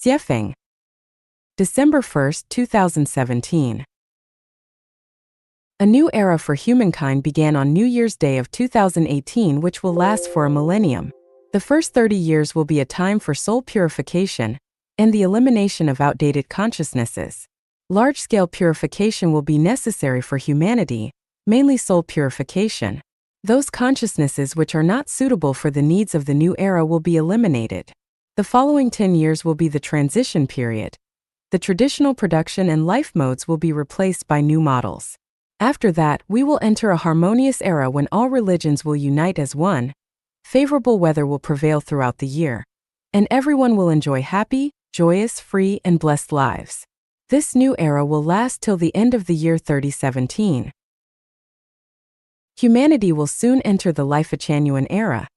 Xiefeng. December 1st, 2017. A new era for humankind began on New Year's Day of 2018, which will last for a millennium. The first 30 years will be a time for soul purification and the elimination of outdated consciousnesses. Large-scale purification will be necessary for humanity, mainly soul purification. Those consciousnesses which are not suitable for the needs of the new era will be eliminated. The following 10 years will be the transition period. The traditional production and life modes will be replaced by new models. After that, we will enter a harmonious era when all religions will unite as one, favorable weather will prevail throughout the year, and everyone will enjoy happy, joyous, free, and blessed lives. This new era will last till the end of the year 3017. Humanity will soon enter the Life-Chanyuan era.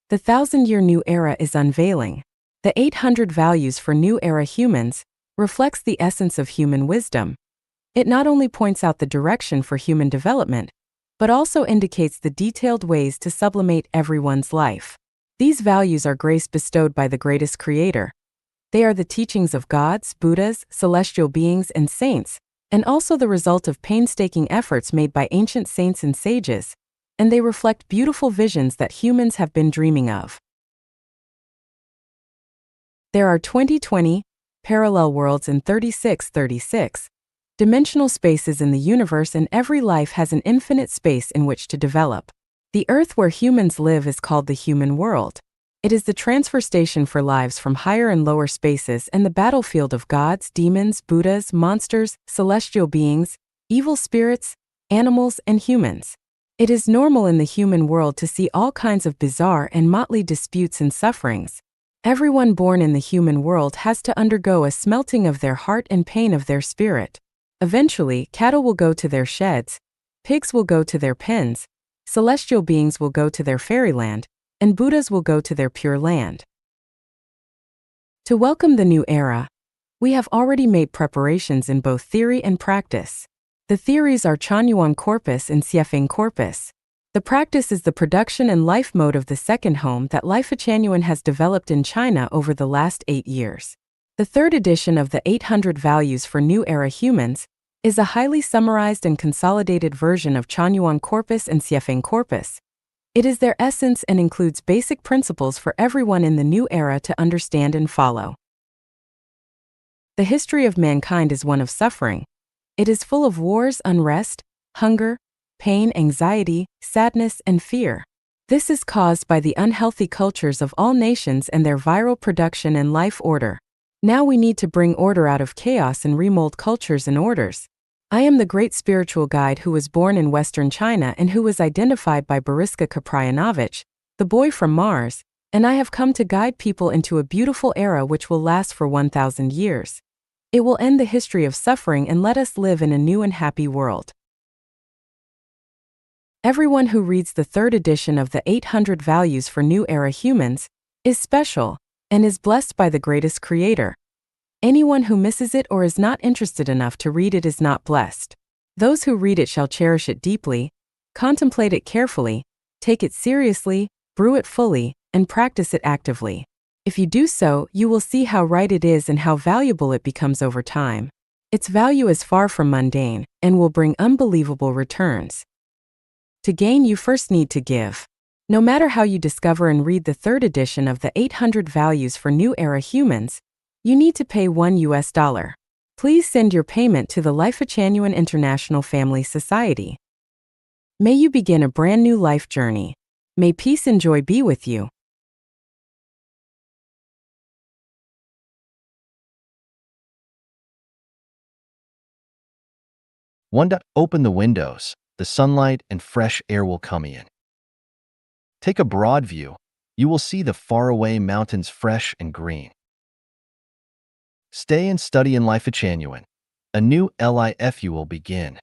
The 1000-year new era is unveiling. The 800 values for new era humans reflects the essence of human wisdom. It not only points out the direction for human development, but also indicates the detailed ways to sublimate everyone's life. These values are grace bestowed by the greatest creator. They are the teachings of gods, Buddhas, celestial beings, and saints, and also the result of painstaking efforts made by ancient saints and sages, and they reflect beautiful visions that humans have been dreaming of. There are 2020 parallel worlds in 3636 dimensional spaces in the universe, and every life has an infinite space in which to develop. The Earth where humans live is called the human world. It is the transfer station for lives from higher and lower spaces and the battlefield of gods, demons, Buddhas, monsters, celestial beings, evil spirits, animals, and humans. It is normal in the human world to see all kinds of bizarre and motley disputes and sufferings. Everyone born in the human world has to undergo a smelting of their heart and pain of their spirit. Eventually, cattle will go to their sheds, pigs will go to their pens, celestial beings will go to their fairyland, and Buddhas will go to their pure land. To welcome the new era, we have already made preparations in both theory and practice. The theories are Chanyuan Corpus and Xiefeng Corpus. The practice is the production and life mode of the second home that Life-Chanyuan has developed in China over the last 8 years. The third edition of the 800 Values for New Era Humans is a highly summarized and consolidated version of Chanyuan Corpus and Xiefeng Corpus. It is their essence and includes basic principles for everyone in the new era to understand and follow. The history of mankind is one of suffering. It is full of wars, unrest, hunger, pain, anxiety, sadness, and fear. This is caused by the unhealthy cultures of all nations and their viral production and life order. Now we need to bring order out of chaos and remold cultures and orders. I am the great spiritual guide who was born in Western China and who was identified by Boriska Kaprianovich, the boy from Mars, and I have come to guide people into a beautiful era which will last for 1000 years. It will end the history of suffering and let us live in a new and happy world. Everyone who reads the third edition of the 800 Values for New Era Humans is special and is blessed by the greatest creator. Anyone who misses it or is not interested enough to read it is not blessed. Those who read it shall cherish it deeply, contemplate it carefully, take it seriously, brew it fully, and practice it actively. If you do so, you will see how right it is and how valuable it becomes over time. Its value is far from mundane and will bring unbelievable returns. To gain, you first need to give. No matter how you discover and read the third edition of the 800 Values for New Era Humans, you need to pay $1. Please send your payment to the Life-Chanyuan International Family Society. May you begin a brand new life journey. May peace and joy be with you. Open the windows. The sunlight and fresh air will come in. Take a broad view. You will see the faraway mountains fresh and green. Stay and study in Life-Chanyuan. A new life will begin.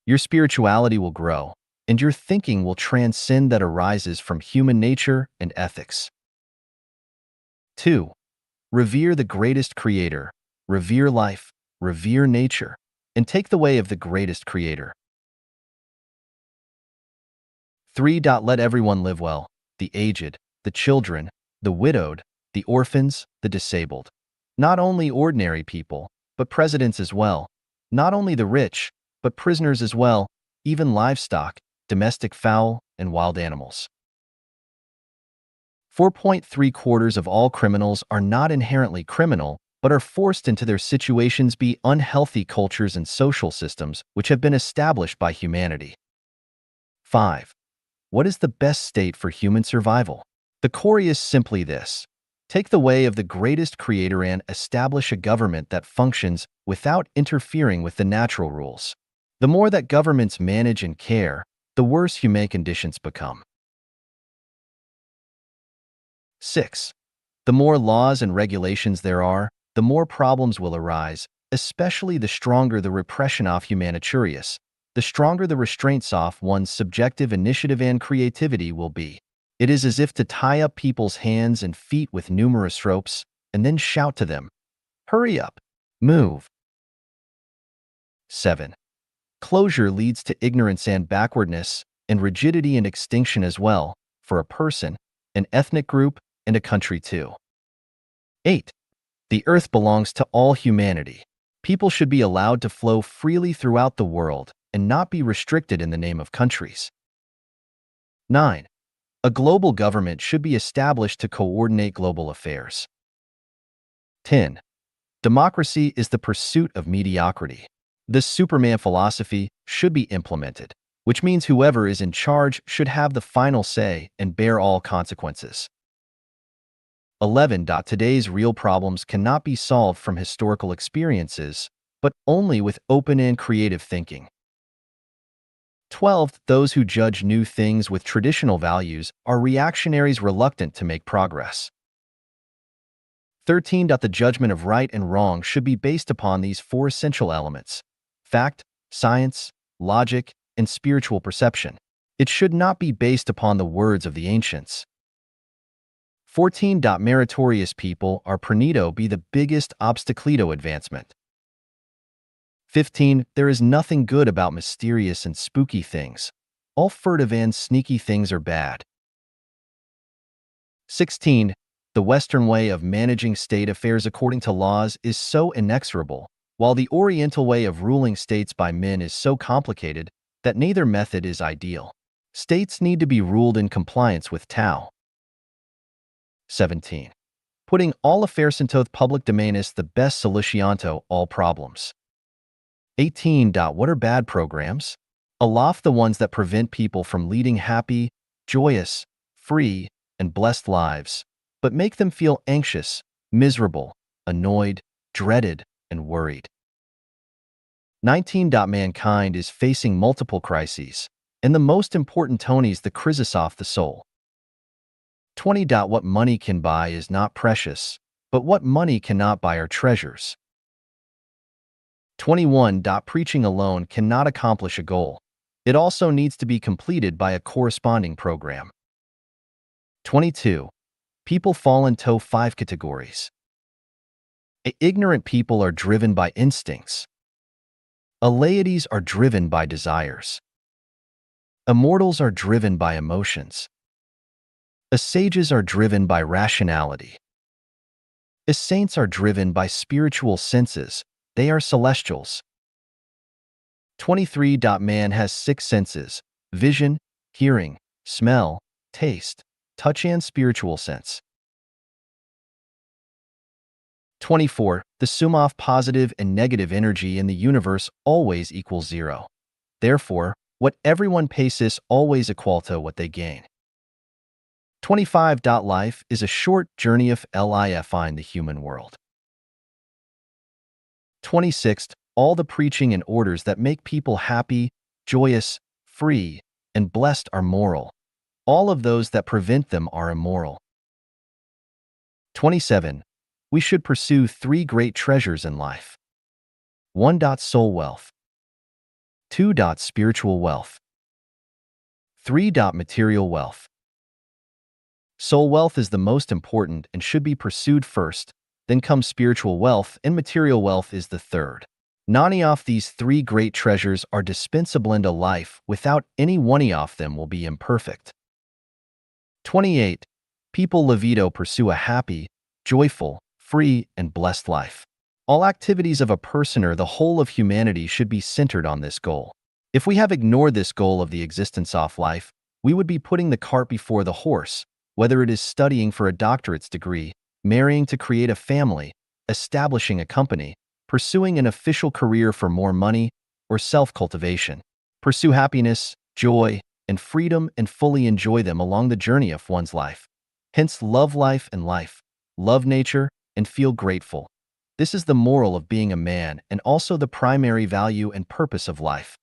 Your spirituality will grow, and your thinking will transcend that arises from human nature and ethics. 2. Revere the greatest creator. Revere life, revere nature, and take the way of the greatest creator. 3. Let everyone live well, the aged, the children, the widowed, the orphans, the disabled. Not only ordinary people, but presidents as well. Not only the rich, but prisoners as well, even livestock, domestic fowl, and wild animals. 4.75 of all criminals are not inherently criminal, but are forced into their situations by unhealthy cultures and social systems which have been established by humanity. 5. What is the best state for human survival? The query is simply this. Take the way of the greatest creator and establish a government that functions without interfering with the natural rules. The more that governments manage and care, the worse human conditions become. 6. The more laws and regulations there are, the more problems will arise, especially the stronger the repression of humanitarius, the stronger the restraints of one's subjective initiative and creativity will be. It is as if to tie up people's hands and feet with numerous ropes and then shout to them, "Hurry up! Move!" 7. Closure leads to ignorance and backwardness, and rigidity and extinction as well, for a person, an ethnic group, and a country too. 8. The earth belongs to all humanity. People should be allowed to flow freely throughout the world and not be restricted in the name of countries. 9. A global government should be established to coordinate global affairs. 10. Democracy is the pursuit of mediocrity. This Superman philosophy should be implemented, which means whoever is in charge should have the final say and bear all consequences. 11. Today's real problems cannot be solved from historical experiences, but only with open and creative thinking. 12. Those who judge new things with traditional values are reactionaries reluctant to make progress. 13. The judgment of right and wrong should be based upon these four essential elements: fact, science, logic, and spiritual perception. It should not be based upon the words of the ancients. 14. Meritorious people are prenito be the biggest obstaclito advancement. 15. There is nothing good about mysterious and spooky things. All furtive and sneaky things are bad. 16. The Western way of managing state affairs according to laws is so inexorable, while the Oriental way of ruling states by men is so complicated that neither method is ideal. States need to be ruled in compliance with Tao. 17. Putting all affairs into the public domain is the best solution to all problems. 18. What are bad programs? Aloft the ones that prevent people from leading happy, joyous, free, and blessed lives, but make them feel anxious, miserable, annoyed, dreaded, and worried. 19. Mankind is facing multiple crises, and the most important is the crisis of the soul. 20. What money can buy is not precious, but what money cannot buy are treasures. 21. Preaching alone cannot accomplish a goal. It also needs to be completed by a corresponding program. 22. People fall into 5 categories. Ignorant people are driven by instincts. Alaities are driven by desires. Immortals are driven by emotions. Sages are driven by rationality. Saints are driven by spiritual senses. They are celestials. 23. Man has 6 senses: vision, hearing, smell, taste, touch, and spiritual sense. 24. The sum of positive and negative energy in the universe always equals 0. Therefore, what everyone pays is always equal to what they gain. 25. Life is a short journey of life in the human world. 26. All the preaching and orders that make people happy, joyous, free, and blessed are moral. All of those that prevent them are immoral. 27. We should pursue 3 great treasures in life. 1. Soul wealth. 2. Spiritual wealth. 3. Material wealth. Soul wealth is the most important and should be pursued first, then comes spiritual wealth, and material wealth is the third. None of these 3 great treasures are dispensable into life. Without any one of them will be imperfect. 28. People livedo pursue a happy, joyful, free, and blessed life. All activities of a person or the whole of humanity should be centered on this goal. If we have ignored this goal of the existence of life, we would be putting the cart before the horse, whether it is studying for a doctorate's degree, marrying to create a family, establishing a company, pursuing an official career for more money, or self-cultivation. Pursue happiness, joy, and freedom and fully enjoy them along the journey of one's life. Hence, love life and life, love nature, and feel grateful. This is the moral of being a man and also the primary value and purpose of life.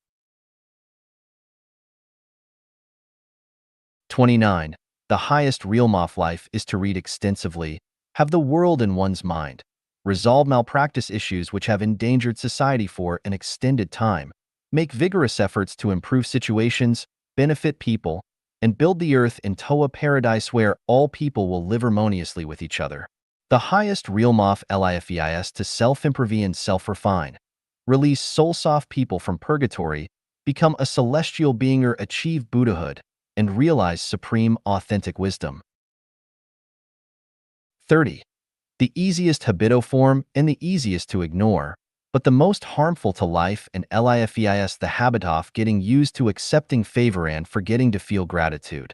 29. The highest realm of life is to read extensively, have the world in one's mind, resolve malpractice issues which have endangered society for an extended time, make vigorous efforts to improve situations, benefit people, and build the earth into a paradise where all people will live harmoniously with each other. The highest realm of life is to self-improve and self-refine, release soul-soft people from purgatory, become a celestial being or achieve Buddhahood, and realize supreme authentic wisdom. 30. The easiest habitoform and the easiest to ignore, but the most harmful to life and life is the habit of getting used to accepting favor and forgetting to feel gratitude.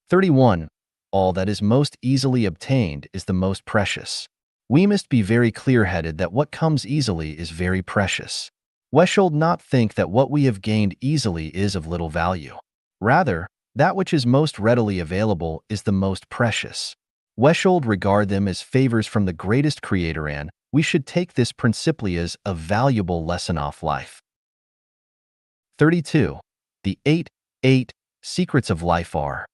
31. All that is most easily obtained is the most precious. We must be very clear-headed that what comes easily is very precious. We should not think that what we have gained easily is of little value. Rather, that which is most readily available is the most precious. We should regard them as favors from the greatest Creator, and we should take this principally as a valuable lesson of life. 32. The 8 secrets of life are: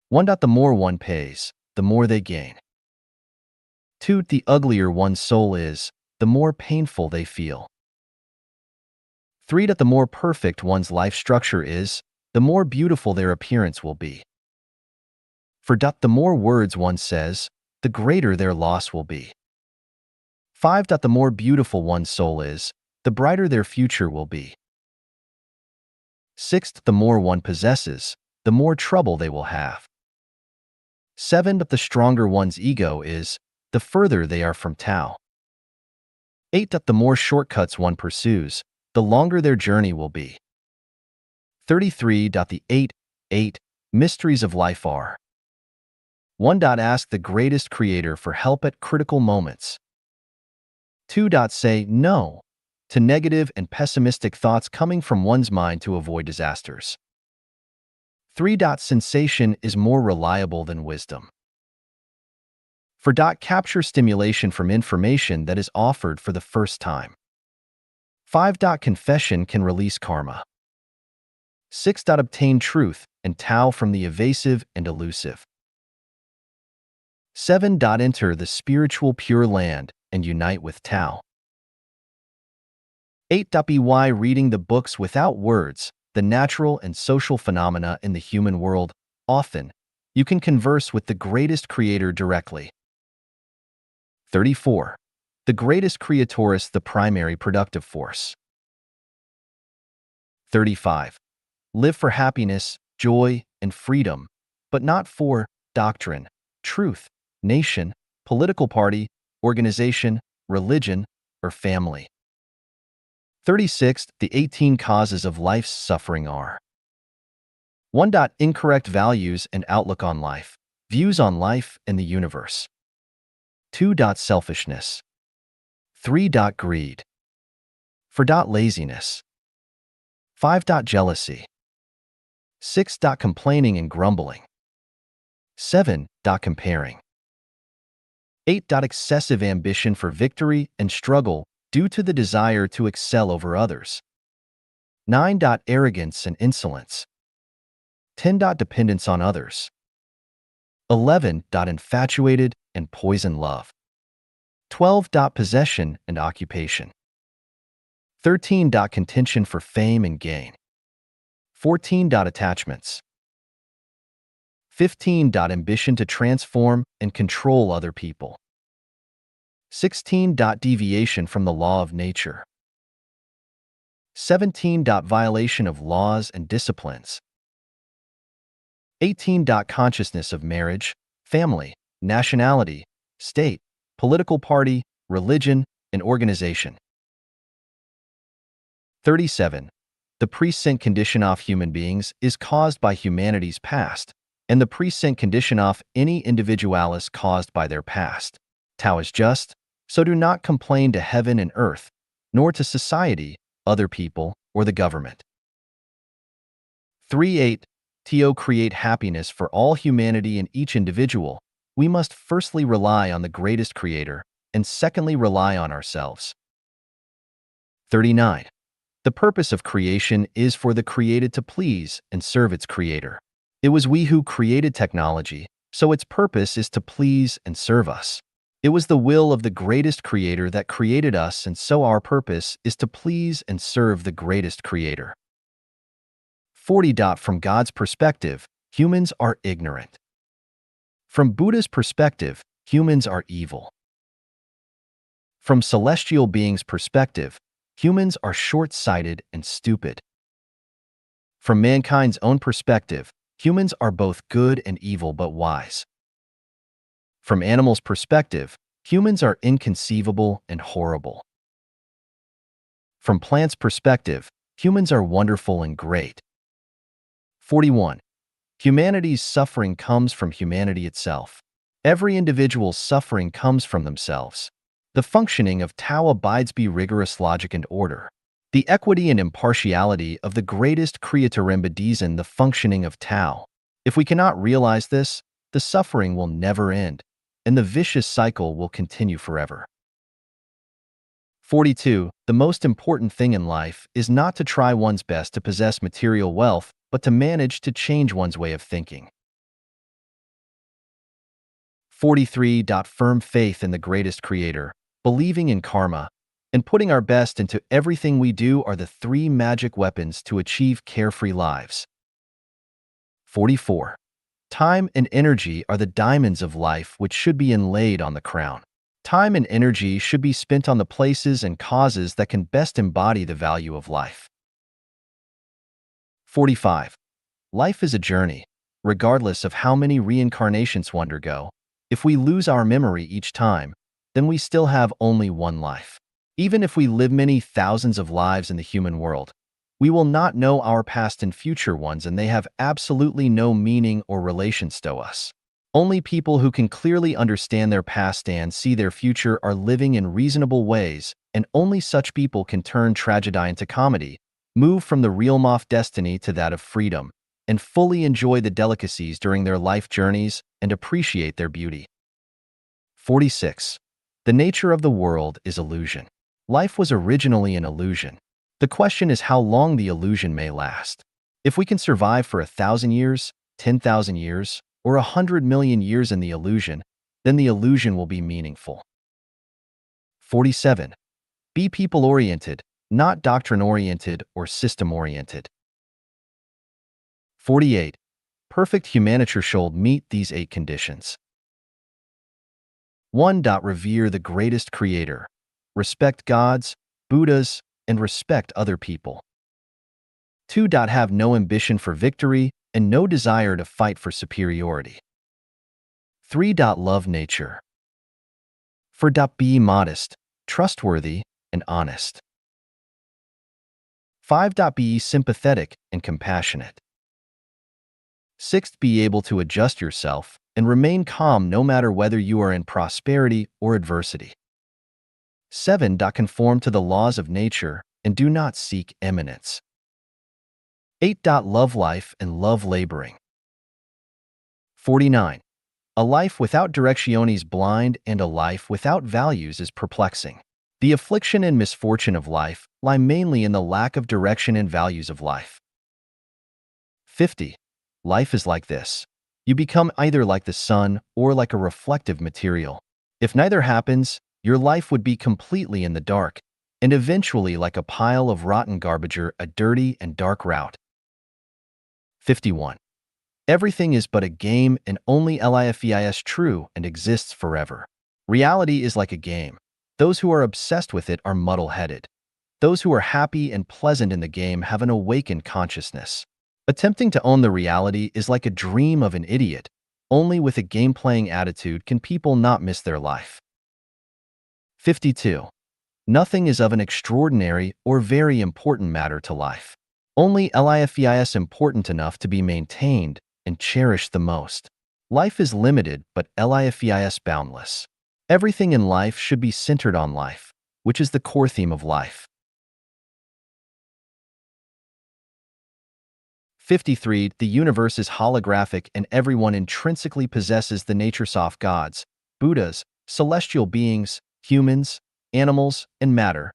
1. The more one pays, the more they gain. 2. The uglier one's soul is, the more painful they feel. 3. The more perfect one's life structure is, the more beautiful their appearance will be. 4. The more words one says, the greater their loss will be. 5. The more beautiful one's soul is, the brighter their future will be. 6. The more one possesses, the more trouble they will have. 7. The stronger one's ego is, the further they are from Tao. 8. The more shortcuts one pursues, the longer their journey will be. 33. The 8 mysteries of life are: 1. Ask the greatest Creator for help at critical moments. 2. Say no to negative and pessimistic thoughts coming from one's mind to avoid disasters. 3. Sensation is more reliable than wisdom. 4. Capture stimulation from information that is offered for the first time. 5. Confession can release karma. 6. Obtain truth and Tao from the evasive and elusive. 7. Enter the spiritual Pure Land and unite with Tao. 8. By reading the books without words, the natural and social phenomena in the human world, often, you can converse with the greatest Creator directly. 34. The greatest Creator is the primary productive force. 35. Live for happiness, joy, and freedom, but not for doctrine, truth, nation, political party, organization, religion, or family. 36. The 18 causes of life's suffering are: 1. Incorrect values and outlook on life, views on life and the universe. 2. Selfishness. 3. Greed. 4. Laziness. 5. Jealousy. 6. Complaining and grumbling. 7. Comparing. 8. Excessive ambition for victory and struggle due to the desire to excel over others. 9. Arrogance and insolence. 10. Dependence on others. 11. Infatuated and poison love. 12. Possession and occupation. 13. Contention for fame and gain. 14. Attachments. 15. Ambition to transform and control other people. 16. Deviation from the law of nature. 17. Violation of laws and disciplines. 18. Consciousness of marriage, family, nationality, state, political party, religion, and organization. 37. The present condition of human beings is caused by humanity's past, and the present condition of any individual is caused by their past. Tao is just, so do not complain to heaven and earth, nor to society, other people, or the government. 3.8. To create happiness for all humanity and each individual, we must firstly rely on the greatest creator, and secondly rely on ourselves. 39. The purpose of creation is for the created to please and serve its creator. It was we who created technology, so its purpose is to please and serve us. It was the will of the greatest creator that created us, and so our purpose is to please and serve the greatest creator. 40. From God's perspective, humans are ignorant. From Buddha's perspective, humans are evil. From celestial beings' perspective, humans are short-sighted and stupid. From mankind's own perspective, humans are both good and evil but wise. From animals' perspective, humans are inconceivable and horrible. From plants' perspective, humans are wonderful and great. 41. Humanity's suffering comes from humanity itself. Every individual's suffering comes from themselves. The functioning of Tao abides by rigorous logic and order. The equity and impartiality of the greatest creator embodies in the functioning of Tao. If we cannot realize this, the suffering will never end, and the vicious cycle will continue forever. 42. The most important thing in life is not to try one's best to possess material wealth, but to manage to change one's way of thinking. 43. Firm faith in the greatest creator, believing in karma, and putting our best into everything we do are the three magic weapons to achieve carefree lives. 44. Time and energy are the diamonds of life which should be inlaid on the crown. Time and energy should be spent on the places and causes that can best embody the value of life. 45. Life is a journey, regardless of how many reincarnations one undergo. If we lose our memory each time, then we still have only one life. Even if we live many thousands of lives in the human world, we will not know our past and future ones, and they have absolutely no meaning or relations to us. Only people who can clearly understand their past and see their future are living in reasonable ways, and only such people can turn tragedy into comedy, move from the realm of destiny to that of freedom, and fully enjoy the delicacies during their life journeys and appreciate their beauty. 46. The nature of the world is illusion. Life was originally an illusion. The question is how long the illusion may last. If we can survive for 1,000 years, 10,000 years, or 100 million years in the illusion, then the illusion will be meaningful. 47. Be people-oriented, not doctrine-oriented or system-oriented. 48. Perfect humanity should meet these 8 conditions. 1. Revere the greatest creator. Respect gods, Buddhas, and respect other people. 2. Have no ambition for victory and no desire to fight for superiority. 3. Love nature. 4. Be modest, trustworthy, and honest. 5. Be sympathetic and compassionate. 6. Be able to adjust yourself and remain calm no matter whether you are in prosperity or adversity. 7. Conform to the laws of nature and do not seek eminence. 8. Love life and love laboring. 49. A life without direction is blind, and a life without values is perplexing. The affliction and misfortune of life lie mainly in the lack of direction and values of life. 50. Life is like this. You become either like the sun or like a reflective material. If neither happens, your life would be completely in the dark, and eventually like a pile of rotten garbage or a dirty and dark route. 51. Everything is but a game, and only life is true and exists forever. Reality is like a game. Those who are obsessed with it are muddle-headed. Those who are happy and pleasant in the game have an awakened consciousness. Attempting to own the reality is like a dream of an idiot, Only with a game-playing attitude can people not miss their life. 52. Nothing is of an extraordinary or very important matter to life. Only life is important enough to be maintained and cherished the most. Life is limited, but life is boundless. Everything in life should be centered on life, which is the core theme of life. 53. The universe is holographic and everyone intrinsically possesses the nature of gods, Buddhas, celestial beings, humans, animals, and matter.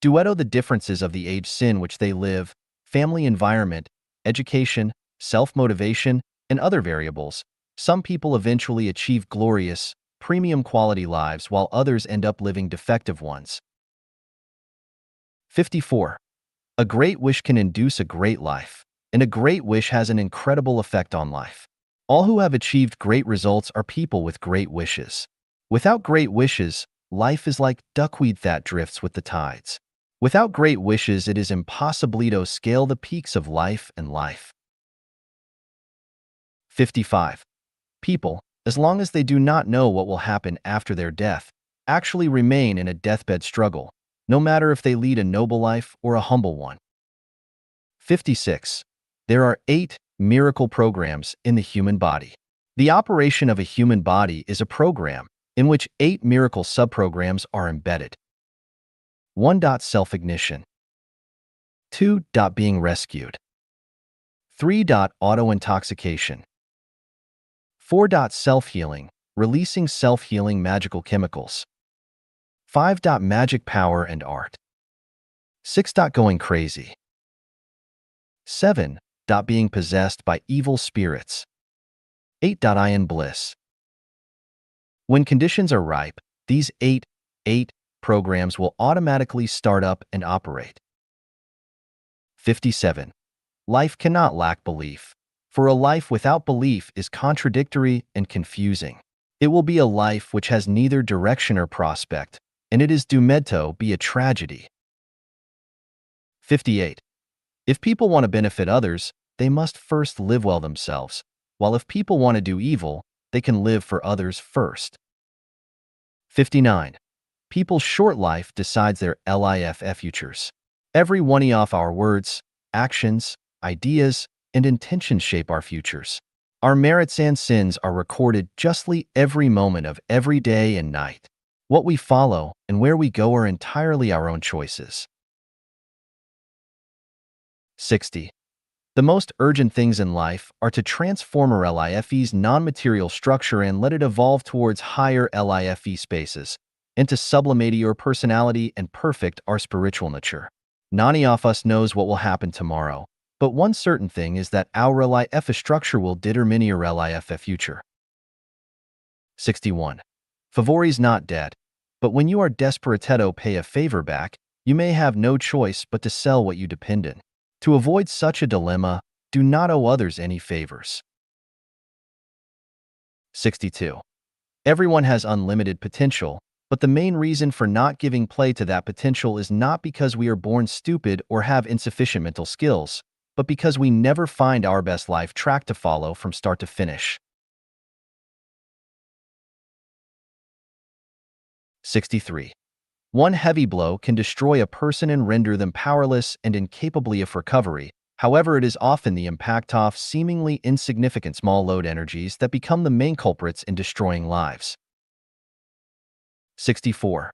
Duetto the differences of the age sin which they live, family environment, education, self-motivation, and other variables. Some people eventually achieve glorious, premium quality lives while others end up living defective ones. 54. A great wish can induce a great life, and a great wish has an incredible effect on life. All who have achieved great results are people with great wishes. Without great wishes, life is like duckweed that drifts with the tides. Without great wishes, it is impossible to scale the peaks of life and life. 55. People, as long as they do not know what will happen after their death, actually remain in a deathbed struggle, no matter if they lead a noble life or a humble one. 56. There are 8 miracle programs in the human body. The operation of a human body is a program in which 8 miracle subprograms are embedded. 1. Self-ignition. 2. Being rescued. 3. Auto-intoxication. 4. Self-healing, releasing self-healing magical chemicals. 5. Magic power and art. 6. Going crazy. 7. Being possessed by evil spirits. 8. In bliss. When conditions are ripe, these 8 programs will automatically start up and operate. 57. Life cannot lack belief, for a life without belief is contradictory and confusing. It will be a life which has neither direction or prospect, and it is doomed to be a tragedy. 58. If people want to benefit others, they must first live well themselves, while if people want to do evil, they can live for others first. 59. People's short life decides their life futures. Every one of our words, actions, ideas, and intentions shape our futures. Our merits and sins are recorded justly every moment of every day and night. What we follow and where we go are entirely our own choices. 60. The most urgent things in life are to transform our life's non-material structure and let it evolve towards higher life spaces, and to sublimate your personality and perfect our spiritual nature. None of us knows what will happen tomorrow, but one certain thing is that our life structure will determine your life future. 61. Favor is not dead, but when you are desperate to pay a favor back, you may have no choice but to sell what you depend on. To avoid such a dilemma, do not owe others any favors. 62. Everyone has unlimited potential, but the main reason for not giving play to that potential is not because we are born stupid or have insufficient mental skills, but because we never find our best life track to follow from start to finish. 63. One heavy blow can destroy a person and render them powerless and incapable of recovery. However, it is often the impact of seemingly insignificant small load energies that become the main culprits in destroying lives. 64.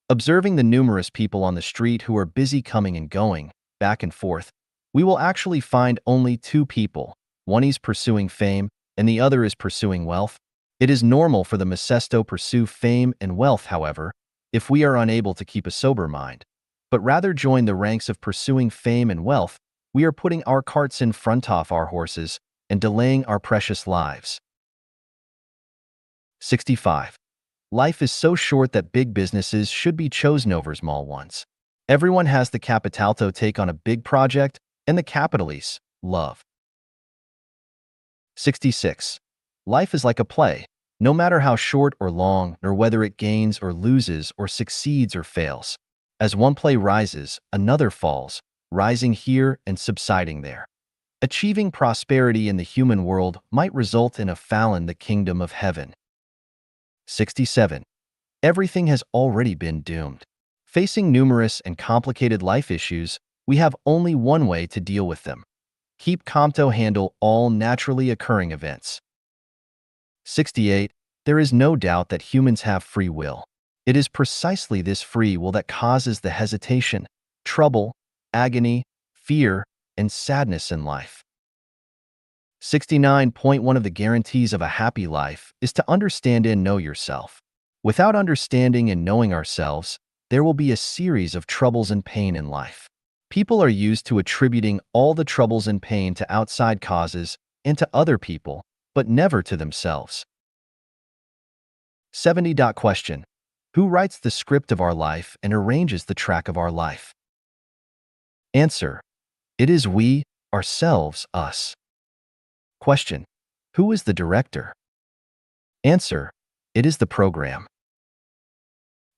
Observing the numerous people on the street who are busy coming and going, back and forth, we will actually find only 2 people. One is pursuing fame, and the other is pursuing wealth. It is normal for the Macesto pursue fame and wealth, however, if we are unable to keep a sober mind, but rather join the ranks of pursuing fame and wealth, we are putting our carts in front of our horses and delaying our precious lives. 65. Life is so short that big businesses should be chosen over small ones. Everyone has the capital to take on a big project, and the capital is love. 66. Life is like a play, no matter how short or long, nor whether it gains or loses or succeeds or fails. As one play rises, another falls, rising here and subsiding there. Achieving prosperity in the human world might result in a Falun the kingdom of heaven. 67. Everything has already been doomed. Facing numerous and complicated life issues, we have only one way to deal with them. Keep calm to handle all naturally occurring events. 68. There is no doubt that humans have free will. It is precisely this free will that causes the hesitation, trouble, agony, fear, and sadness in life. 69.1 of the guarantees of a happy life is to understand and know yourself. Without understanding and knowing ourselves, there will be a series of troubles and pain in life. People are used to attributing all the troubles and pain to outside causes and to other people, but never to themselves. 70. Question: who writes the script of our life and arranges the track of our life? Answer: it is we, ourselves, us. Question: who is the director? Answer: it is the program.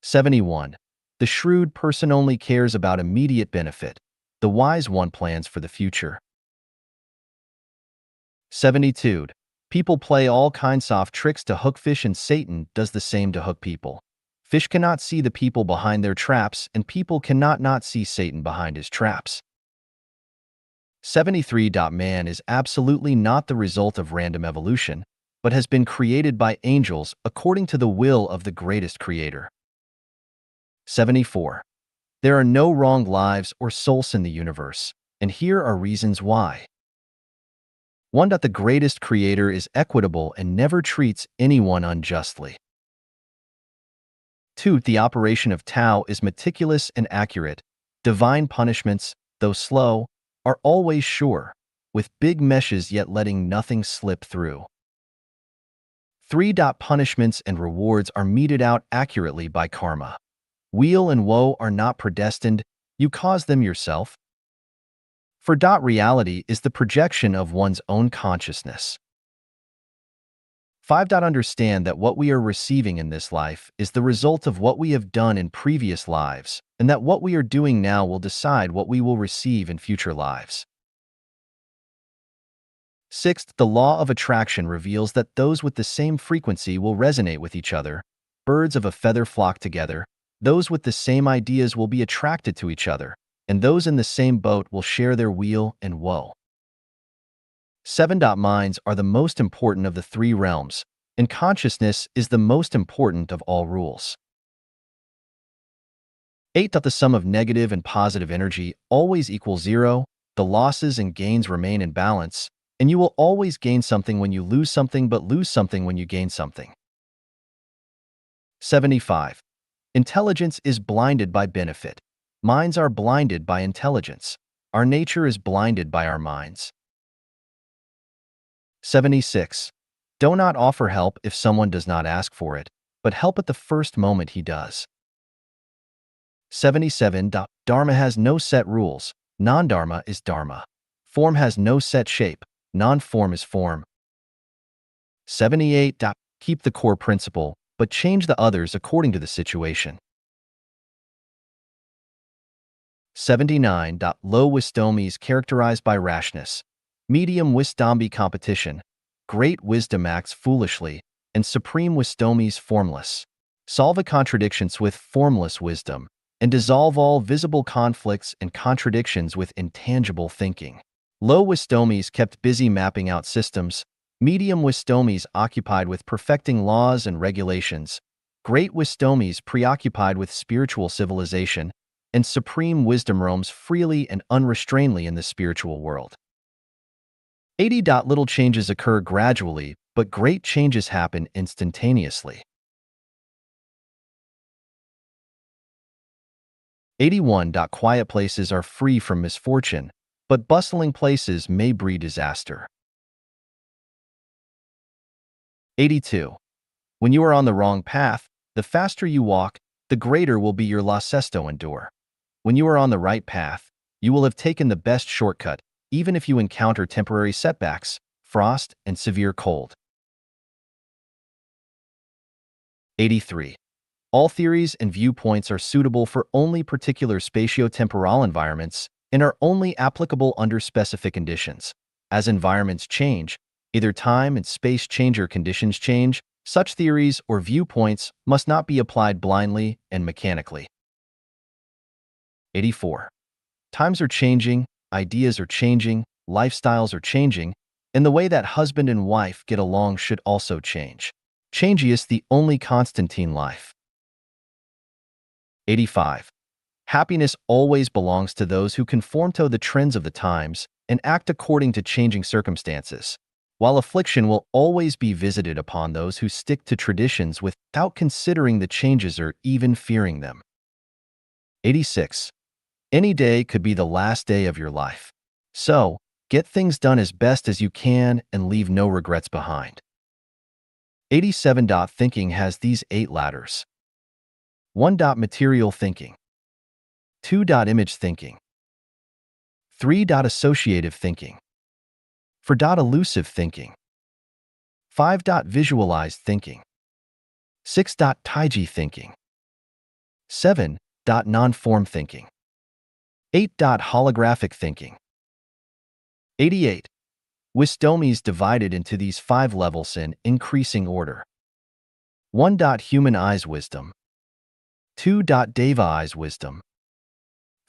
71. The shrewd person only cares about immediate benefit. The wise one plans for the future. 72. People play all kinds of tricks to hook fish, and Satan does the same to hook people. Fish cannot see the people behind their traps, and people cannot not see Satan behind his traps. 73. Man is absolutely not the result of random evolution, but has been created by angels according to the will of the greatest creator. 74. There are no wrong lives or souls in the universe, and here are reasons why. 1. The greatest creator is equitable and never treats anyone unjustly. 2. The operation of Tao is meticulous and accurate. Divine punishments, though slow, are always sure, with big meshes yet letting nothing slip through. 3. Punishments and rewards are meted out accurately by karma. Weal and woe are not predestined, you cause them yourself. 4. Reality is the projection of one's own consciousness. 5. Understand that what we are receiving in this life is the result of what we have done in previous lives, and that what we are doing now will decide what we will receive in future lives. 6. The law of attraction reveals that those with the same frequency will resonate with each other. Birds of a feather flock together. Those with the same ideas will be attracted to each other, and those in the same boat will share their weal and woe. 7. Minds are the most important of the three realms, and consciousness is the most important of all rules. 8. The sum of negative and positive energy always equals 0. The losses and gains remain in balance, and you will always gain something when you lose something, but lose something when you gain something. 75. Intelligence is blinded by benefit. Minds are blinded by intelligence. Our nature is blinded by our minds. 76. Do not offer help if someone does not ask for it, but help at the first moment he does. 77. Dharma has no set rules. Non-dharma is dharma. Form has no set shape. Non-form is form. 78. Keep the core principle, but change the others according to the situation. 79. Low wisdom is characterized by rashness. Medium wisdom be competition. Great wisdom acts foolishly, and supreme wisdom is formless. Solve contradictions with formless wisdom, and dissolve all visible conflicts and contradictions with intangible thinking. Low wisdom is kept busy mapping out systems. Medium wisdom is occupied with perfecting laws and regulations. Great wisdom is preoccupied with spiritual civilization, and supreme wisdom roams freely and unrestrainedly in the spiritual world. 80. Little changes occur gradually, but great changes happen instantaneously. 81. Quiet places are free from misfortune, but bustling places may breed disaster. 82. When you are on the wrong path, the faster you walk, the greater will be your lascesto endure. When you are on the right path, you will have taken the best shortcut, even if you encounter temporary setbacks, frost, and severe cold. 83. All theories and viewpoints are suitable for only particular spatio-temporal environments and are only applicable under specific conditions. As environments change, either time and space change or conditions change, such theories or viewpoints must not be applied blindly and mechanically. 84. Times are changing, ideas are changing, lifestyles are changing, and the way that husband and wife get along should also change. Changiest the only constant in life. 85. Happiness always belongs to those who conform to the trends of the times and act according to changing circumstances, while affliction will always be visited upon those who stick to traditions without considering the changes or even fearing them. 86. Any day could be the last day of your life. So, get things done as best as you can and leave no regrets behind. 87. Thinking has these 8 ladders. 1. Material thinking. 2. Image thinking. 3. Associative thinking. 4. Elusive thinking. 5. Visualized thinking. 6. Taiji thinking. 7. Non-form thinking. 8. Holographic thinking. 88. Wisdom is divided into these 5 levels in increasing order. 1. Human eyes wisdom. 2. Deva eyes wisdom.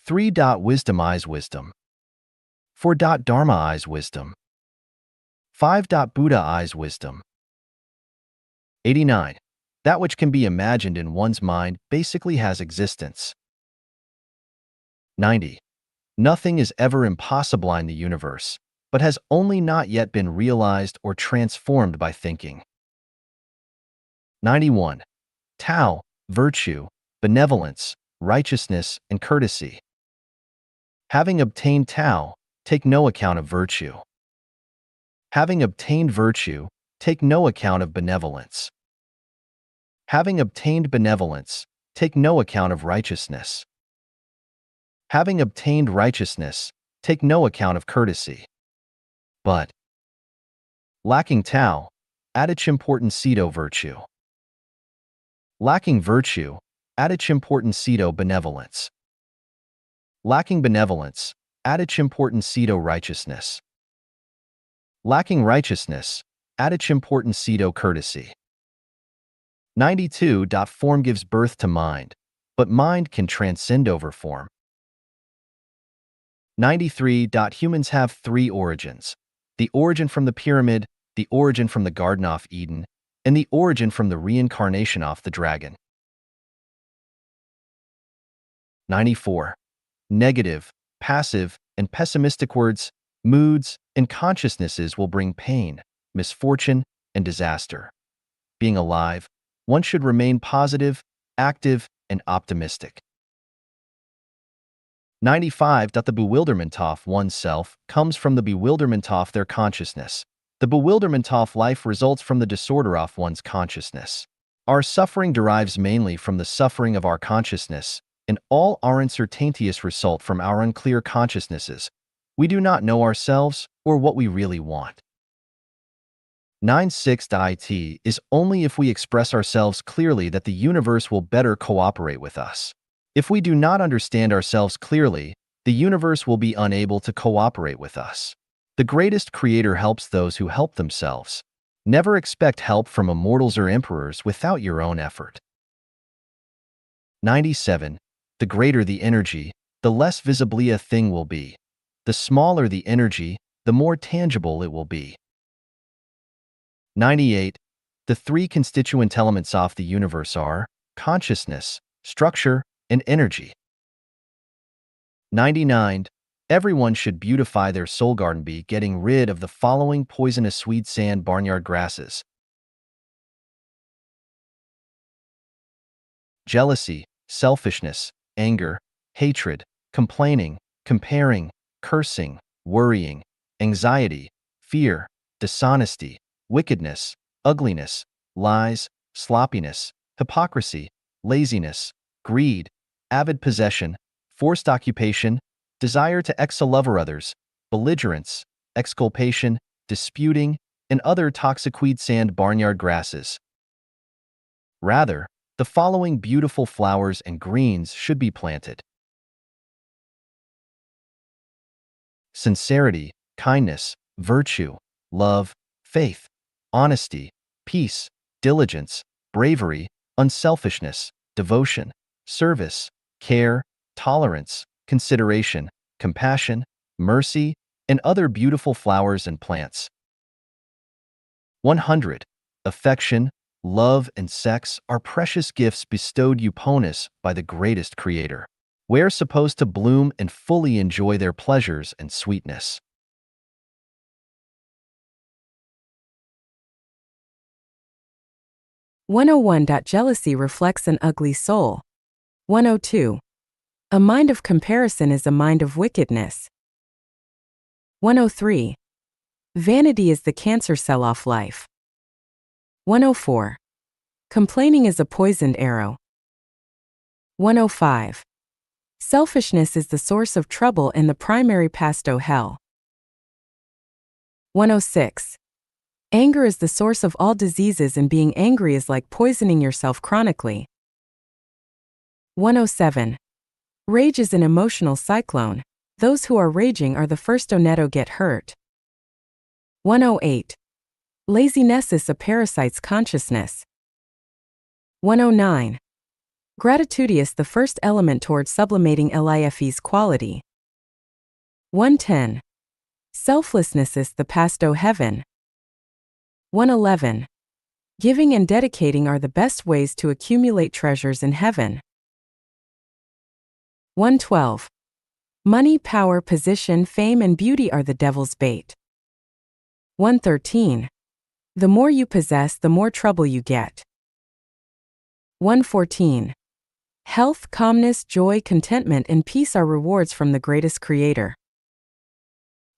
3. Wisdom eyes wisdom. 4. Dharma eyes wisdom. 5. Buddha eyes wisdom. 89. That which can be imagined in one's mind basically has existence. 90. Nothing is ever impossible in the universe, but has only not yet been realized or transformed by thinking. 91. Tao, virtue, benevolence, righteousness, and courtesy. Having obtained Tao, take no account of virtue. Having obtained virtue, take no account of benevolence. Having obtained benevolence, take no account of righteousness. Having obtained righteousness, take no account of courtesy. But, lacking Tao, addicimportancito virtue. Lacking virtue, addicimportancito benevolence. Lacking benevolence, addicimportancito righteousness. Lacking righteousness, addicimportancito courtesy. 92. Form gives birth to mind, but mind can transcend over form. 93. Humans have 3 origins: the origin from the pyramid, the origin from the Garden of Eden, and the origin from the reincarnation of the dragon. 94. Negative, passive, and pessimistic words, moods, and consciousnesses will bring pain, misfortune, and disaster. Being alive, one should remain positive, active, and optimistic. 95. The bewilderment of oneself comes from the bewilderment of their consciousness. The bewilderment of life results from the disorder of one's consciousness. Our suffering derives mainly from the suffering of our consciousness, and all our uncertainties result from our unclear consciousnesses. We do not know ourselves or what we really want. 96. It is only if we express ourselves clearly that the universe will better cooperate with us. If we do not understand ourselves clearly, the universe will be unable to cooperate with us. The greatest creator helps those who help themselves. Never expect help from immortals or emperors without your own effort. 97. The greater the energy, the less visibly a thing will be. The smaller the energy, the more tangible it will be. 98. The 3 constituent elements of the universe are consciousness, structure, and energy. 99. Everyone should beautify their soul garden by getting rid of the following poisonous weed sand barnyard grasses: jealousy, selfishness, anger, hatred, complaining, comparing, cursing, worrying, anxiety, fear, dishonesty, wickedness, ugliness, lies, sloppiness, hypocrisy, laziness, greed, avid possession, forced occupation, desire to excel over others, belligerence, exculpation, disputing, and other toxic weed sand barnyard grasses. Rather, the following beautiful flowers and greens should be planted: sincerity, kindness, virtue, love, faith, honesty, peace, diligence, bravery, unselfishness, devotion, service, care, tolerance, consideration, compassion, mercy, and other beautiful flowers and plants. 100. Affection, love, and sex are precious gifts bestowed upon us by the greatest Creator. We are supposed to bloom and fully enjoy their pleasures and sweetness. 101. Jealousy reflects an ugly soul. 102. A mind of comparison is a mind of wickedness. 103. Vanity is the cancer cell of life. 104. Complaining is a poisoned arrow. 105. Selfishness is the source of trouble and the primary path to hell. 106. Anger is the source of all diseases, and being angry is like poisoning yourself chronically. 107. Rage is an emotional cyclone. Those who are raging are the first to get hurt. 108. Laziness is a parasite's consciousness. 109. Gratitude is the first element toward sublimating life's quality. 110. Selflessness is the path to heaven. 111. Giving and dedicating are the best ways to accumulate treasures in heaven. 112. Money, power, position, fame, and beauty are the devil's bait. 113. The more you possess, the more trouble you get. 114. Health, calmness, joy, contentment, and peace are rewards from the greatest Creator.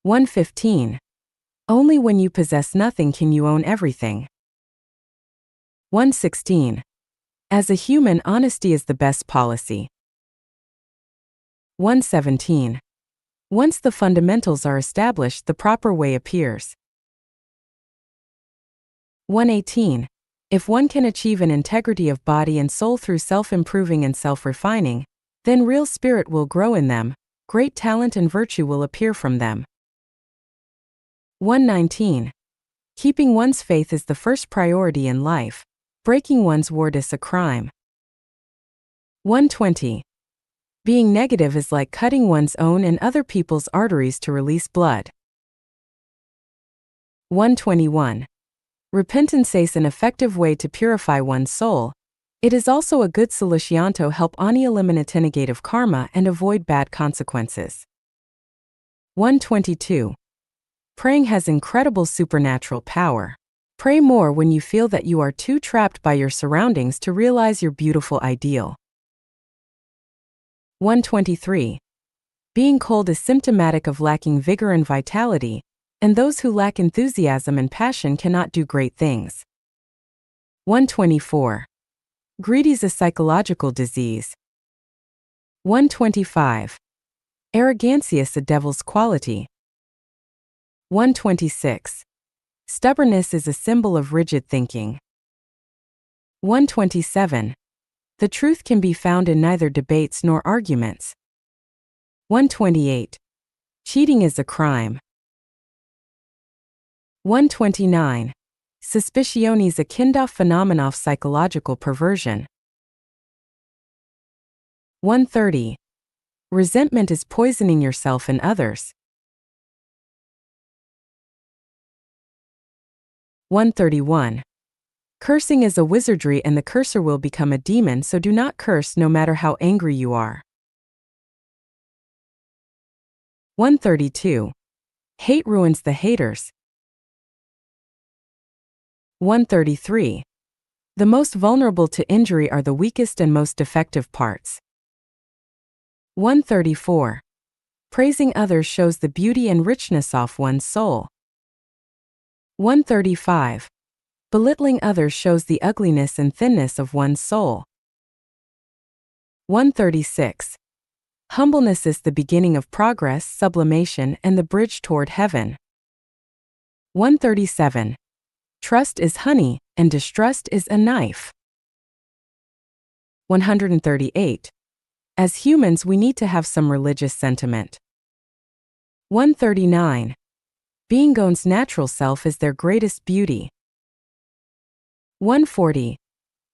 115. Only when you possess nothing can you own everything. 116. As a human, honesty is the best policy. 117. Once the fundamentals are established, the proper way appears. 118. If one can achieve an integrity of body and soul through self-improving and self-refining, then real spirit will grow in them, great talent and virtue will appear from them. 119. Keeping one's faith is the first priority in life. Breaking one's word is a crime. 120. Being negative is like cutting one's own and other people's arteries to release blood. 121. Repentance is an effective way to purify one's soul. It is also a good solution to help eliminate negative karma and avoid bad consequences. 122. Praying has incredible supernatural power. Pray more when you feel that you are too trapped by your surroundings to realize your beautiful ideal. 123. Being cold is symptomatic of lacking vigor and vitality, and those who lack enthusiasm and passion cannot do great things. 124. Greed is a psychological disease. 125. Arrogance is a devil's quality. 126. Stubbornness is a symbol of rigid thinking. 127. The truth can be found in neither debates nor arguments. 128. Cheating is a crime. 129. Suspicion is a kind of phenomenon of psychological perversion. 130. Resentment is poisoning yourself and others. 131. Cursing is a wizardry and the cursor will become a demon, so do not curse no matter how angry you are. 132. Hate ruins the haters. 133. The most vulnerable to injury are the weakest and most defective parts. 134. Praising others shows the beauty and richness of one's soul. 135. Belittling others shows the ugliness and thinness of one's soul. 136. Humbleness is the beginning of progress, sublimation, and the bridge toward heaven. 137. Trust is honey, and distrust is a knife. 138. As humans, we need to have some religious sentiment. 139. Being one's natural self is their greatest beauty. 140.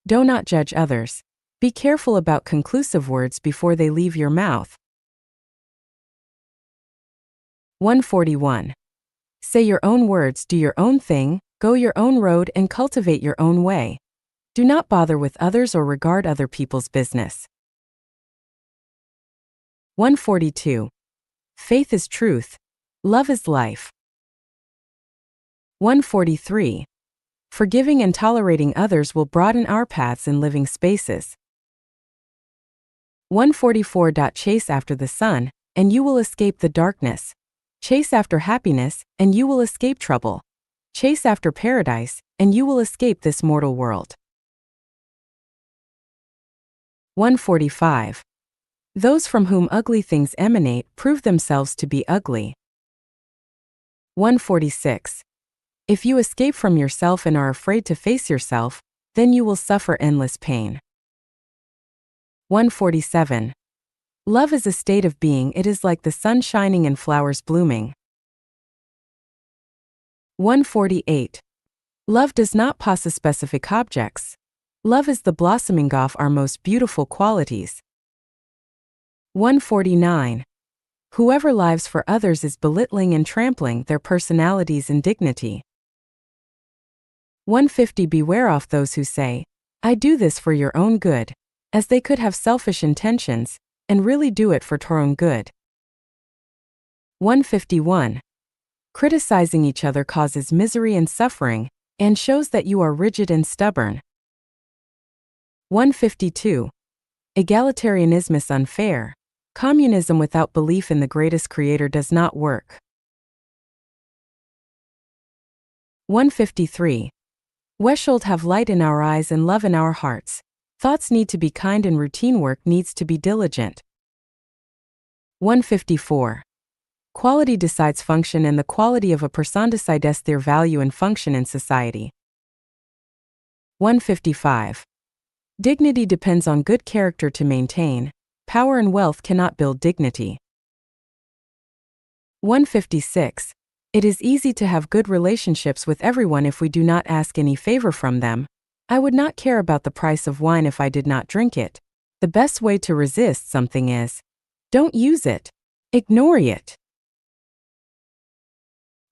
Do not judge others. Be careful about conclusive words before they leave your mouth. 141. Say your own words, do your own thing, go your own road, and cultivate your own way. Do not bother with others or regard other people's business. 142. Faith is truth. Love is life. 143. Forgiving and tolerating others will broaden our paths in living spaces. 144. Chase after the sun, and you will escape the darkness. Chase after happiness, and you will escape trouble. Chase after paradise, and you will escape this mortal world. 145. Those from whom ugly things emanate prove themselves to be ugly. 146. If you escape from yourself and are afraid to face yourself, then you will suffer endless pain. 147. Love is a state of being, it is like the sun shining and flowers blooming. 148. Love does not possess specific objects. Love is the blossoming of our most beautiful qualities. 149. Whoever lives for others is belittling and trampling their personalities and dignity. 150. Beware of those who say, I do this for your own good, as they could have selfish intentions, and really do it for their own good. 151. Criticizing each other causes misery and suffering, and shows that you are rigid and stubborn. 152. Egalitarianism is unfair. Communism without belief in the greatest creator does not work. 153. We should have light in our eyes and love in our hearts. Thoughts need to be kind and routine work needs to be diligent. 154. Quality decides function and the quality of a person decides their value and function in society. 155. Dignity depends on good character to maintain. Power and wealth cannot build dignity. 156. It is easy to have good relationships with everyone if we do not ask any favor from them. I would not care about the price of wine if I did not drink it. The best way to resist something is, don't use it. Ignore it.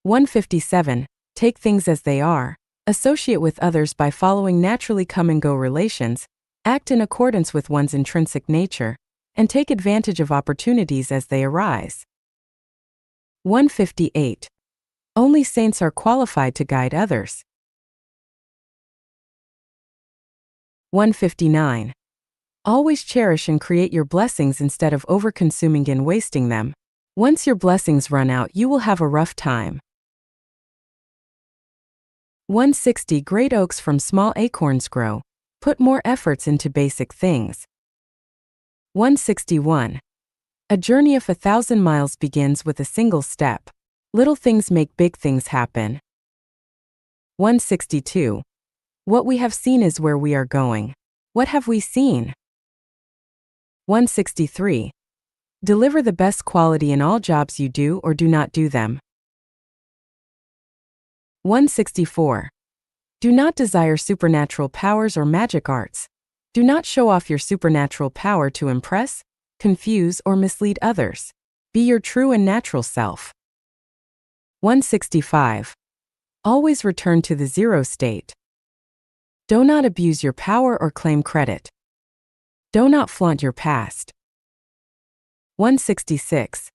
157. Take things as they are. Associate with others by following naturally come and go relations. Act in accordance with one's intrinsic nature, and take advantage of opportunities as they arise. 158. Only saints are qualified to guide others. 159. Always cherish and create your blessings instead of over-consuming and wasting them. Once your blessings run out, you will have a rough time. 160. Great oaks from small acorns grow. Put more efforts into basic things. 161. A journey of 1,000 miles begins with a single step. Little things make big things happen. 162. What we have seen is where we are going. What have we seen? 163. Deliver the best quality in all jobs you do or do not do them. 164. Do not desire supernatural powers or magic arts. Do not show off your supernatural power to impress, confuse, or mislead others. Be your true and natural self. 165. Always return to the zero state. Do not abuse your power or claim credit. Do not flaunt your past. 166.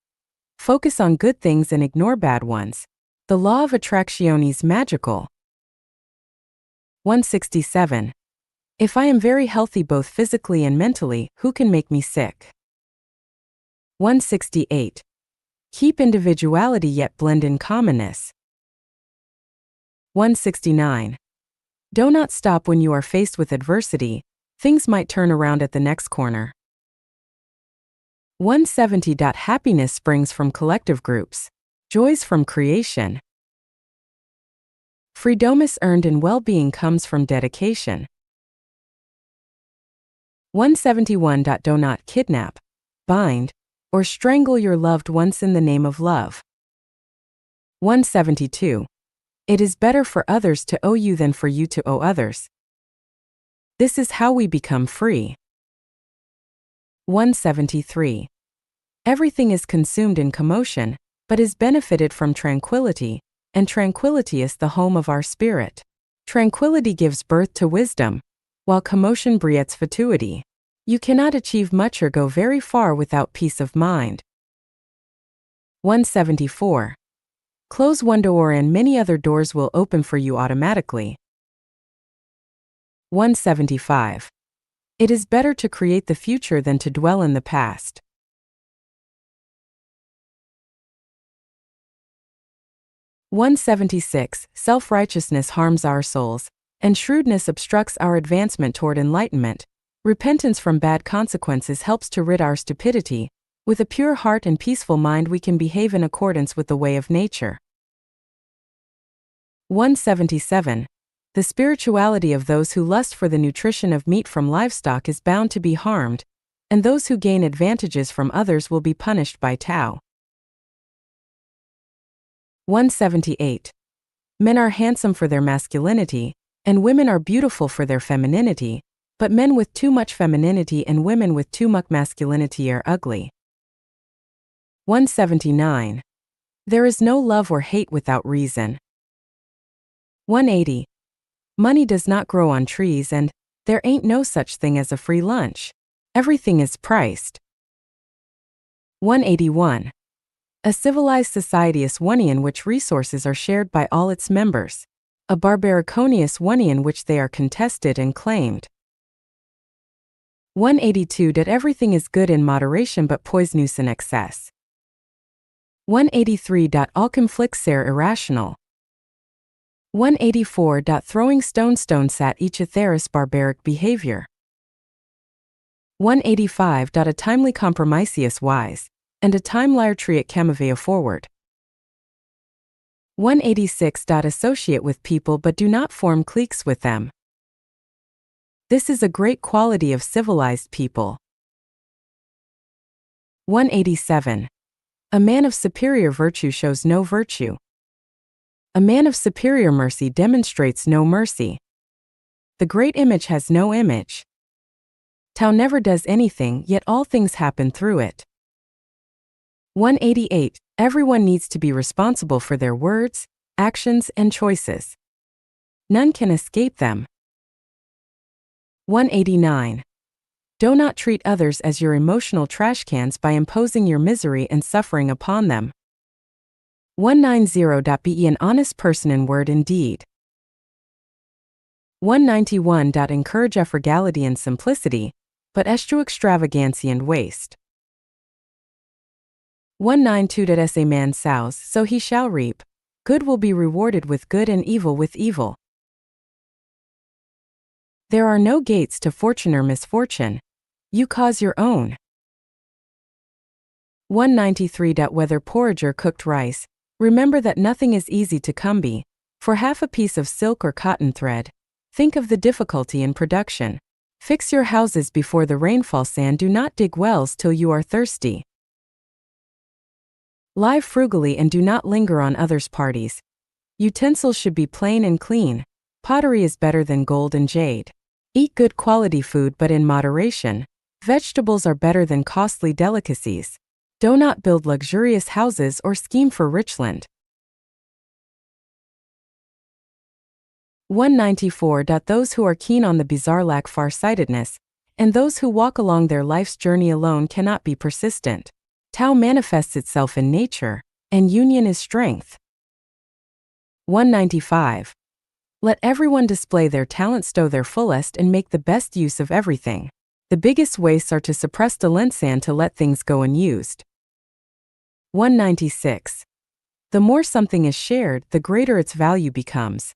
Focus on good things and ignore bad ones. The law of attraction is magical. 167. If I am very healthy both physically and mentally, who can make me sick? 168. Keep individuality yet blend in commonness. 169. Do not stop when you are faced with adversity. Things might turn around at the next corner. 170. Happiness springs from collective groups. Joys from creation. Freedom is earned and well-being comes from dedication. 171. Do not kidnap, bind, or strangle your loved ones in the name of love. 172. It is better for others to owe you than for you to owe others. This is how we become free. 173. Everything is consumed in commotion, but is benefited from tranquility, and tranquility is the home of our spirit. Tranquility gives birth to wisdom, while commotion breeds fatuity. You cannot achieve much or go very far without peace of mind. 174. Close one door and many other doors will open for you automatically. 175. It is better to create the future than to dwell in the past. 176. Self-righteousness harms our souls, and shrewdness obstructs our advancement toward enlightenment. Repentance from bad consequences helps to rid our stupidity. With a pure heart and peaceful mind we can behave in accordance with the way of nature. 177. The spirituality of those who lust for the nutrition of meat from livestock is bound to be harmed, and those who gain advantages from others will be punished by Tao. 178. Men are handsome for their masculinity, and women are beautiful for their femininity, but men with too much femininity and women with too much masculinity are ugly. 179. There is no love or hate without reason. 180. Money does not grow on trees and there ain't no such thing as a free lunch. Everything is priced. 181. A civilized society is one in which resources are shared by all its members. A barbaricone is one in which they are contested and claimed. 182. That everything is good in moderation but poisonous in excess. 183. All conflicts are irrational. 184. Throwing stones at each other is barbaric behavior. 185. A timely compromise is wise, and a timelier triet camavea forward. 186. Associate with people but do not form cliques with them. This is a great quality of civilized people. 187. A man of superior virtue shows no virtue. A man of superior mercy demonstrates no mercy. The great image has no image. Tao never does anything, yet all things happen through it. 188. Everyone needs to be responsible for their words, actions, and choices. None can escape them. 189. Do not treat others as your emotional trash cans by imposing your misery and suffering upon them. 190. Be an honest person in word and deed. 191. Encourage frugality and simplicity, but eschew extravagancy and waste. 192. As a man sows, so he shall reap. Good will be rewarded with good and evil with evil. There are no gates to fortune or misfortune. You cause your own. 193. Whether porridge or cooked rice, remember that nothing is easy to come by. For half a piece of silk or cotton thread, think of the difficulty in production. Fix your houses before the rain falls and do not dig wells till you are thirsty. Live frugally and do not linger on others' parties. Utensils should be plain and clean. Pottery is better than gold and jade. Eat good quality food but in moderation. Vegetables are better than costly delicacies. Do not build luxurious houses or scheme for Richland. 194. Those who are keen on the bizarre lack farsightedness, and those who walk along their life's journey alone cannot be persistent. Tao manifests itself in nature, and union is strength. 195. Let everyone display their talents to their fullest and make the best use of everything. The biggest wastes are to suppress the lens and to let things go unused. 196. The more something is shared, the greater its value becomes.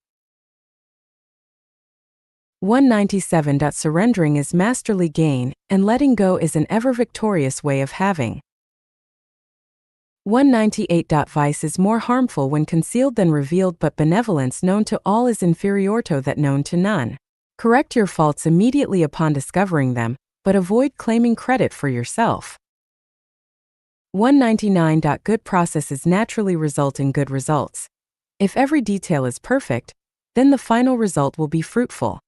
197. Surrendering is masterly gain, and letting go is an ever-victorious way of having. 198. Vice is more harmful when concealed than revealed, but benevolence known to all is inferior to that known to none. Correct your faults immediately upon discovering them, but avoid claiming credit for yourself. 199. Good processes naturally result in good results. If every detail is perfect, then the final result will be fruitful.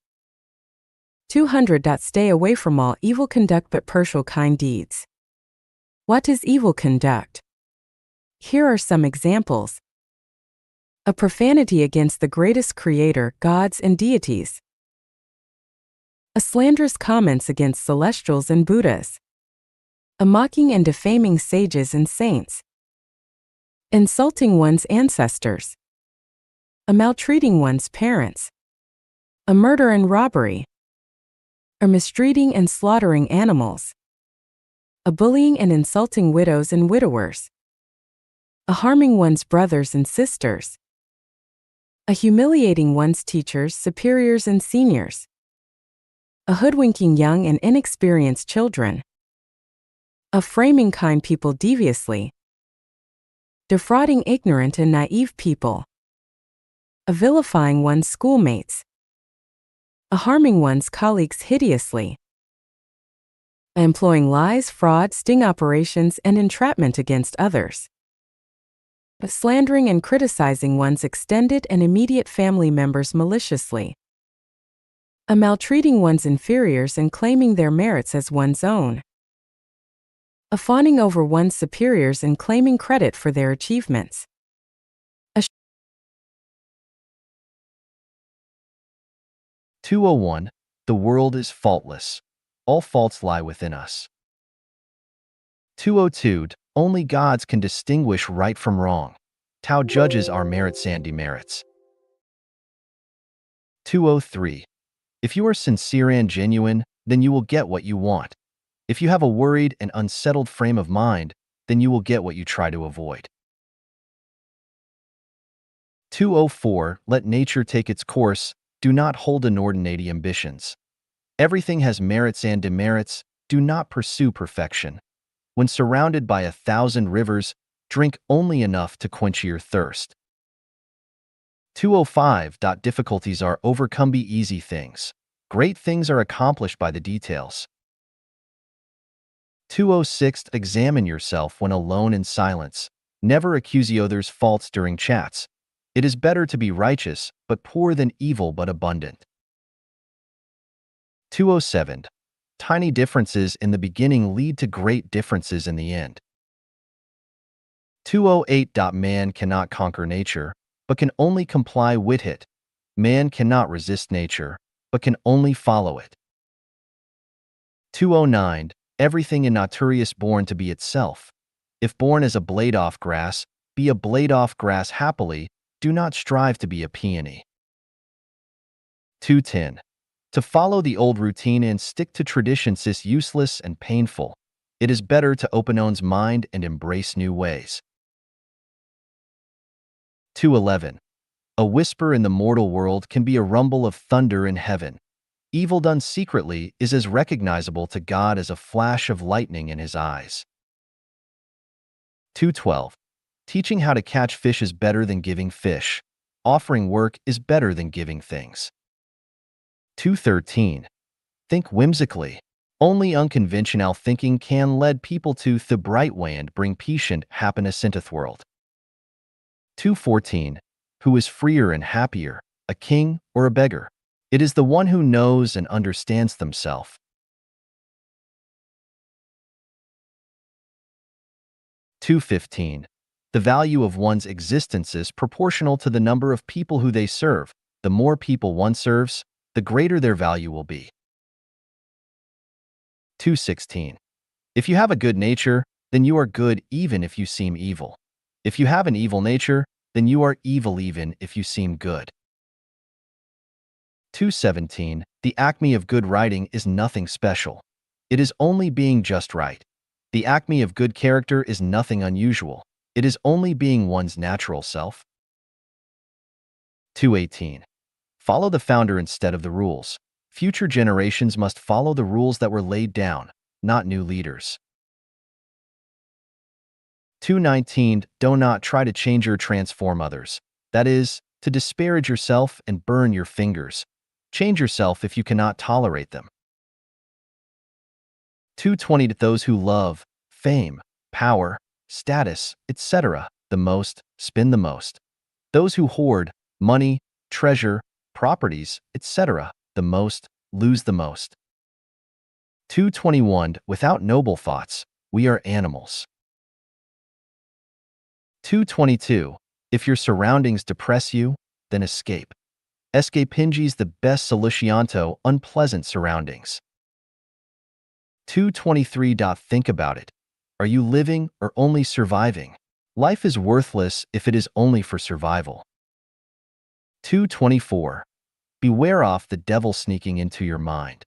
200. Stay away from all evil conduct but pursue kind deeds. What is evil conduct? Here are some examples. A profanity against the greatest creator, gods, and deities. A slanderous comments against celestials and Buddhas. A mocking and defaming sages and saints. Insulting one's ancestors. A maltreating one's parents. A murder and robbery. A mistreating and slaughtering animals. A bullying and insulting widows and widowers. A harming one's brothers and sisters. A humiliating one's teachers, superiors, and seniors. A hoodwinking young and inexperienced children. A framing kind people deviously. Defrauding ignorant and naive people. A vilifying one's schoolmates. A harming one's colleagues hideously. A employing lies, fraud, sting operations, and entrapment against others. A slandering and criticizing one's extended and immediate family members maliciously. A maltreating one's inferiors and claiming their merits as one's own. A fawning over one's superiors and claiming credit for their achievements. 201. The world is faultless. All faults lie within us. 202. Only gods can distinguish right from wrong. Tao judges our merits and demerits. 203. If you are sincere and genuine, then you will get what you want. If you have a worried and unsettled frame of mind, then you will get what you try to avoid. 204. Let nature take its course. Do not hold inordinate ambitions. Everything has merits and demerits. Do not pursue perfection. When surrounded by 1,000 rivers, drink only enough to quench your thirst. 205. Difficulties are overcome by easy things. Great things are accomplished by the details. 206. Examine yourself when alone in silence. Never accuse others' faults during chats. It is better to be righteous, but poor than evil but abundant. 207. Tiny differences in the beginning lead to great differences in the end. 208. Man cannot conquer nature, but can only comply with it. Man cannot resist nature, but can only follow it. 209. Everything in nature is born to be itself. If born as a blade off grass, be a blade off grass happily. Do not strive to be a peony. 210. To follow the old routine and stick to traditions is useless and painful. It is better to open one's mind and embrace new ways. 211. A whisper in the mortal world can be a rumble of thunder in heaven. Evil done secretly is as recognizable to God as a flash of lightning in his eyes. 212. Teaching how to catch fish is better than giving fish. Offering work is better than giving things. 213. Think whimsically. Only unconventional thinking can lead people to the bright way and bring peace and happiness into the world. 214. Who is freer and happier, a king or a beggar? It is the one who knows and understands themselves. 215. The value of one's existence is proportional to the number of people who they serve. The more people one serves, the greater their value will be. 216. If you have a good nature, then you are good even if you seem evil. If you have an evil nature, then you are evil even if you seem good. 217. The acme of good writing is nothing special. It is only being just right. The acme of good character is nothing unusual. It is only being one's natural self. 218. Follow the founder instead of the rules. Future generations must follow the rules that were laid down, not new leaders. 219. Do not try to change or transform others. That is, to disparage yourself and burn your fingers. Change yourself if you cannot tolerate them. 220. To those who love fame, power, status, etc., the most, spend the most. Those who hoard money, treasure, properties, etc., the most, lose the most. 221. Without noble thoughts, we are animals. 222. If your surroundings depress you, then escape. Escapinges the best solucionto unpleasant surroundings. 223. Think about it. Are you living or only surviving? Life is worthless if it is only for survival. 224. Beware of the devil sneaking into your mind.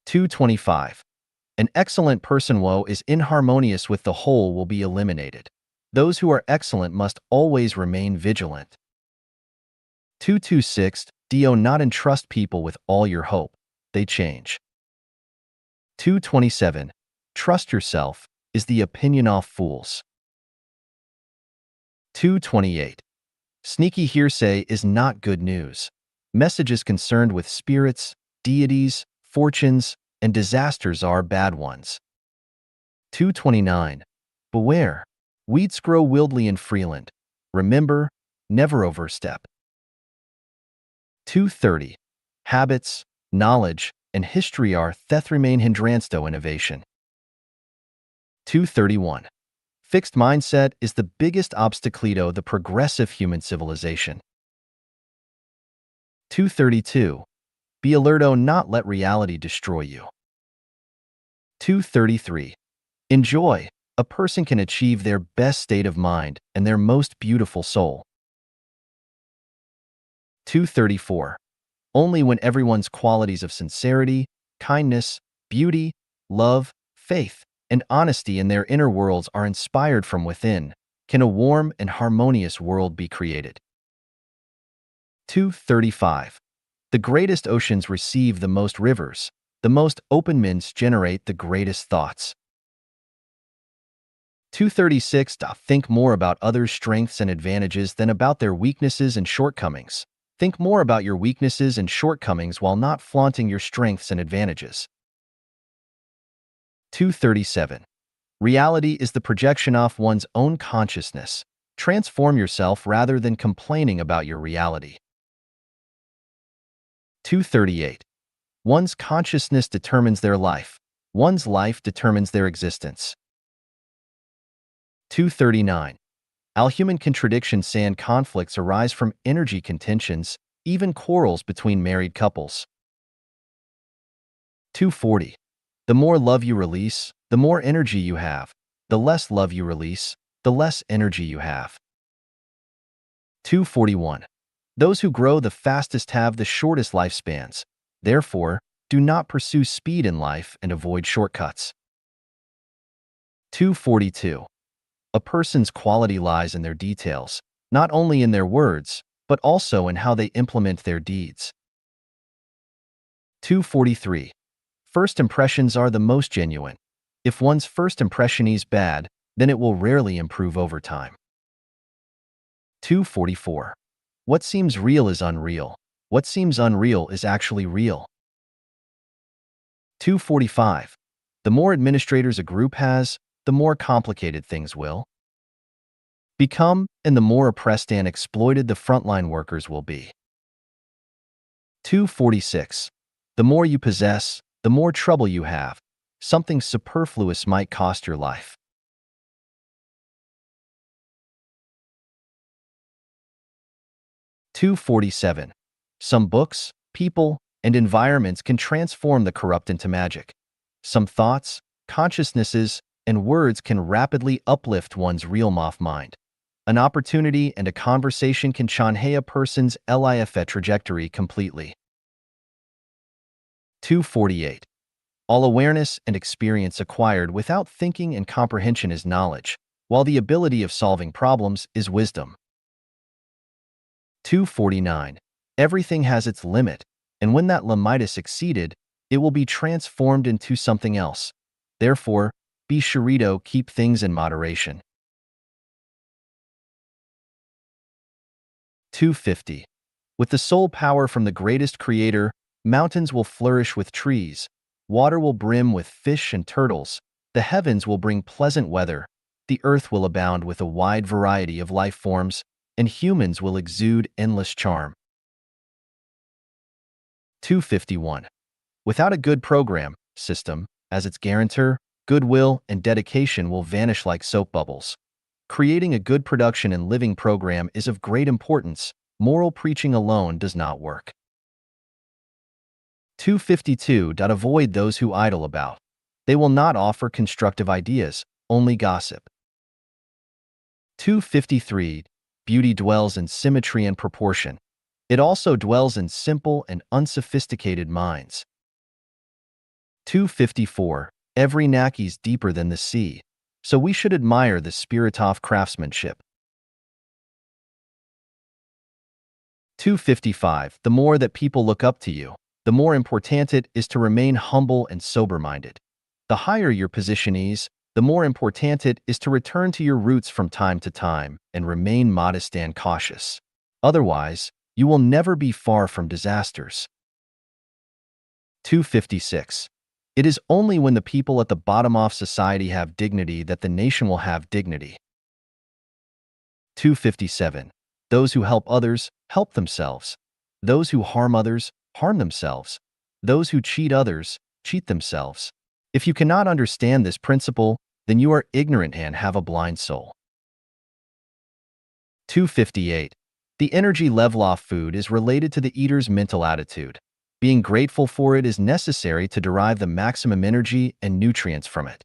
225. An excellent person who is inharmonious with the whole will be eliminated. Those who are excellent must always remain vigilant. 226. Do not entrust people with all your hope. They change. 227. Trust yourself is the opinion of fools. 228. Sneaky hearsay is not good news. Messages concerned with spirits, deities, fortunes, and disasters are bad ones. 229. Beware. Weeds grow wildly in Freeland. Remember, never overstep. 230. Habits, knowledge, and history are remain hindransto innovation. 231. Fixed mindset is the biggest obstacle to the progressive human civilization. 232. Be alerto, not let reality destroy you. 233. Enjoy. A person can achieve their best state of mind and their most beautiful soul. 234. Only when everyone's qualities of sincerity, kindness, beauty, love, faith, and honesty in their inner worlds are inspired from within, can a warm and harmonious world be created. 235. The greatest oceans receive the most rivers. The most open minds generate the greatest thoughts. 236. Think more about others' strengths and advantages than about their weaknesses and shortcomings. Think more about your weaknesses and shortcomings while not flaunting your strengths and advantages. 237. Reality is the projection of one's own consciousness. Transform yourself rather than complaining about your reality. 238. One's consciousness determines their life. One's life determines their existence. 239. All human contradictions and conflicts arise from energy contentions, even quarrels between married couples. 240. The more love you release, the more energy you have. The less love you release, the less energy you have. 241. Those who grow the fastest have the shortest lifespans. Therefore, do not pursue speed in life and avoid shortcuts. 242. A person's quality lies in their details, not only in their words, but also in how they implement their deeds. 243. First impressions are the most genuine. If one's first impression is bad, then it will rarely improve over time. 244. What seems real is unreal. What seems unreal is actually real. 245. The more administrators a group has, the more complicated things will become, and the more oppressed and exploited the frontline workers will be. 246. The more you possess, the more trouble you have. Something superfluous might cost your life. 247. Some books, people, and environments can transform the corrupt into magic. Some thoughts, consciousnesses, and words can rapidly uplift one's real mind. An opportunity and a conversation can change a person's life trajectory completely. 248. All awareness and experience acquired without thinking and comprehension is knowledge, while the ability of solving problems is wisdom. 249. Everything has its limit, and when that limit is exceeded, it will be transformed into something else. Therefore, be sure keep things in moderation. 250. With the sole power from the greatest creator, mountains will flourish with trees, water will brim with fish and turtles, The heavens will bring pleasant weather, the earth will abound with a wide variety of life forms, and humans will exude endless charm. 251. Without a good program, system, as its guarantor, goodwill and dedication will vanish like soap bubbles. Creating a good production and living program is of great importance. Moral preaching alone does not work. 252. Avoid those who idle about. They will not offer constructive ideas, only gossip. 253. Beauty dwells in symmetry and proportion. It also dwells in simple and unsophisticated minds. 254. Every knack is deeper than the sea, so we should admire the spirit of craftsmanship. 255. The more that people look up to you, the more important it is to remain humble and sober-minded. The higher your position is, the more important it is to return to your roots from time to time and remain modest and cautious. Otherwise, you will never be far from disasters. 256. It is only when the people at the bottom of society have dignity that the nation will have dignity. 257. Those who help others help themselves. Those who harm others harm themselves. Those who cheat others cheat themselves. If you cannot understand this principle, then you are ignorant and have a blind soul. 258. The energy level of food is related to the eater's mental attitude. Being grateful for it is necessary to derive the maximum energy and nutrients from it.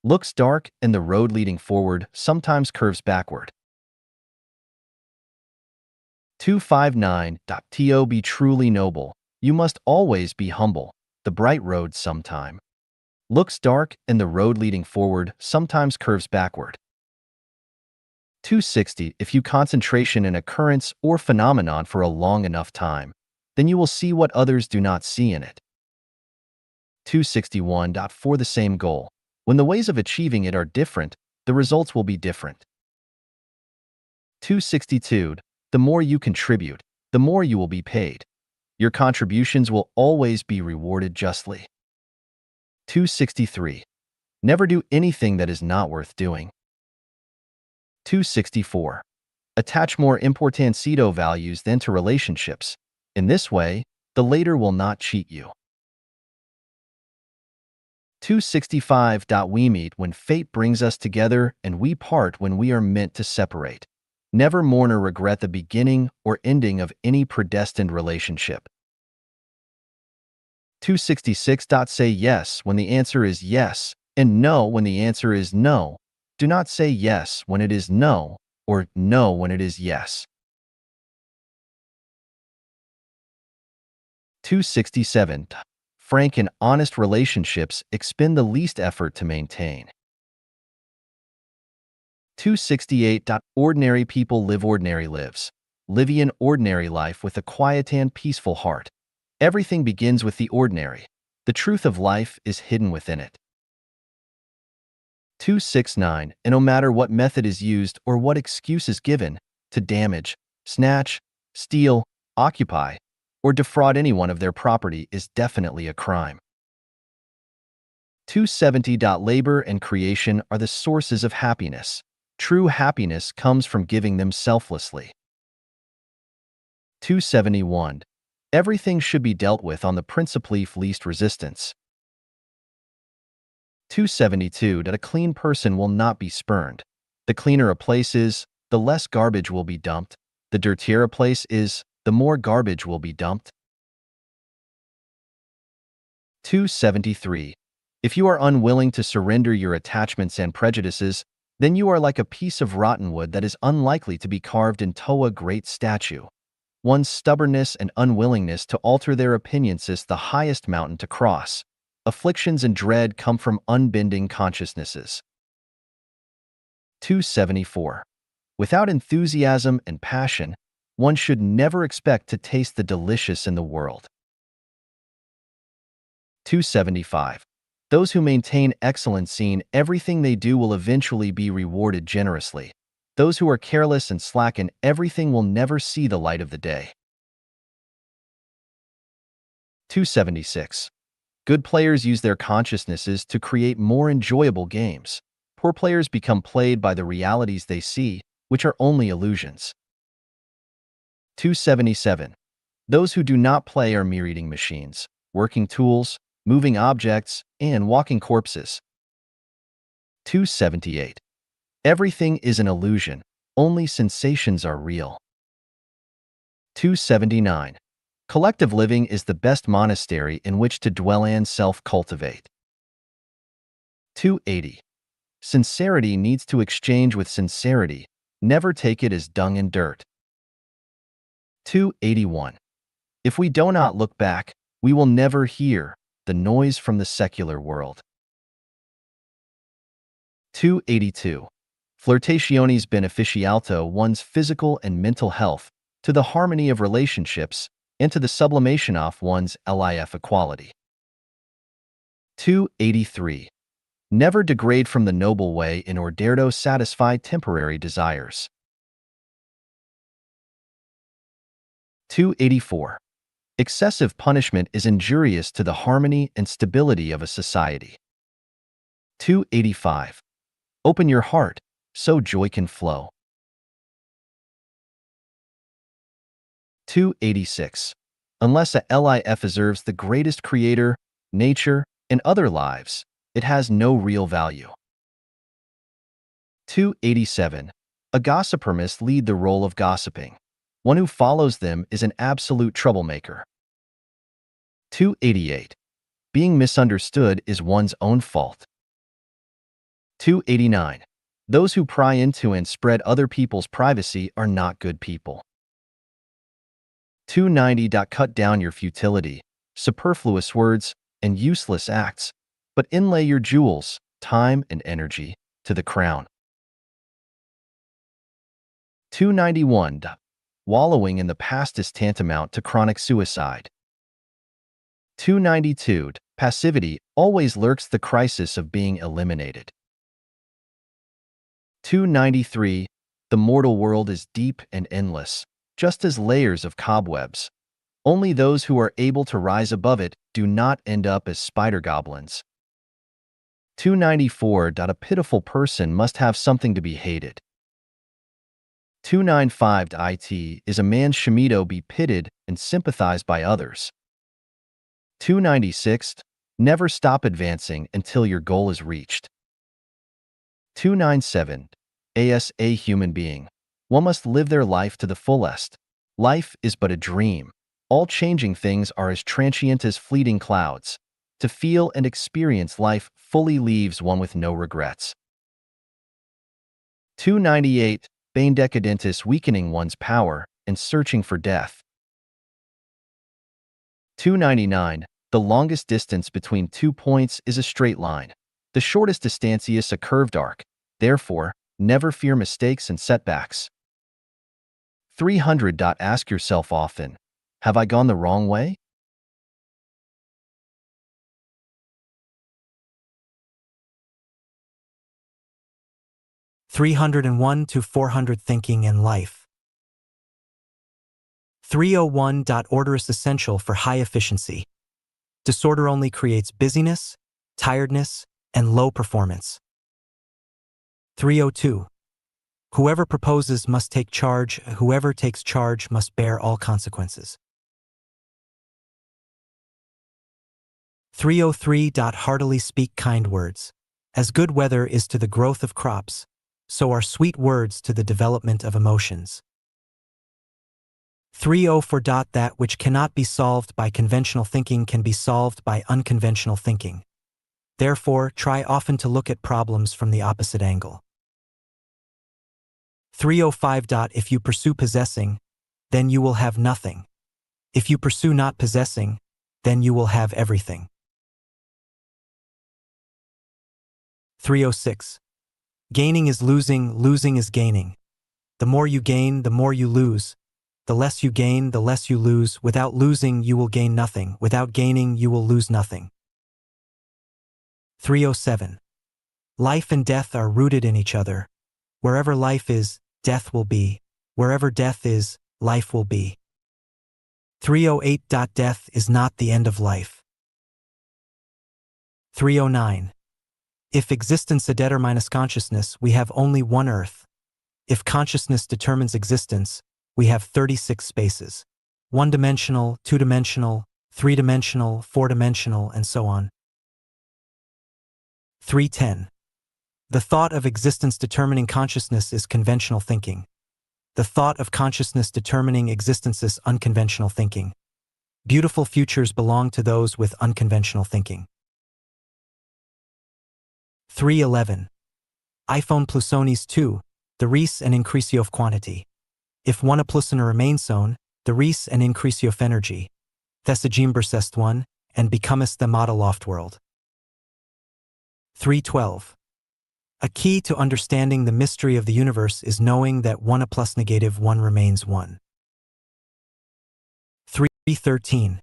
Looks dark and the road leading forward sometimes curves backward. 259. To be truly noble, you must always be humble. The bright road sometime looks dark and the road leading forward sometimes curves backward. 260. If you concentration an occurrence or phenomenon for a long enough time, then you will see what others do not see in it. 261. For the same goal, when the ways of achieving it are different, the results will be different. 262. The more you contribute, the more you will be paid. Your contributions will always be rewarded justly. 263. Never do anything that is not worth doing. 264. Attach more importancito values than to relationships. In this way, the later will not cheat you. 265. We meet when fate brings us together and we part when we are meant to separate. Never mourn or regret the beginning or ending of any predestined relationship. 266. Say yes when the answer is yes, and no when the answer is no. Do not say yes when it is no, or no when it is yes. 267. Frank and honest relationships expend the least effort to maintain. 268. Ordinary people live ordinary lives. Live an ordinary life with a quiet and peaceful heart. Everything begins with the ordinary. The truth of life is hidden within it. 269. And no matter what method is used or what excuse is given, to damage, snatch, steal, occupy, or defraud anyone of their property is definitely a crime. 270. Labor and creation are the sources of happiness. True happiness comes from giving them selflessly. 271. Everything should be dealt with on the principle of least resistance. 272. A clean person will not be spurned. The cleaner a place is, the less garbage will be dumped. The dirtier a place is, the more garbage will be dumped. 273. If you are unwilling to surrender your attachments and prejudices, then you are like a piece of rotten wood that is unlikely to be carved into a great statue. One's stubbornness and unwillingness to alter their opinions is the highest mountain to cross. Afflictions and dread come from unbending consciousnesses. 274. Without enthusiasm and passion, one should never expect to taste the delicious in the world. 275. Those who maintain excellence in everything they do will eventually be rewarded generously. Those who are careless and slacken everything will never see the light of the day. 276. Good players use their consciousnesses to create more enjoyable games. Poor players become played by the realities they see, which are only illusions. 277. Those who do not play are mere eating machines, working tools, moving objects, and walking corpses. 278. Everything is an illusion, only sensations are real. 279. Collective living is the best monastery in which to dwell and self-cultivate. 280. Sincerity needs to exchange with sincerity, never take it as dung and dirt. 281. If we do not look back, we will never hear the noise from the secular world. 282. Flirtationis beneficialto one's physical and mental health, to the harmony of relationships, and to the sublimation of one's life equality. 283. Never degrade from the noble way in order to satisfy temporary desires. 284. Excessive punishment is injurious to the harmony and stability of a society. 285. Open your heart, so joy can flow. 286. Unless a life deserves the greatest creator, nature, and other lives, it has no real value. 287. A gossiper must lead the role of gossiping. One who follows them is an absolute troublemaker. 288. Being misunderstood is one's own fault. 289. Those who pry into and spread other people's privacy are not good people. 290. Cut down your futility, superfluous words, and useless acts, but inlay your jewels, time and energy, to the crown. 291. Wallowing in the past is tantamount to chronic suicide. 292. Passivity always lurks the crisis of being eliminated. 293. The mortal world is deep and endless, just as layers of cobwebs. Only those who are able to rise above it do not end up as spider goblins. 294. A pitiful person must have something to be hated. 295. It is a man's shamido be pitied and sympathized by others. 296. Never stop advancing until your goal is reached. 297. As a human being, one must live their life to the fullest. Life is but a dream. All changing things are as transient as fleeting clouds. To feel and experience life fully leaves one with no regrets. 298. Bane decadentis weakening one's power and searching for death. 299. The longest distance between 2 points is a straight line. The shortest distantius a curved arc. Therefore, never fear mistakes and setbacks. 300. Ask yourself often, have I gone the wrong way? 301 to 400 Thinking and Life. 301. Order is essential for high efficiency. Disorder only creates busyness, tiredness, and low performance. 302. Whoever proposes must take charge, whoever takes charge must bear all consequences. 303. Heartily speak kind words. As good weather is to the growth of crops, so are sweet words to the development of emotions. 304. That which cannot be solved by conventional thinking can be solved by unconventional thinking. Therefore, try often to look at problems from the opposite angle. 305. If you pursue possessing, then you will have nothing. If you pursue not possessing, then you will have everything. 306. Gaining is losing, losing is gaining. The more you gain, the more you lose. The less you gain, the less you lose. Without losing, you will gain nothing. Without gaining, you will lose nothing. 307. Life and death are rooted in each other. Wherever life is, death will be. Wherever death is, life will be. 308. Death is not the end of life. 309. If existence determines consciousness, we have only one earth. If consciousness determines existence, we have 36 spaces. One-dimensional, two-dimensional, three-dimensional, four-dimensional, and so on. 310. The thought of existence determining consciousness is conventional thinking. The thought of consciousness determining existence is unconventional thinking. Beautiful futures belong to those with unconventional thinking. 311. iPhone plusones 2, the res and increasio of quantity. If one plusona remains zone, the res and increasio of energy. Thesagim bersest one, and becomest the model loft world. 312. A key to understanding the mystery of the universe is knowing that 1 plus negative 1 remains 1. 313.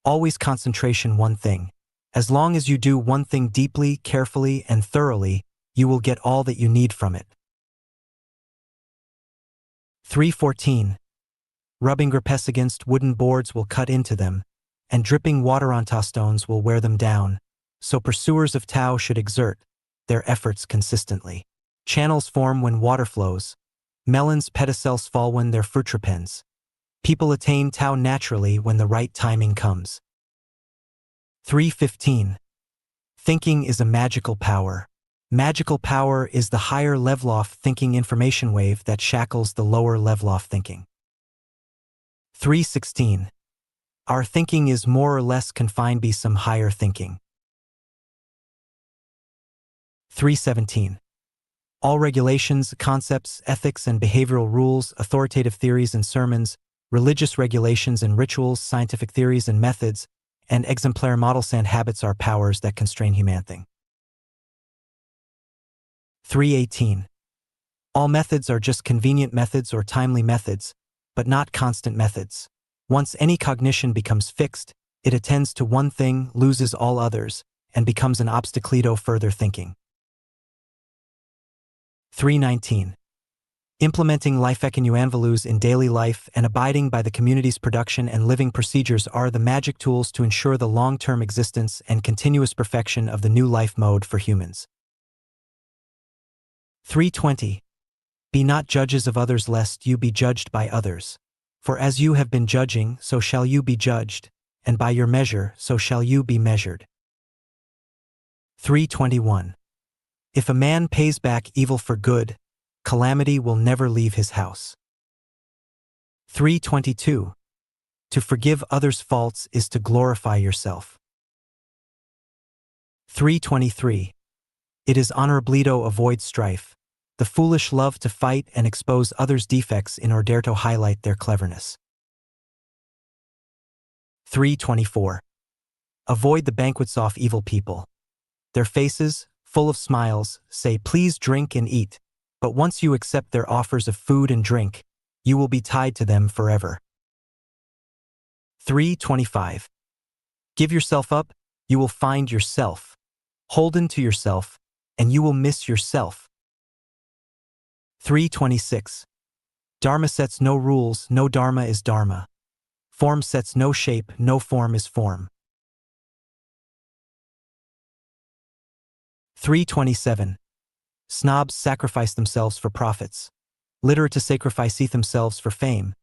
Always concentration one thing. As long as you do one thing deeply, carefully, and thoroughly, you will get all that you need from it. 314. Rubbing grapes against wooden boards will cut into them, and dripping water on stones will wear them down, so pursuers of Tao should exert their efforts consistently. Channels form when water flows. Melons pedicels fall when their fruit trepends. People attain Tao naturally when the right timing comes. 315. Thinking is a magical power. Magical power is the higher level of thinking information wave that shackles the lower level of thinking. 316. Our thinking is more or less confined by some higher thinking. 317. All regulations, concepts, ethics and behavioral rules, authoritative theories and sermons, religious regulations and rituals, scientific theories and methods, and exemplar models and habits are powers that constrain humanity. 318. All methods are just convenient methods or timely methods, but not constant methods. Once any cognition becomes fixed, it attends to one thing, loses all others, and becomes an obstacle to further thinking. 319. Implementing life values in daily life and abiding by the community's production and living procedures are the magic tools to ensure the long-term existence and continuous perfection of the new life mode for humans. 320. Be not judges of others lest you be judged by others. For as you have been judging, so shall you be judged, and by your measure, so shall you be measured. 321. If a man pays back evil for good, calamity will never leave his house. 322. To forgive others' faults is to glorify yourself. 323. It is honorably to avoid strife. The foolish love to fight and expose others' defects in order to highlight their cleverness. 324. Avoid the banquets of evil people. Their faces, full of smiles, say please drink and eat, but once you accept their offers of food and drink, you will be tied to them forever. 325. Give yourself up, you will find yourself. Hold on to yourself, and you will miss yourself. 326. Dharma sets no rules, no dharma is dharma. Form sets no shape, no form is form. 327. Snobs sacrifice themselves for profits. Literates sacrifice themselves for fame.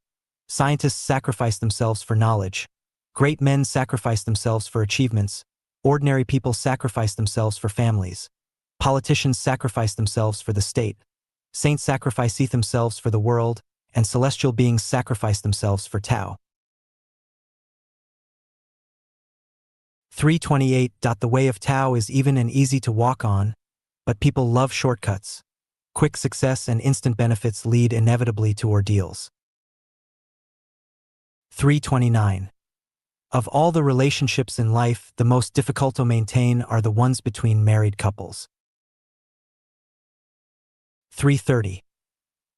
Scientists sacrifice themselves for knowledge. Great men sacrifice themselves for achievements. Ordinary people sacrifice themselves for families. Politicians sacrifice themselves for the state. Saints sacrifice themselves for the world, and celestial beings sacrifice themselves for Tao. 328. The way of Tao is even and easy to walk on, but people love shortcuts. Quick success and instant benefits lead inevitably to ordeals. 329. Of all the relationships in life, the most difficult to maintain are the ones between married couples. 330.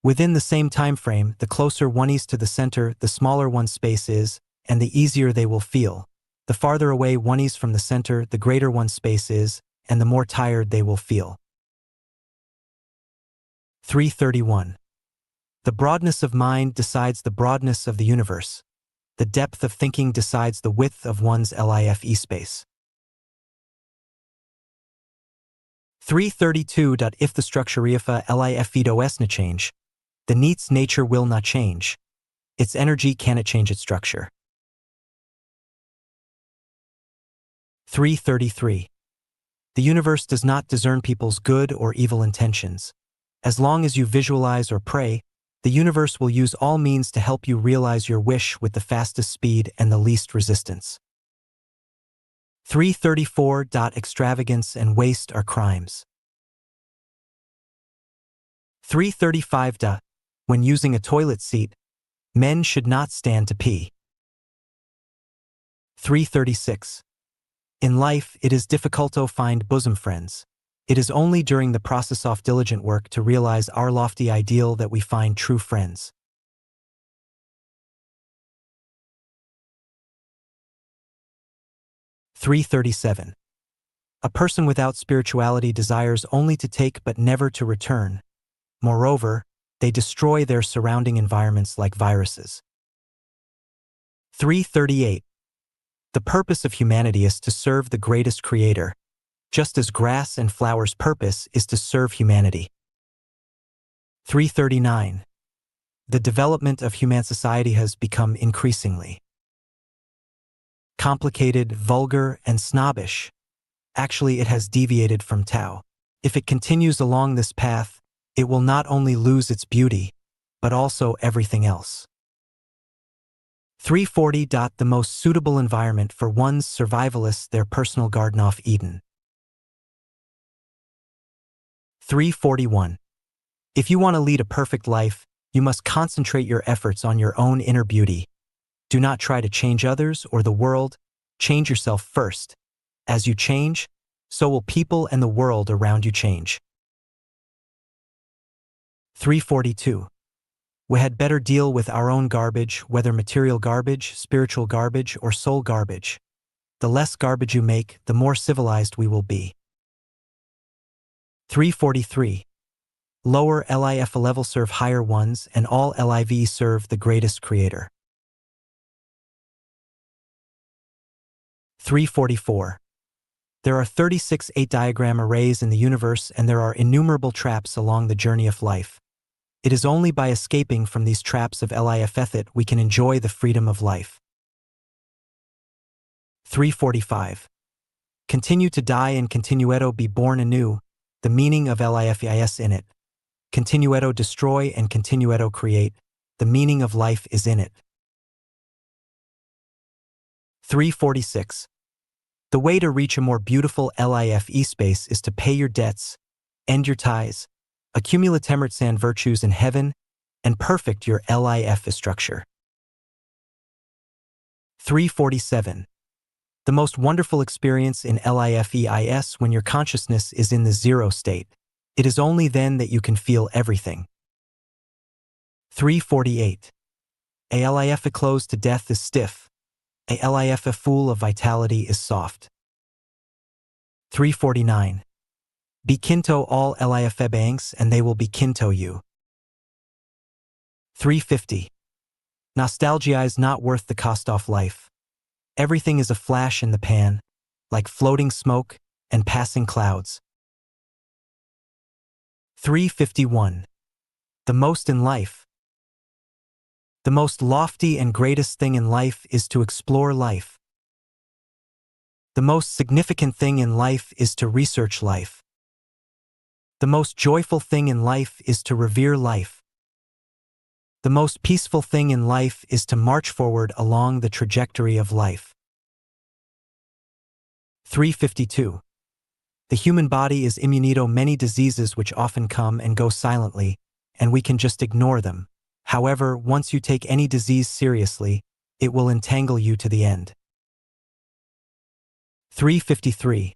Within the same time frame, the closer one is to the center, the smaller one's space is, and the easier they will feel. The farther away one is from the center, the greater one's space is, and the more tired they will feel. 331. The broadness of mind decides the broadness of the universe. The depth of thinking decides the width of one's life space. 332. If the structure ifa life esna change, the neat's nature will not change. Its energy cannot change its structure. 333. The universe does not discern people's good or evil intentions. As long as you visualize or pray, the universe will use all means to help you realize your wish with the fastest speed and the least resistance. 334. Extravagance and waste are crimes. 335. When using a toilet seat, men should not stand to pee. 336. In life, it is difficult to find bosom friends. It is only during the process of diligent work to realize our lofty ideal that we find true friends. 337. A person without spirituality desires only to take but never to return. Moreover, they destroy their surrounding environments like viruses. 338. The purpose of humanity is to serve the greatest creator, just as grass and flowers' purpose is to serve humanity. 339. The development of human society has become increasingly complicated, vulgar, and snobbish. Actually, it has deviated from Tao. If it continues along this path, it will not only lose its beauty, but also everything else. 340. The most suitable environment for one's survival is their personal Garden of Eden. 341. If you want to lead a perfect life, you must concentrate your efforts on your own inner beauty. Do not try to change others or the world. Change yourself first. As you change, so will people and the world around you change. 342. We had better deal with our own garbage, whether material garbage, spiritual garbage, or soul garbage. The less garbage you make, the more civilized we will be. 343. Lower LIF level serve higher ones, and all LIV serve the greatest creator. 344. There are 36 8-diagram arrays in the universe, and there are innumerable traps along the journey of life. It is only by escaping from these traps of LIF that we can enjoy the freedom of life. 345. Continue to die and continueto be born anew, the meaning of LIFEIS in it. Continueto destroy and continueto create, the meaning of life is in it. 346. The way to reach a more beautiful LIFE space is to pay your debts, end your ties, accumulate temertsand virtues in heaven, and perfect your LIF structure. 347. The most wonderful experience in LIFEIS when your consciousness is in the zero state. It is only then that you can feel everything. 348. A LIF closed to death is stiff. A LIF full of vitality is soft. 349. Be kinto all LIF banks and they will be kinto you. 350. Nostalgia is not worth the cost of life. Everything is a flash in the pan, like floating smoke and passing clouds. 351. The most in life. The most lofty and greatest thing in life is to explore life. The most significant thing in life is to research life. The most joyful thing in life is to revere life. The most peaceful thing in life is to march forward along the trajectory of life. 352. The human body is immune to many diseases which often come and go silently, and we can just ignore them. However, once you take any disease seriously, it will entangle you to the end. 353.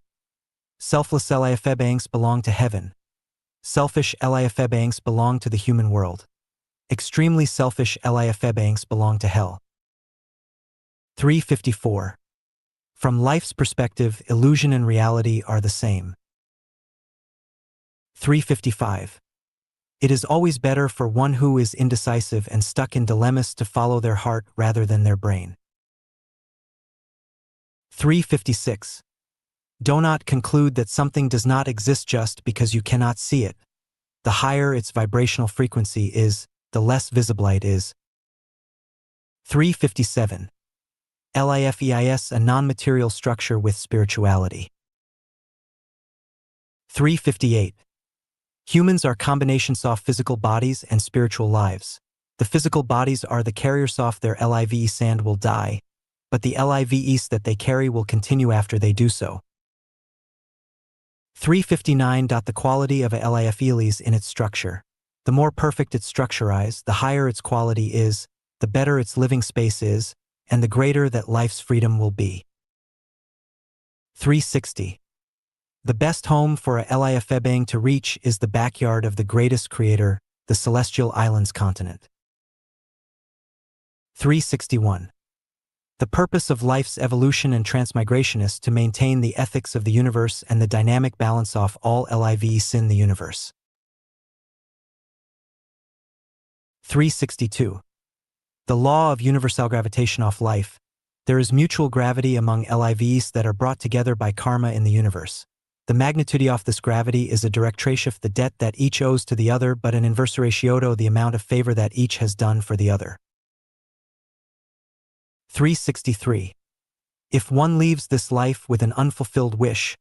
Selfless LIFEBanks belong to heaven. Selfish LIFEBanks belong to the human world. Extremely selfish LIFEBanks belong to hell. 354. From life's perspective, illusion and reality are the same. 355. It is always better for one who is indecisive and stuck in dilemmas to follow their heart rather than their brain. 356. Do not conclude that something does not exist just because you cannot see it. The higher its vibrational frequency is, the less visible it is. 357. LIFEIS, a non-material structure with spirituality. 358. Humans are combinations of physical bodies and spiritual lives. The physical bodies are the carriers of their lives and will die, but the lives that they carry will continue after they do so. 359. The quality of a life is in its structure. The more perfect its structure is, the higher its quality is, the better its living space is, and the greater that life's freedom will be. 360. The best home for a LIFE to reach is the backyard of the greatest creator, the Celestial Islands continent. 361. The purpose of life's evolution and transmigration is to maintain the ethics of the universe and the dynamic balance of all lives in the universe. 362. The law of universal gravitation of life. There is mutual gravity among lives that are brought together by karma in the universe. The magnitude of this gravity is a direct ratio of the debt that each owes to the other, but an inverse ratio to the amount of favor that each has done for the other. 363. If one leaves this life with an unfulfilled wish,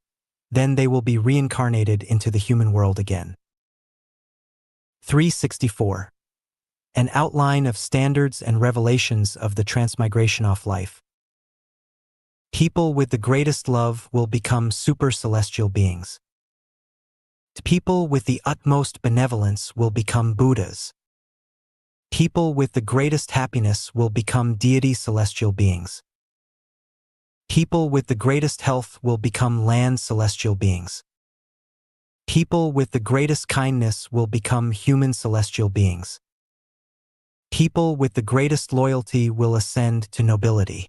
then they will be reincarnated into the human world again. 364. An outline of standards and revelations of the transmigration of life. People with the greatest love will become super celestial beings. People with the utmost benevolence will become Buddhas. People with the greatest happiness will become deity celestial beings. People with the greatest health will become land celestial beings. People with the greatest kindness will become human celestial beings. People with the greatest loyalty will ascend to nobility.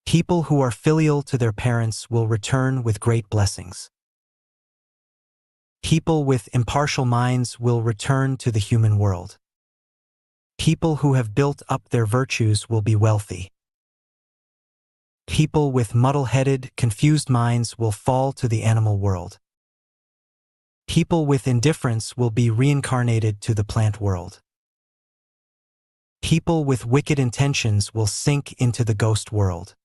People who are filial to their parents will return with great blessings. People with impartial minds will return to the human world. People who have built up their virtues will be wealthy. People with muddle-headed, confused minds will fall to the animal world. People with indifference will be reincarnated to the plant world. People with wicked intentions will sink into the ghost world.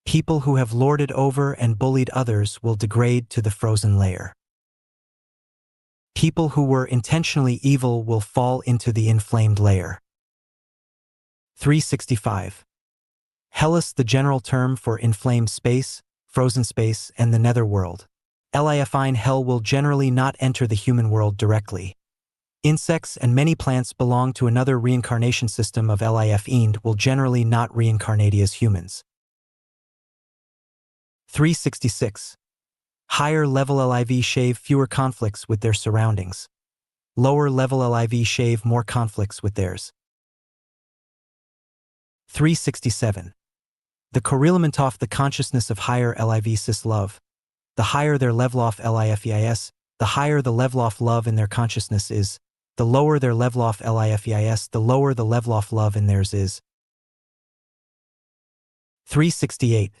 People who have lorded over and bullied others will degrade to the frozen layer. People who were intentionally evil will fall into the inflamed layer. 365. Hell is the general term for inflamed space, frozen space, and the netherworld. Lifine hell will generally not enter the human world directly. Insects and many plants belong to another reincarnation system of Lif and will generally not reincarnate as humans. 366. Higher level LIV shave fewer conflicts with their surroundings. Lower level LIV shave more conflicts with theirs. 367. The correlament of the consciousness of higher LIV cis love. The higher their level of LIFEIS, the higher the level of love in their consciousness is. The lower their level of LIFEIS, the lower the level of love in theirs is. 368.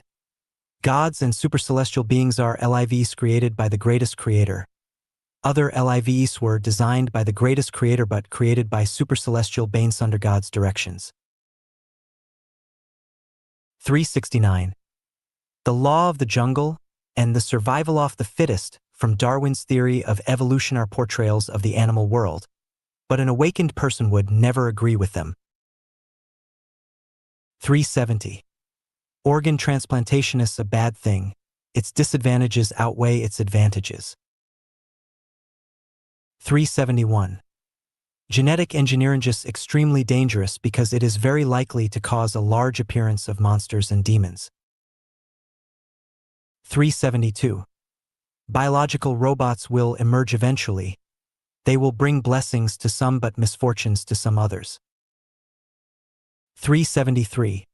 Gods and supercelestial beings are LIVs created by the greatest creator. Other LIVs were designed by the greatest creator but created by supercelestial beings under God's directions. 369. The law of the jungle and the survival of the fittest from Darwin's theory of evolution are portrayals of the animal world, but an awakened person would never agree with them. 370. Organ transplantation is a bad thing. Its disadvantages outweigh its advantages. 371. Genetic engineering is extremely dangerous because it is very likely to cause a large appearance of monsters and demons. 372. Biological robots will emerge eventually. They will bring blessings to some but misfortunes to some others. 373.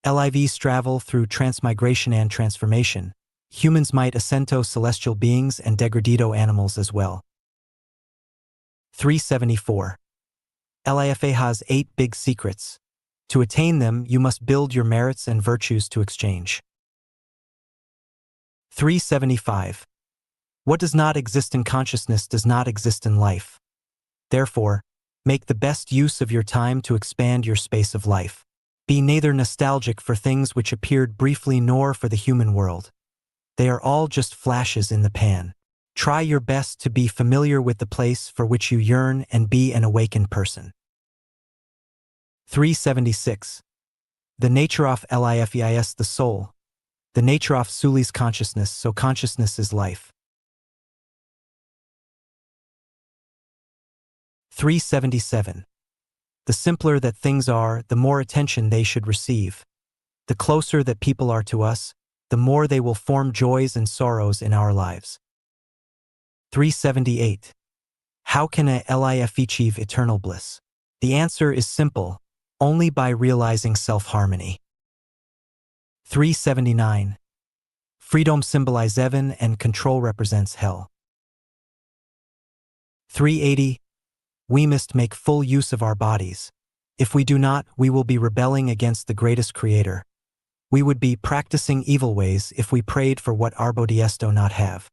LIVs travel through transmigration and transformation. Humans might ascento celestial beings and degradito animals as well. 374. LIFA has 8 big secrets. To attain them, you must build your merits and virtues to exchange. 375. What does not exist in consciousness does not exist in life. Therefore, make the best use of your time to expand your space of life. Be neither nostalgic for things which appeared briefly nor for the human world. They are all just flashes in the pan. Try your best to be familiar with the place for which you yearn and be an awakened person. 376. The nature of LIFEIS the soul. The nature of Suli's consciousness, so consciousness is life. 377. The simpler that things are, the more attention they should receive. The closer that people are to us, the more they will form joys and sorrows in our lives. 378. How can a LIF achieve eternal bliss? The answer is simple, only by realizing self-harmony. 379. Freedom symbolizes heaven and control represents hell. 380. We must make full use of our bodies. If we do not, we will be rebelling against the greatest creator. We would be practicing evil ways if we prayed for what our Bodhisattva not have.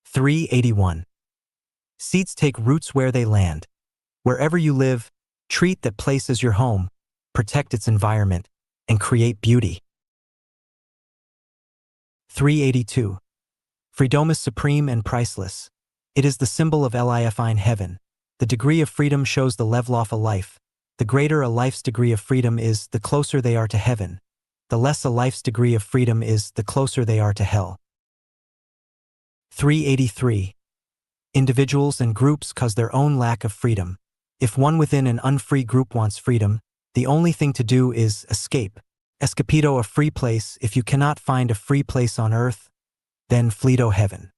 381. Seeds take roots where they land. Wherever you live, treat that place as your home, protect its environment, and create beauty. 382. Freedom is supreme and priceless. It is the symbol of LIF in heaven. The degree of freedom shows the level of a life. The greater a life's degree of freedom is, the closer they are to heaven. The less a life's degree of freedom is, the closer they are to hell. 383. Individuals and groups cause their own lack of freedom. If one within an unfree group wants freedom, the only thing to do is escape. Escapido a free place. If you cannot find a free place on earth, then fleeto heaven.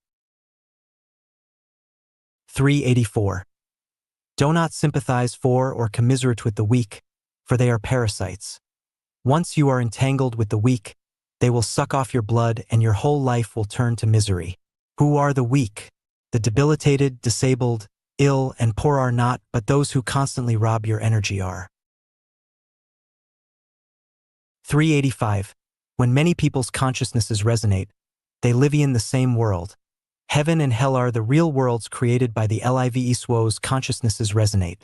384. Do not sympathize for or commiserate with the weak, for they are parasites. Once you are entangled with the weak, they will suck off your blood and your whole life will turn to misery. Who are the weak? The debilitated, disabled, ill, and poor are not, but those who constantly rob your energy are. 385. When many people's consciousnesses resonate, they live in the same world. Heaven and hell are the real worlds created by the LIVESWO's consciousnesses resonate.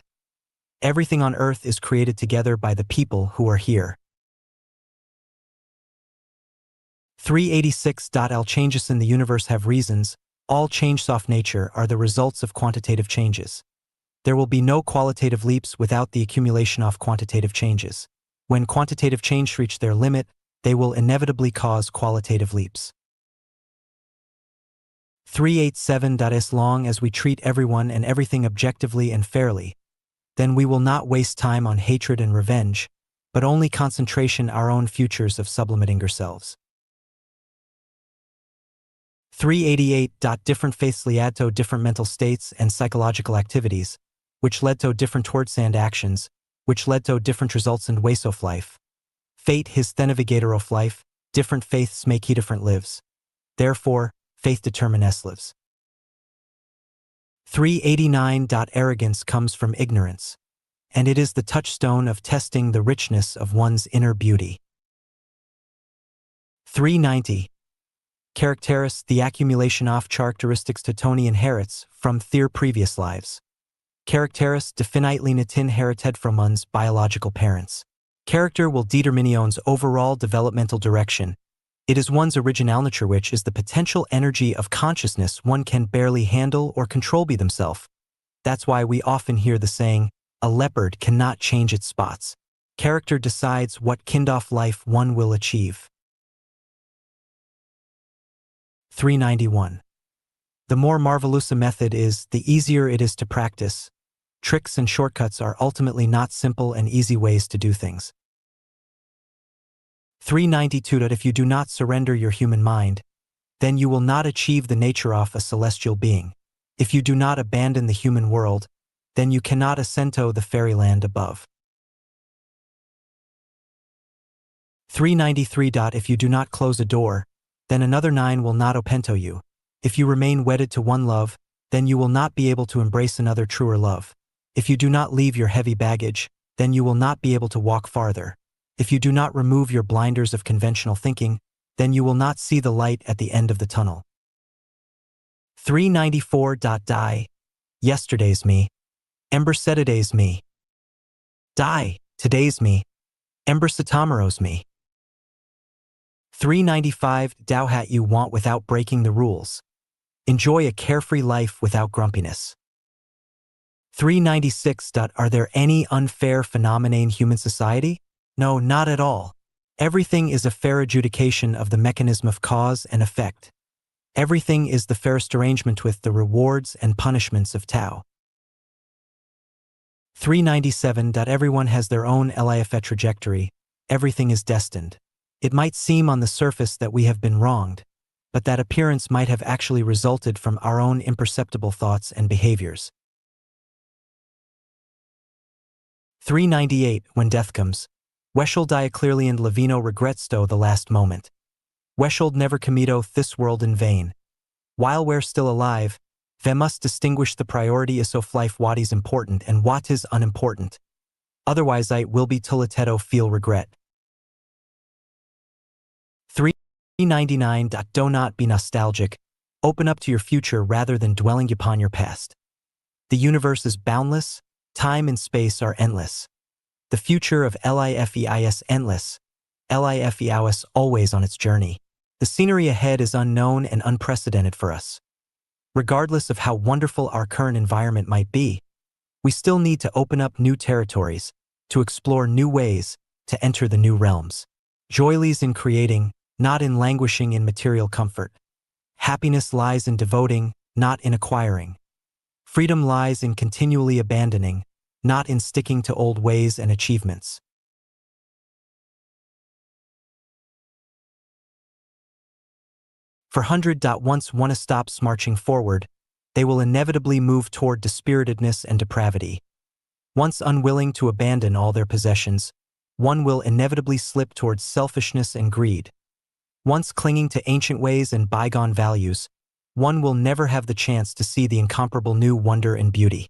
Everything on earth is created together by the people who are here. 386. All changes in the universe have reasons. All changes of nature are the results of quantitative changes. There will be no qualitative leaps without the accumulation of quantitative changes. When quantitative changes reach their limit, they will inevitably cause qualitative leaps. 387. As long as we treat everyone and everything objectively and fairly, then we will not waste time on hatred and revenge, but only concentration our own futures of sublimating ourselves. 388. Different faiths lead to different mental states and psychological activities, which led to different towards and actions, which led to different results and ways of life. Fate his the navigator of life, different faiths make he different lives. Therefore, faith determines lives. 389. Arrogance comes from ignorance, and it is the touchstone of testing the richness of one's inner beauty. 390. Characteris, the accumulation of characteristics to Tony inherits from their previous lives. Characteris definitely not inherited from one's biological parents. Character will determine one's overall developmental direction. It is one's original nature, which is the potential energy of consciousness one can barely handle or control be themselves. That's why we often hear the saying, a leopard cannot change its spots. Character decides what kind of life one will achieve. 391. The more marvelous a method is, the easier it is to practice. Tricks and shortcuts are ultimately not simple and easy ways to do things. 392. If you do not surrender your human mind, then you will not achieve the nature of a celestial being. If you do not abandon the human world, then you cannot ascend to the fairyland above. 393. If you do not close a door, then another 9 will not open to you. If you remain wedded to one love, then you will not be able to embrace another truer love. If you do not leave your heavy baggage, then you will not be able to walk farther. If you do not remove your blinders of conventional thinking, then you will not see the light at the end of the tunnel. 394. Die. Yesterday's me. Ember Sediday's me. Die. Today's me. Ember Tomorrow's me. 395. What you want without breaking the rules. Enjoy a carefree life without grumpiness. 396. Are there any unfair phenomena in human society? No, not at all. Everything is a fair adjudication of the mechanism of cause and effect. Everything is the fairest arrangement with the rewards and punishments of Tao. 397. Everyone has their own life trajectory. Everything is destined. It might seem on the surface that we have been wronged, but that appearance might have actually resulted from our own imperceptible thoughts and behaviors. 398. When death comes, we shall die clearly, and Levino regretsto the last moment. We shall never commito this world in vain. While we're still alive, we must distinguish the priority is of life what is important and what is unimportant. Otherwise I will be tuliteto feel regret. 399. Do not be nostalgic. Open up to your future rather than dwelling upon your past. The universe is boundless, time and space are endless. The future of life is endless. Life is always on its journey. The scenery ahead is unknown and unprecedented for us. Regardless of how wonderful our current environment might be, we still need to open up new territories, to explore new ways, to enter the new realms. Joy lies in creating, not in languishing in material comfort. Happiness lies in devoting, not in acquiring. Freedom lies in continually abandoning, not in sticking to old ways and achievements. For 100. Once one stops marching forward, they will inevitably move toward dispiritedness and depravity. Once unwilling to abandon all their possessions, one will inevitably slip towards selfishness and greed. Once clinging to ancient ways and bygone values, one will never have the chance to see the incomparable new wonder and beauty.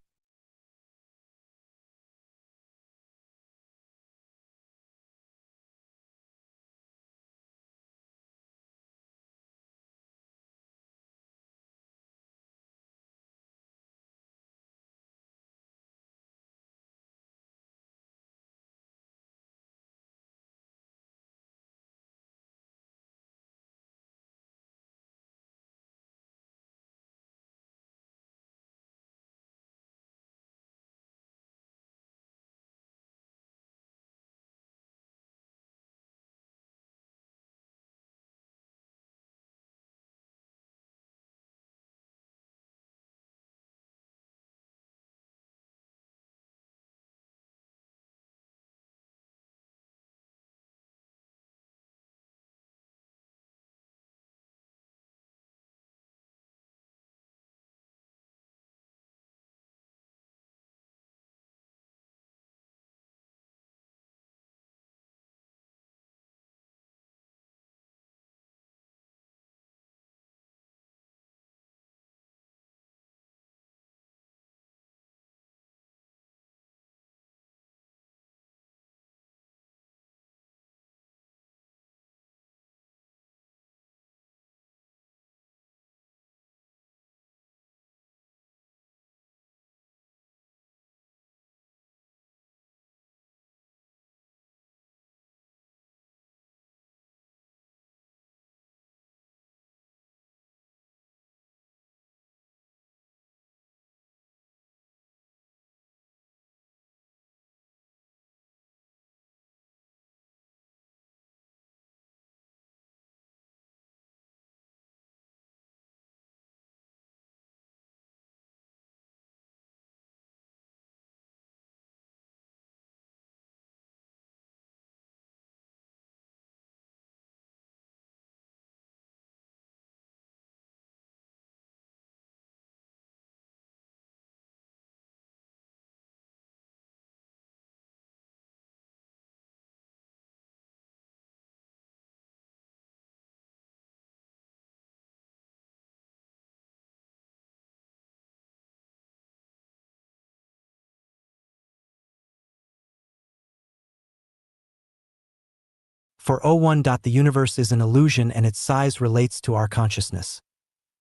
For O1. The universe is an illusion and its size relates to our consciousness.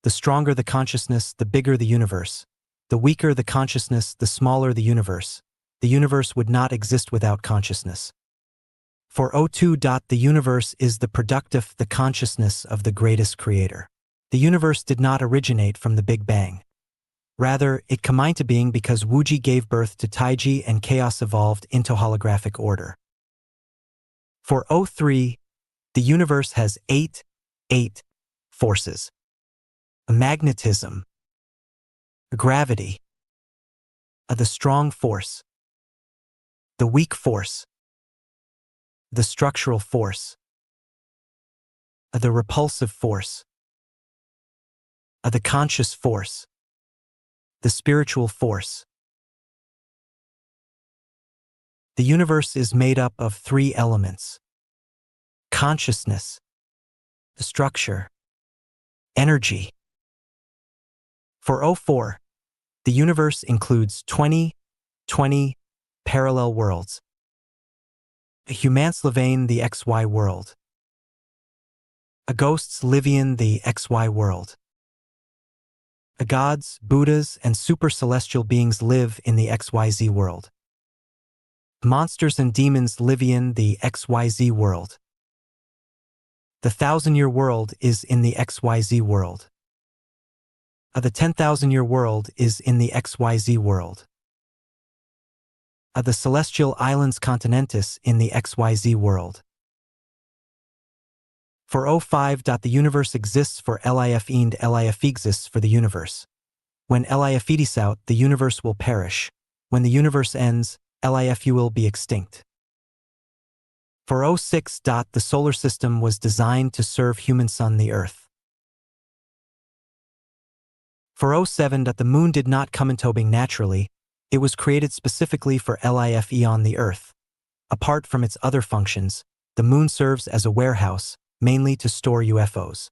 The stronger the consciousness, the bigger the universe. The weaker the consciousness, the smaller the universe. The universe would not exist without consciousness. For O2. The universe is the productive, the consciousness of the greatest creator. The universe did not originate from the Big Bang. Rather, it came into being because Wuji gave birth to Taiji and chaos evolved into holographic order. For O3, the universe has eight forces. A magnetism, a gravity, the strong force, the weak force, the structural force, the repulsive force, the conscious force, the spiritual force. The universe is made up of three elements: consciousness, structure, energy. For O4, the universe includes 20 parallel worlds. A Humanslevian, the XY world. A Ghosts Livian, the XY world. A gods, Buddhas, and super-celestial beings live in the XYZ world. Monsters and demons live in the XYZ world. The 1,000-year world is in the XYZ world. The 10,000-year world is in the XYZ world. The celestial islands continentis in the XYZ world. For O5. The universe exists for LIF and LIF exists for the universe. When LIF is out, the universe will perish. When the universe ends, LIFU will be extinct. For O6. The solar system was designed to serve human sun the Earth. For O7. The moon did not come into being naturally, it was created specifically for LIFE on the Earth. Apart from its other functions, the moon serves as a warehouse, mainly to store UFOs.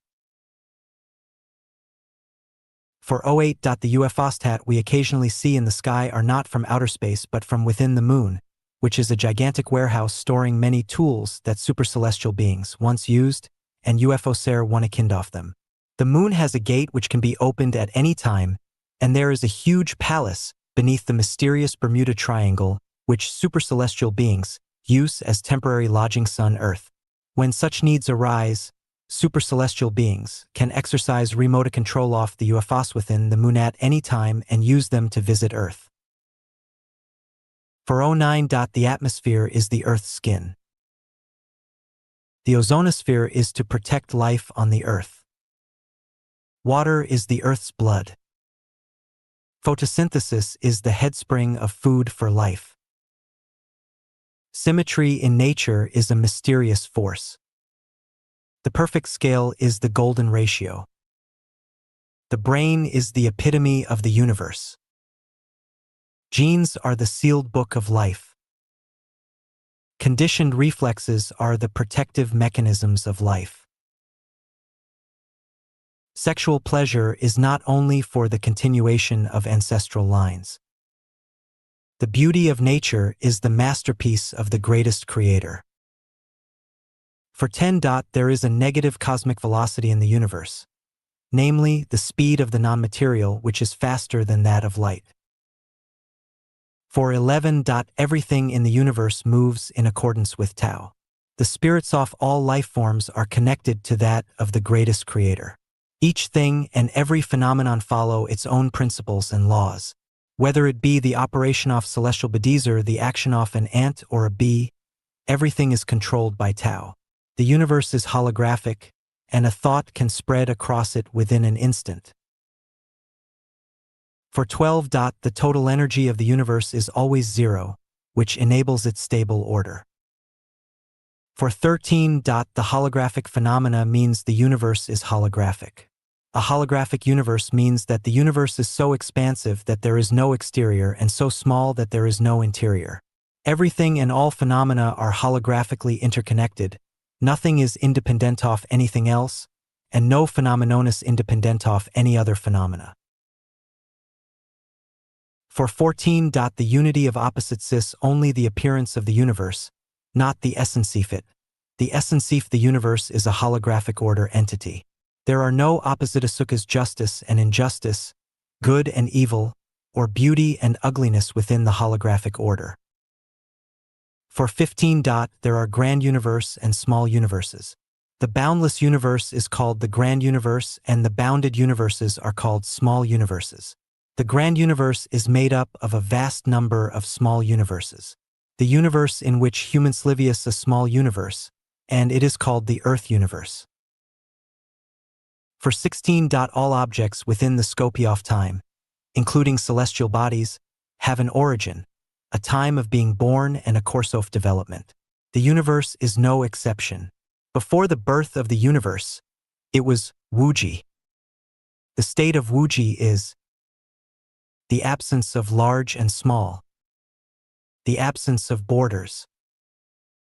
For O8. The UFOs that we occasionally see in the sky are not from outer space but from within the moon, which is a gigantic warehouse storing many tools that supercelestial beings once used, and UFOs are one akin of them. The moon has a gate which can be opened at any time, and there is a huge palace beneath the mysterious Bermuda Triangle, which supercelestial beings use as temporary lodging sun Earth. When such needs arise, supercelestial beings can exercise remote control off the UFOs within the moon at any time and use them to visit Earth. For O9. The atmosphere is the Earth's skin. The ozonosphere is to protect life on the Earth. Water is the Earth's blood. Photosynthesis is the headspring of food for life. Symmetry in nature is a mysterious force. The perfect scale is the golden ratio. The brain is the epitome of the universe. Genes are the sealed book of life. Conditioned reflexes are the protective mechanisms of life. Sexual pleasure is not only for the continuation of ancestral lines. The beauty of nature is the masterpiece of the greatest creator. For 10. There is a negative cosmic velocity in the universe, namely the speed of the non-material which is faster than that of light. For 11. Everything in the universe moves in accordance with Tao. The spirits of all life forms are connected to that of the greatest creator. Each thing and every phenomenon follow its own principles and laws. Whether it be the operation of celestial bodies or the action of an ant or a bee, everything is controlled by Tao. The universe is holographic, and a thought can spread across it within an instant. For 12. The total energy of the universe is always zero, which enables its stable order. For 13. The holographic phenomena means the universe is holographic. A holographic universe means that the universe is so expansive that there is no exterior and so small that there is no interior. Everything and all phenomena are holographically interconnected. Nothing is independent of anything else, and no phenomenon is independent of any other phenomena. For 14. The unity of opposites is only the appearance of the universe, not the essence of it. The essence of the universe is a holographic order entity. There are no opposite asukas justice and injustice, good and evil, or beauty and ugliness within the holographic order. For 15. There are grand universe and small universes. The boundless universe is called the grand universe and the bounded universes are called small universes. The grand universe is made up of a vast number of small universes. The universe in which humans live is a small universe, and it is called the Earth universe. For 16. All objects within the scope of time, including celestial bodies, have an origin, a time of being born and a course of development. The universe is no exception. Before the birth of the universe, it was Wuji. The state of Wuji is the absence of large and small, the absence of borders,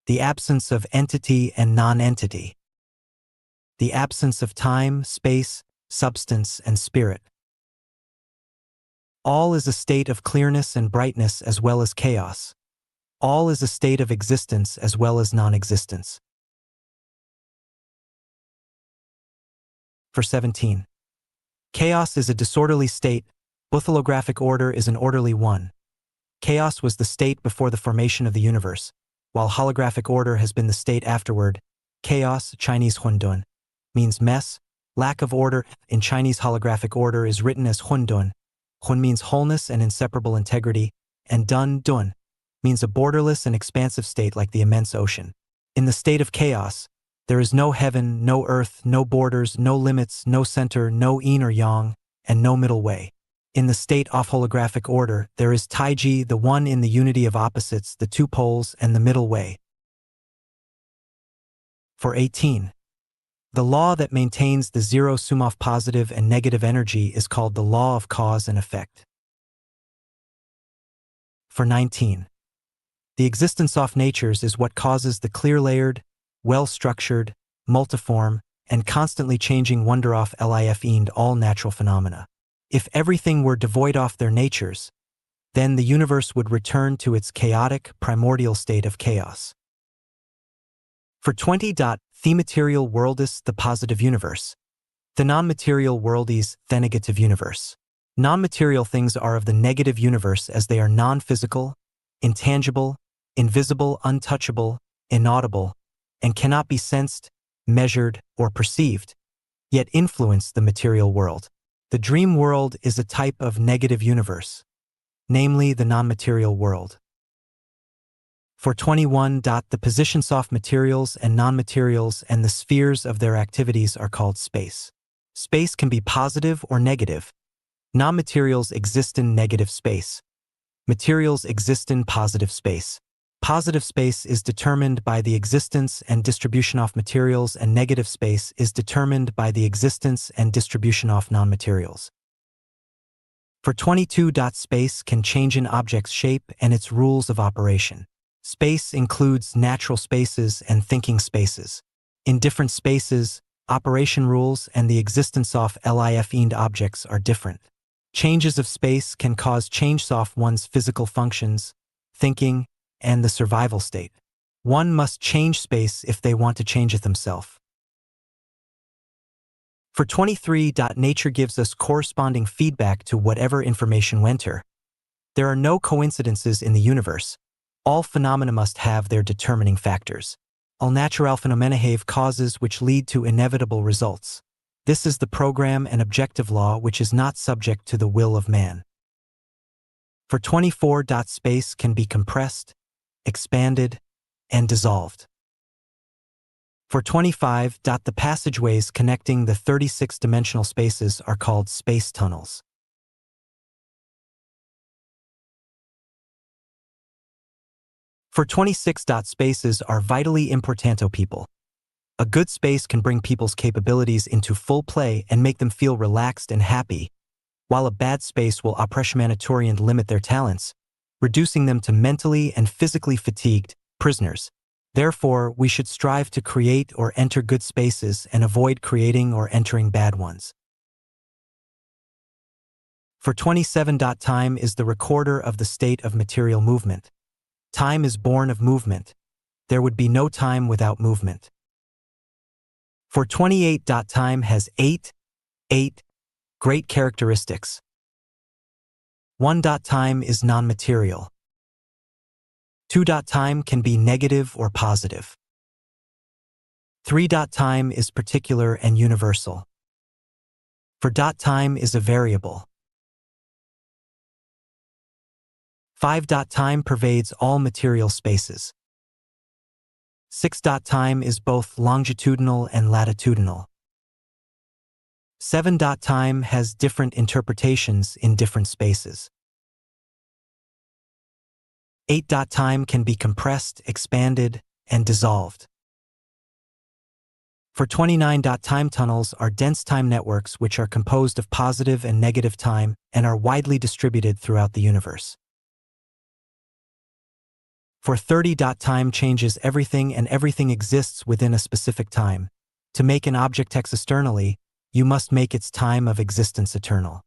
the absence of entity and non-entity, the absence of time, space, substance, and spirit. All is a state of clearness and brightness as well as chaos. All is a state of existence as well as non-existence. For 17. Chaos is a disorderly state. Holographic order is an orderly one. Chaos was the state before the formation of the universe, while holographic order has been the state afterward. Chaos, Chinese Hundun, means mess, lack of order. In Chinese, holographic order is written as Hundun. Hun means wholeness and inseparable integrity, and Dun means a borderless and expansive state like the immense ocean. In the state of chaos, there is no heaven, no earth, no borders, no limits, no center, no yin or yang, and no middle way. In the state of holographic order, there is Taiji, the one in the unity of opposites, the two poles, and the middle way. For 18. The law that maintains the zero sum of positive and negative energy is called the law of cause and effect. For 19. The existence of natures is what causes the clear-layered, well-structured, multiform, and constantly changing wonder of life and all natural phenomena. If everything were devoid of their natures, then the universe would return to its chaotic, primordial state of chaos. For 20. The material world is the positive universe. The non-material world is the negative universe. Non-material things are of the negative universe as they are non-physical, intangible, invisible, untouchable, inaudible, and cannot be sensed, measured, or perceived, yet influence the material world. The dream world is a type of negative universe, namely the non-material world. For 21. The positions of materials and non-materials and the spheres of their activities are called space. Space can be positive or negative. Non-materials exist in negative space. Materials exist in positive space. Positive space is determined by the existence and distribution of materials, and negative space is determined by the existence and distribution of non-materials. For 22. Space can change an object's shape and its rules of operation. Space includes natural spaces and thinking spaces. In different spaces, operation rules and the existence of life and objects are different. Changes of space can cause changes of one's physical functions, thinking, and the survival state. One must change space if they want to change it themselves. For 23. Nature gives us corresponding feedback to whatever information we enter. There are no coincidences in the universe. All phenomena must have their determining factors. All natural phenomena have causes which lead to inevitable results. This is the program and objective law which is not subject to the will of man. For 24. Space can be compressed, expanded, and dissolved. For 25. The passageways connecting the 36-dimensional spaces are called space tunnels. For 26. Spaces are vitally importante people. A good space can bring people's capabilities into full play and make them feel relaxed and happy, while a bad space will oppressimanatory and limit their talents, reducing them to mentally and physically fatigued prisoners. Therefore, we should strive to create or enter good spaces and avoid creating or entering bad ones. For 27. Time is the recorder of the state of material movement. Time is born of movement. there would be no time without movement. For 28. Time has eight great characteristics. 1. Time is non-material. 2. Time can be negative or positive. 3. Time is particular and universal. 4. Time is a variable. 5. Time pervades all material spaces. 6. Time is both longitudinal and latitudinal. 7. Time has different interpretations in different spaces. 8. Time can be compressed, expanded, and dissolved. For 29. Time tunnels are dense time networks which are composed of positive and negative time and are widely distributed throughout the universe. For 30. Time changes everything and everything exists within a specific time. To make an object externally, you must make its time of existence eternal.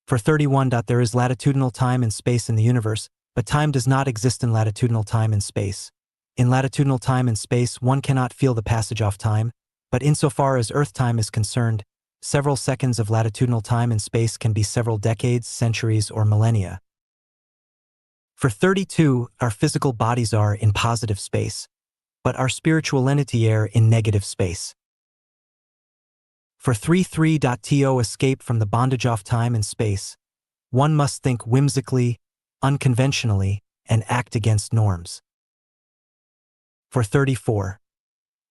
For 31. There is latitudinal time and space in the universe, but time does not exist in latitudinal time and space. In latitudinal time and space, one cannot feel the passage of time, but insofar as Earth time is concerned, several seconds of latitudinal time and space can be several decades, centuries, or millennia. For 32, our physical bodies are in positive space, but our spiritual entity are in negative space. For 33. To escape from the bondage of time and space, one must think whimsically, unconventionally, and act against norms. For 34.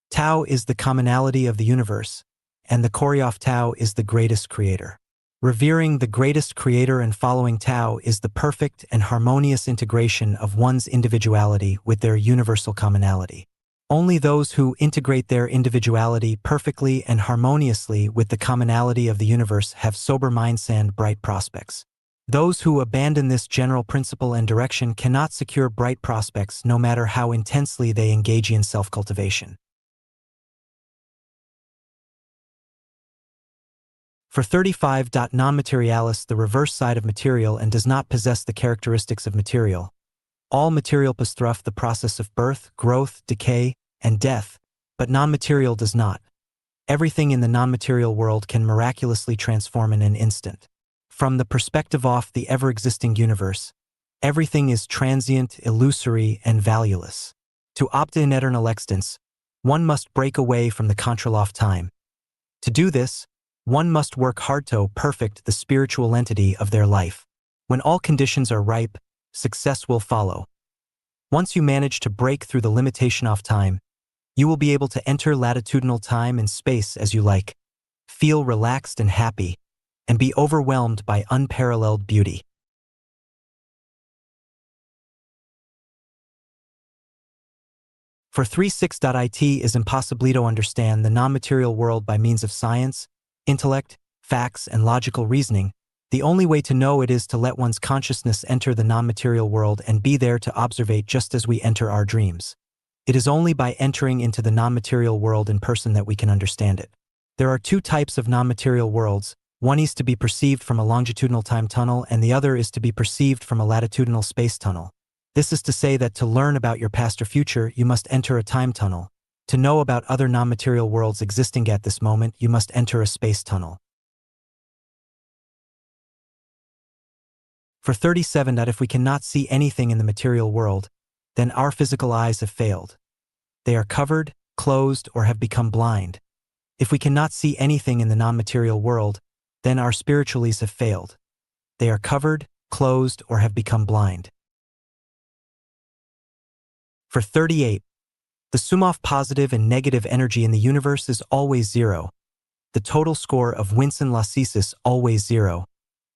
Tao is the commonality of the universe, and the Koryof Tao is the greatest creator. Revering the greatest creator and following Tao is the perfect and harmonious integration of one's individuality with their universal commonality. Only those who integrate their individuality perfectly and harmoniously with the commonality of the universe have sober minds and bright prospects. Those who abandon this general principle and direction cannot secure bright prospects no matter how intensely they engage in self-cultivation. For 35. Non-materialist, the reverse side of material and does not possess the characteristics of material. All material possess the process of birth, growth, decay, and death, but non-material does not. Everything in the non-material world can miraculously transform in an instant. From the perspective of the ever-existing universe, everything is transient, illusory, and valueless. To obtain eternal existence, one must break away from the control of time. To do this, one must work hard to perfect the spiritual entity of their life. When all conditions are ripe, success will follow. Once you manage to break through the limitation of time, you will be able to enter latitudinal time and space as you like, feel relaxed and happy, and be overwhelmed by unparalleled beauty. For 36. It is impossible to understand the non-material world by means of science, intellect, facts, and logical reasoning. The only way to know it is to let one's consciousness enter the non-material world and be there to observe just as we enter our dreams. It is only by entering into the non-material world in person that we can understand it. There are two types of non-material worlds. One is to be perceived from a longitudinal time tunnel and the other is to be perceived from a latitudinal space tunnel. This is to say that to learn about your past or future, you must enter a time tunnel. To know about other non-material worlds existing at this moment, you must enter a space tunnel. For 37. If we cannot see anything in the material world, then our physical eyes have failed. They are covered, closed, or have become blind. If we cannot see anything in the non-material world, then our spiritual eyes have failed. They are covered, closed, or have become blind. For 38. The sum of positive and negative energy in the universe is always zero. The total score of wins and losses is always zero.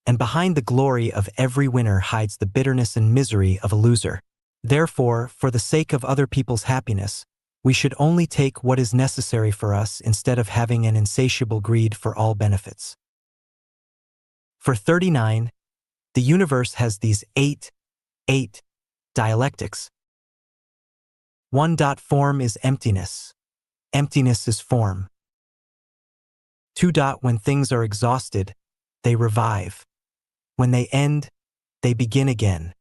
And behind the glory of every winner hides the bitterness and misery of a loser. Therefore, for the sake of other people's happiness, we should only take what is necessary for us instead of having an insatiable greed for all benefits. For 39. The universe has these eight dialectics. 1. Form is emptiness. Emptiness is form. 2. When things are exhausted, they revive. When they end, they begin again.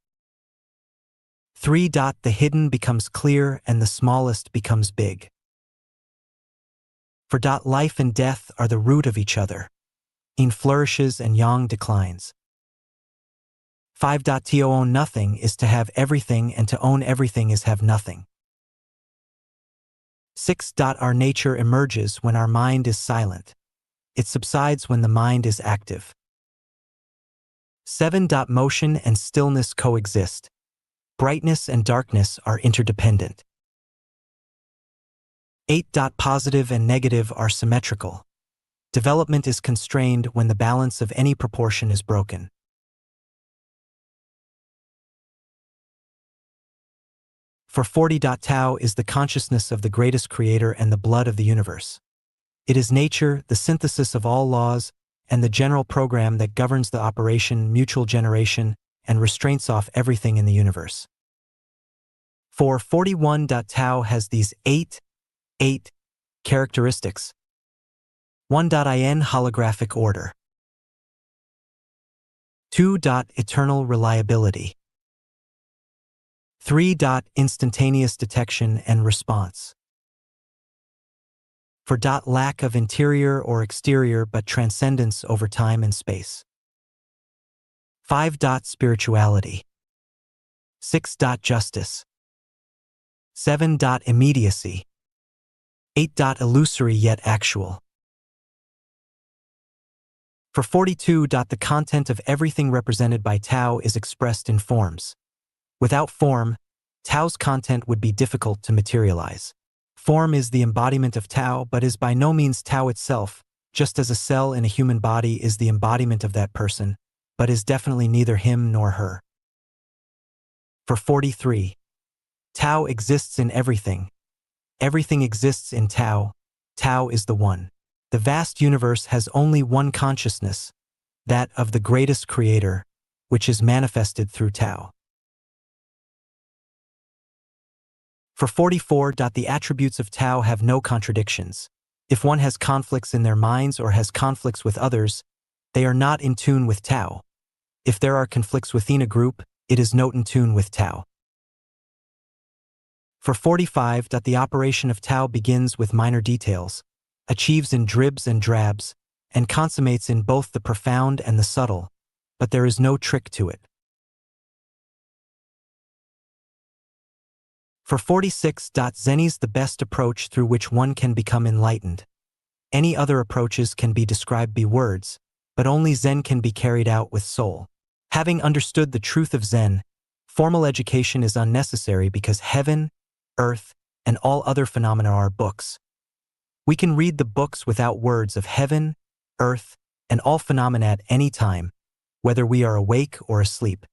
3. The hidden becomes clear and the smallest becomes big. For life and death are the root of each other. Yin flourishes and yang declines. 5. To own nothing is to have everything, and to own everything is have nothing. 6. Our nature emerges when our mind is silent. It subsides when the mind is active. 7. Motion and stillness coexist. Brightness and darkness are interdependent. 8. Positive and negative are symmetrical. Development is constrained when the balance of any proportion is broken. For 40. Tao is the consciousness of the greatest creator and the blood of the universe. It is nature, the synthesis of all laws, and the general program that governs the operation, mutual generation, and restraints off everything in the universe. For 41. Tao has these eight characteristics. 1. In holographic order. 2. Eternal reliability. 3. Instantaneous detection and response. For lack of interior or exterior but transcendence over time and space. 5. Spirituality. 6. Justice. 7. Immediacy. 8. Illusory yet actual. For 42. The content of everything represented by Tao is expressed in forms. Without form, Tao's content would be difficult to materialize. Form is the embodiment of Tao but is by no means Tao itself, just as a cell in a human body is the embodiment of that person, but is definitely neither him nor her. For 43. Tao exists in everything. Everything exists in Tao. Tao is the one. The vast universe has only one consciousness, that of the greatest creator, which is manifested through Tao. For 44. The attributes of Tao have no contradictions. If one has conflicts in their minds or has conflicts with others, they are not in tune with Tao. If there are conflicts within a group, it is not in tune with Tao. For 45. The operation of Tao begins with minor details, achieves in dribs and drabs, and consummates in both the profound and the subtle, but there is no trick to it. For 46. Zen is the best approach through which one can become enlightened. Any other approaches can be described by words, but only Zen can be carried out with soul. Having understood the truth of Zen, formal education is unnecessary because heaven, earth, and all other phenomena are books. We can read the books without words of heaven, earth, and all phenomena at any time, whether we are awake or asleep.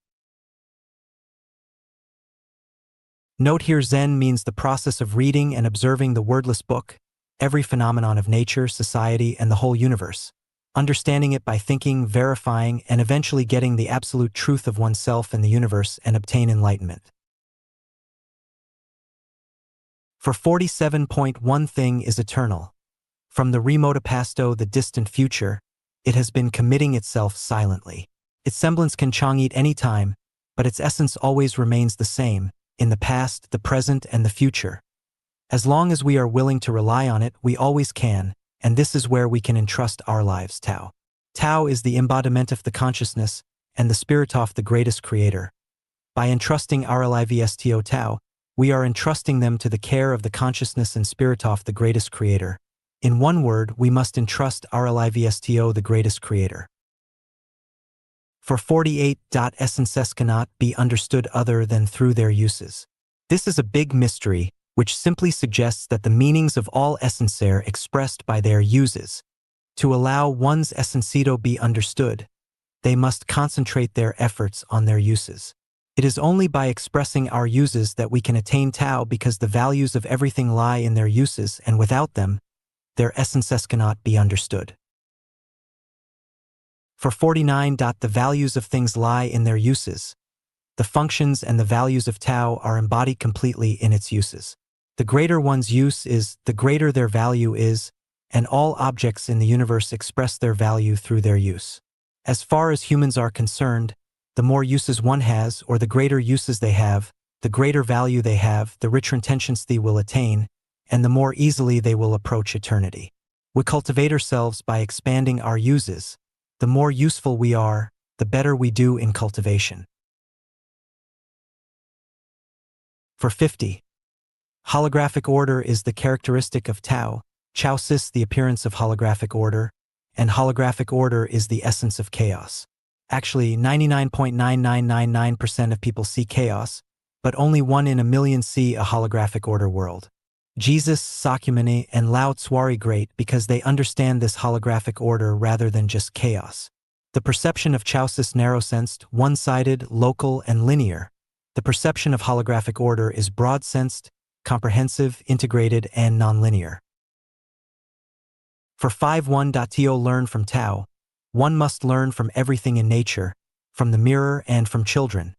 Note here, Zen means the process of reading and observing the wordless book, every phenomenon of nature, society, and the whole universe, understanding it by thinking, verifying, and eventually getting the absolute truth of oneself and the universe and obtain enlightenment. For 47. One thing is eternal. From the remote pasto, the distant future, it has been committing itself silently. Its semblance can change at any time, but its essence always remains the same, in the past, the present, and the future. As long as we are willing to rely on it, we always can, and this is where we can entrust our lives. Tao. Tao is the embodiment of the consciousness, and the spirit of the greatest creator. By entrusting our lives to Tao, we are entrusting them to the care of the consciousness and spirit of the greatest creator. In one word, we must entrust our lives to the greatest creator. For 48. Essences cannot be understood other than through their uses. This is a big mystery, which simply suggests that the meanings of all essence are expressed by their uses. To allow one's essencito be understood, they must concentrate their efforts on their uses. It is only by expressing our uses that we can attain Tao, because the values of everything lie in their uses, and without them, their essences cannot be understood. For 49. The values of things lie in their uses. The functions and the values of Tao are embodied completely in its uses. The greater one's use is, the greater their value is, and all objects in the universe express their value through their use. As far as humans are concerned, the more uses one has, or the greater uses they have, The greater value they have, the richer intentions they will attain, and the more easily they will approach eternity. We cultivate ourselves by expanding our uses. The more useful we are, the better we do in cultivation. For 50. Holographic order is the characteristic of Tao, Chaosis the appearance of holographic order, and holographic order is the essence of chaos. Actually, 99.9999% of people see chaos, but only 1 in a million see a holographic order world. Jesus, Sakyamuni, and Lao Tzu are great because they understand this holographic order rather than just chaos. The perception of Chaosis narrow-sensed, one-sided, local, and linear. The perception of holographic order is broad-sensed, comprehensive, integrated, and nonlinear. For 5.1.to learn from Tao, one must learn from everything in nature, from the mirror and from children.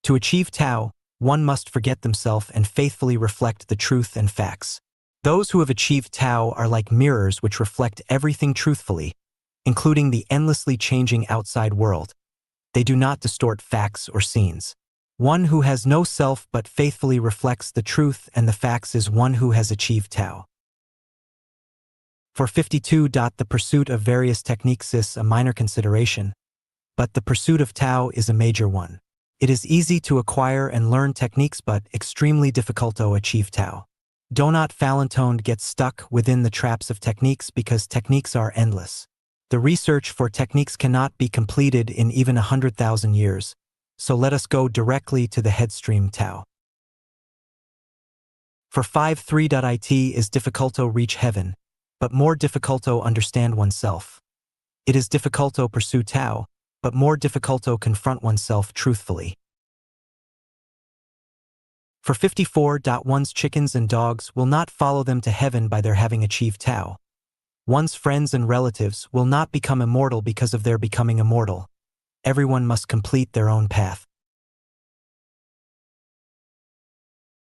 To achieve Tao, one must forget themselves and faithfully reflect the truth and facts. Those who have achieved Tao are like mirrors which reflect everything truthfully, including the endlessly changing outside world. They do not distort facts or scenes. One who has no self but faithfully reflects the truth and the facts is one who has achieved Tao. For 52. The pursuit of various techniques is a minor consideration, but the pursuit of Tao is a major one. It is easy to acquire and learn techniques but extremely difficult to achieve Tao. Do not Falentone get stuck within the traps of techniques because techniques are endless. The research for techniques cannot be completed in even 100,000 years, so let us go directly to the headstream Tao. For 5.3. It is difficult to reach heaven, but more difficult to understand oneself. It is difficult to pursue Tao, but more difficult to confront oneself truthfully. For 54. One's chickens and dogs will not follow them to heaven by their having achieved Tao. One's friends and relatives will not become immortal because of their becoming immortal. Everyone must complete their own path.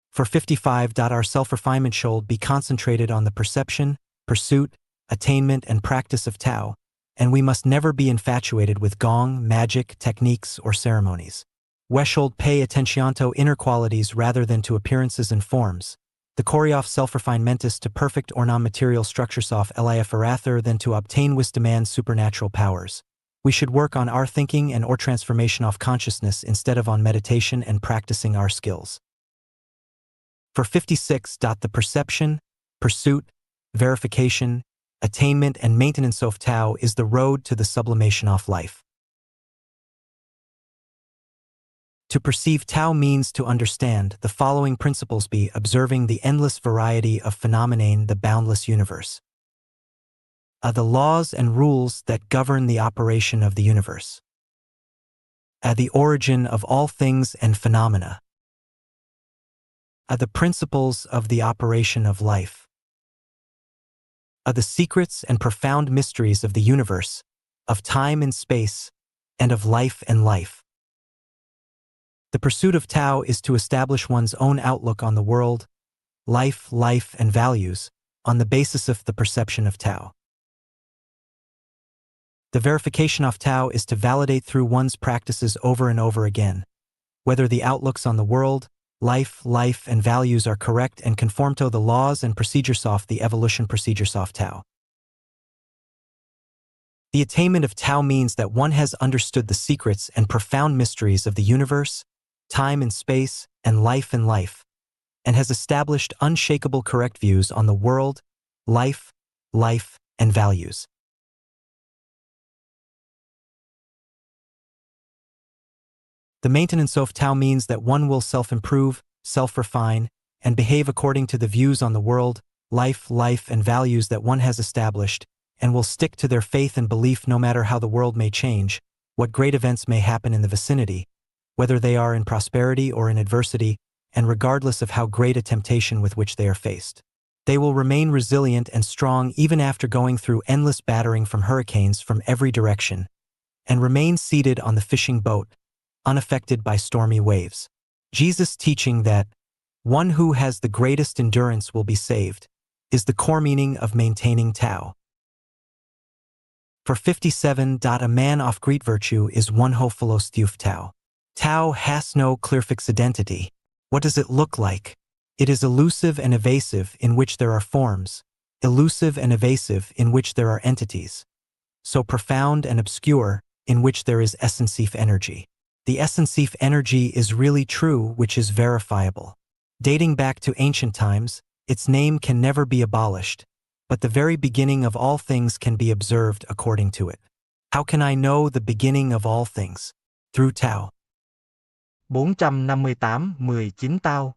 For 55. Our self-refinement should be concentrated on the perception, pursuit, attainment, and practice of Tao, and we must never be infatuated with gong, magic, techniques, or ceremonies. We should pay attention to inner qualities rather than to appearances and forms. The Koryoff self-refinementus to perfect or non-material structures of life rather than to obtain wisdom and supernatural powers. We should work on our thinking and or transformation of consciousness instead of on meditation and practicing our skills. For 56. The perception, pursuit, verification, attainment, and maintenance of Tao is the road to the sublimation of life. To perceive Tao means to understand the following principles be observing the endless variety of phenomena in the boundless universe. The laws and rules that govern the operation of the universe. The origin of all things and phenomena. The principles of the operation of life. The secrets and profound mysteries of the universe, of time and space, and of life and life. The pursuit of Tao is to establish one's own outlook on the world, life, and values, on the basis of the perception of Tao. The verification of Tao is to validate through one's practices over and over again, whether the outlooks on the world, life, and values are correct and conform to the laws and procedures of the evolution procedures of Tao. The attainment of Tao means that one has understood the secrets and profound mysteries of the universe, time and space, and life, and has established unshakable correct views on the world, life, and values. The maintenance of Tao means that one will self-improve, self-refine, and behave according to the views on the world, life, and values that one has established, and will stick to their faith and belief no matter how the world may change, what great events may happen in the vicinity, whether they are in prosperity or in adversity, and regardless of how great a temptation with which they are faced. They will remain resilient and strong even after going through endless battering from hurricanes from every direction, and remain seated on the fishing boat, unaffected by stormy waves. Jesus' teaching that one who has the greatest endurance will be saved is the core meaning of maintaining Tao. For 57. A man of great virtue is one who follows Tao. Tao has no clear fixed identity. What does it look like? It is elusive and evasive, in which there are forms, elusive and evasive, in which there are entities, so profound and obscure, in which there is essenceif energy. The essenceif energy is really true, which is verifiable. Dating back to ancient times, its name can never be abolished, but the very beginning of all things can be observed according to it. How can I know the beginning of all things? Through Tao. 458-19 Tao.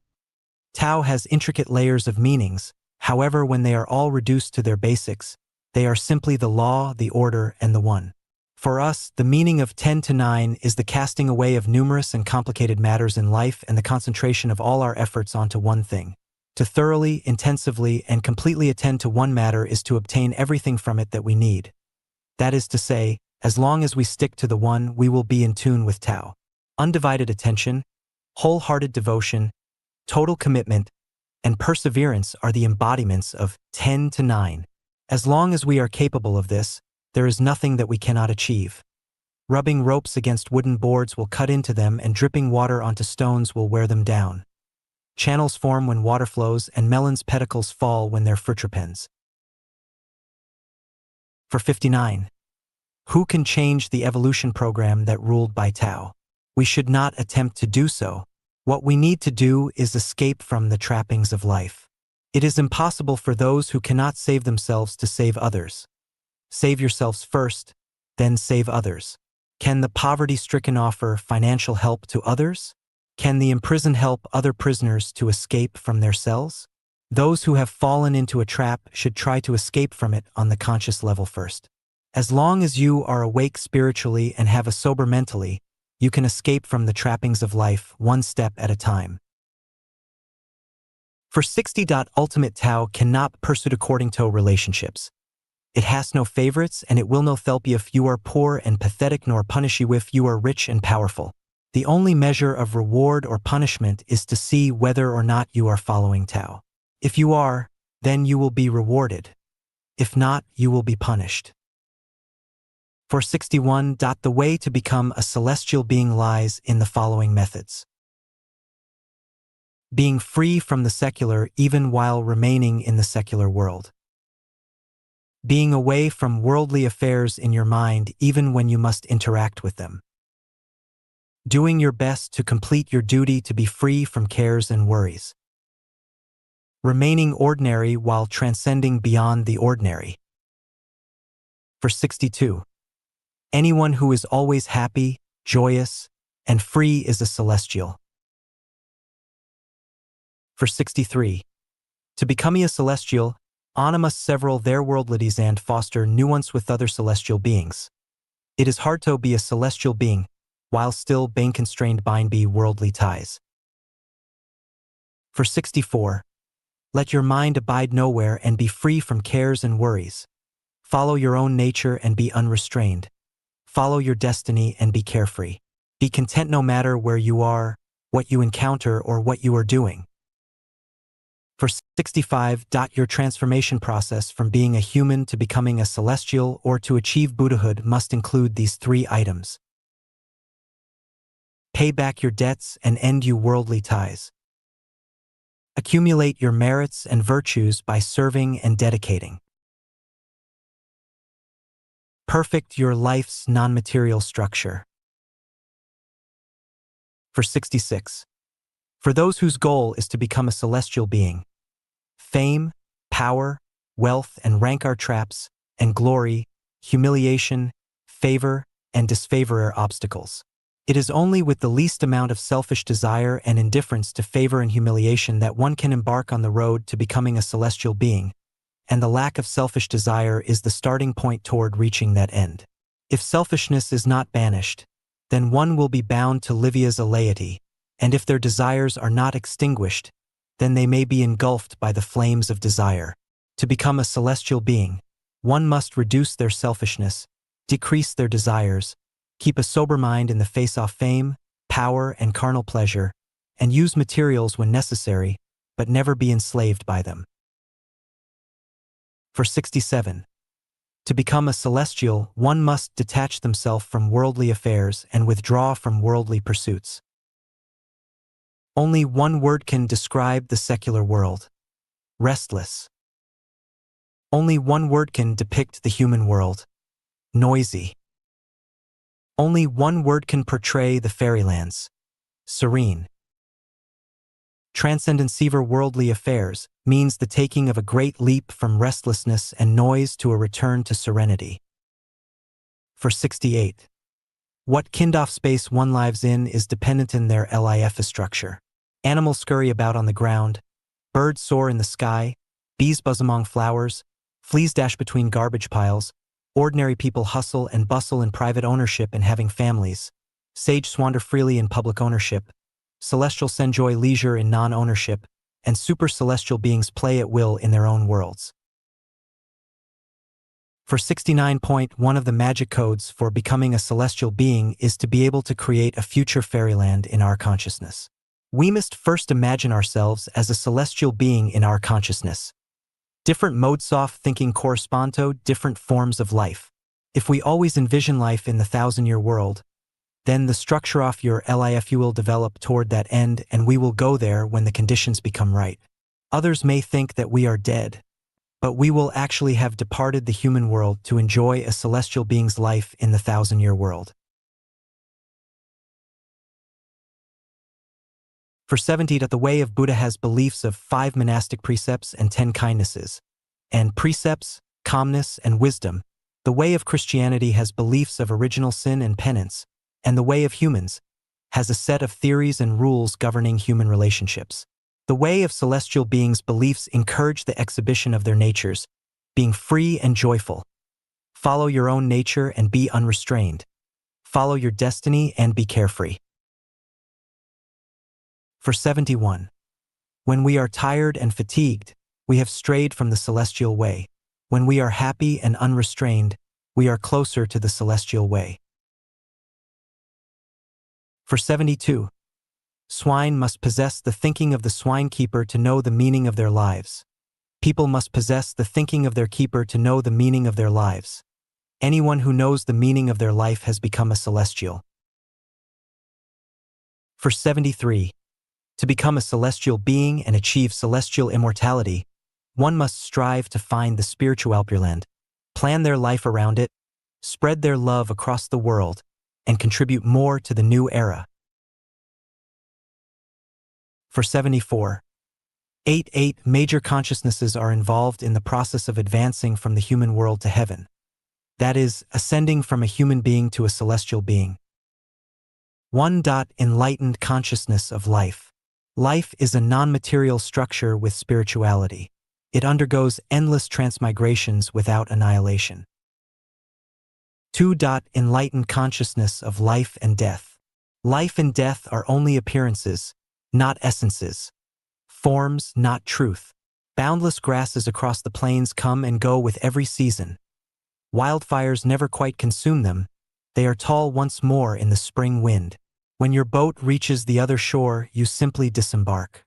Tao has intricate layers of meanings. However, when they are all reduced to their basics, they are simply the law, the order, and the one. For us, the meaning of 10 to 9 is the casting away of numerous and complicated matters in life and the concentration of all our efforts onto one thing. To thoroughly, intensively, and completely attend to one matter is to obtain everything from it that we need. That is to say, as long as we stick to the one, we will be in tune with Tao. Undivided attention, wholehearted devotion, total commitment, and perseverance are the embodiments of 10 to 9. As long as we are capable of this, there is nothing that we cannot achieve. Rubbing ropes against wooden boards will cut into them, and dripping water onto stones will wear them down. Channels form when water flows, and melons' pedicles fall when they're fruiterpens. For 59. Who can change the evolution program that ruled by Tao? We should not attempt to do so. What we need to do is escape from the trappings of life. It is impossible for those who cannot save themselves to save others. Save yourselves first, then save others. Can the poverty-stricken offer financial help to others? Can the imprisoned help other prisoners to escape from their cells? Those who have fallen into a trap should try to escape from it on the conscious level first. As long as you are awake spiritually and have a sober mentally, you can escape from the trappings of life one step at a time. For 60. Ultimate Tao cannot pursue according to relationships. It has no favorites, and it will not help you if you are poor and pathetic, nor punish you if you are rich and powerful. The only measure of reward or punishment is to see whether or not you are following Tao. If you are, then you will be rewarded. If not, you will be punished. For 61. The way to become a celestial being lies in the following methods. Being free from the secular even while remaining in the secular world. Being away from worldly affairs in your mind even when you must interact with them. Doing your best to complete your duty to be free from cares and worries. Remaining ordinary while transcending beyond the ordinary. For 62. Anyone who is always happy, joyous, and free is a celestial. For 63. To become a celestial, Anna must several their worldlities and foster nuance with other celestial beings. It is hard to be a celestial being, while still being constrained by worldly ties. For 64. Let your mind abide nowhere and be free from cares and worries. Follow your own nature and be unrestrained. Follow your destiny and be carefree. Be content no matter where you are, what you encounter, or what you are doing. For 65. Your transformation process from being a human to becoming a celestial or to achieve Buddhahood must include these 3 items. Pay back your debts and end your worldly ties. Accumulate your merits and virtues by serving and dedicating. Perfect your life's non-material structure. For 66. For those whose goal is to become a celestial being, fame, power, wealth, and rank are traps, and glory, humiliation, favor, and disfavor are obstacles. It is only with the least amount of selfish desire and indifference to favor and humiliation that one can embark on the road to becoming a celestial being, and the lack of selfish desire is the starting point toward reaching that end. If selfishness is not banished, then one will be bound to live as a laity, and if their desires are not extinguished, then they may be engulfed by the flames of desire. To become a celestial being, one must reduce their selfishness, decrease their desires, keep a sober mind in the face of fame, power, and carnal pleasure, and use materials when necessary, but never be enslaved by them. For 67. To become a celestial, one must detach themselves from worldly affairs and withdraw from worldly pursuits. Only one word can describe the secular world: restless. Only one word can depict the human world: noisy. Only one word can portray the fairylands: serene. Transcendencever worldly affairs means the taking of a great leap from restlessness and noise to a return to serenity. For 68. What kind of space one lives in is dependent in their life structure. Animals scurry about on the ground, birds soar in the sky, bees buzz among flowers, fleas dash between garbage piles, ordinary people hustle and bustle in private ownership and having families, sages wander freely in public ownership, celestials enjoy leisure in non-ownership, and super-celestial beings play at will in their own worlds. For 69. One of the magic codes for becoming a celestial being is to be able to create a future fairyland in our consciousness. We must first imagine ourselves as a celestial being in our consciousness. Different modes of thinking correspond to different forms of life. If we always envision life in the 1,000-year world, then the structure of your life will develop toward that end, and we will go there when the conditions become right. Others may think that we are dead, but we will actually have departed the human world to enjoy a celestial being's life in the 1,000-year world. For 70. The way of Buddha has beliefs of 5 monastic precepts and 10 kindnesses, and precepts, calmness, and wisdom. The way of Christianity has beliefs of original sin and penance, and the way of humans has a set of theories and rules governing human relationships. The way of celestial beings' beliefs encourage the exhibition of their natures, being free and joyful. Follow your own nature and be unrestrained. Follow your destiny and be carefree. For 71. When we are tired and fatigued, we have strayed from the celestial way. When we are happy and unrestrained, we are closer to the celestial way. For 72. Swine must possess the thinking of the swinekeeper to know the meaning of their lives. People must possess the thinking of their keeper to know the meaning of their lives. Anyone who knows the meaning of their life has become a celestial. For 73. To become a celestial being and achieve celestial immortality, one must strive to find the spiritual land, plan their life around it, spread their love across the world, and contribute more to the new era. For 74. 8 major consciousnesses are involved in the process of advancing from the human world to heaven. That is, ascending from a human being to a celestial being. 1. Enlightened consciousness of life. Life is a non-material structure with spirituality. It undergoes endless transmigrations without annihilation. 2. Enlightened consciousness of life and death. Life and death are only appearances, not essences. Forms, not truth. Boundless grasses across the plains come and go with every season. Wildfires never quite consume them. They are tall once more in the spring wind. When your boat reaches the other shore, you simply disembark.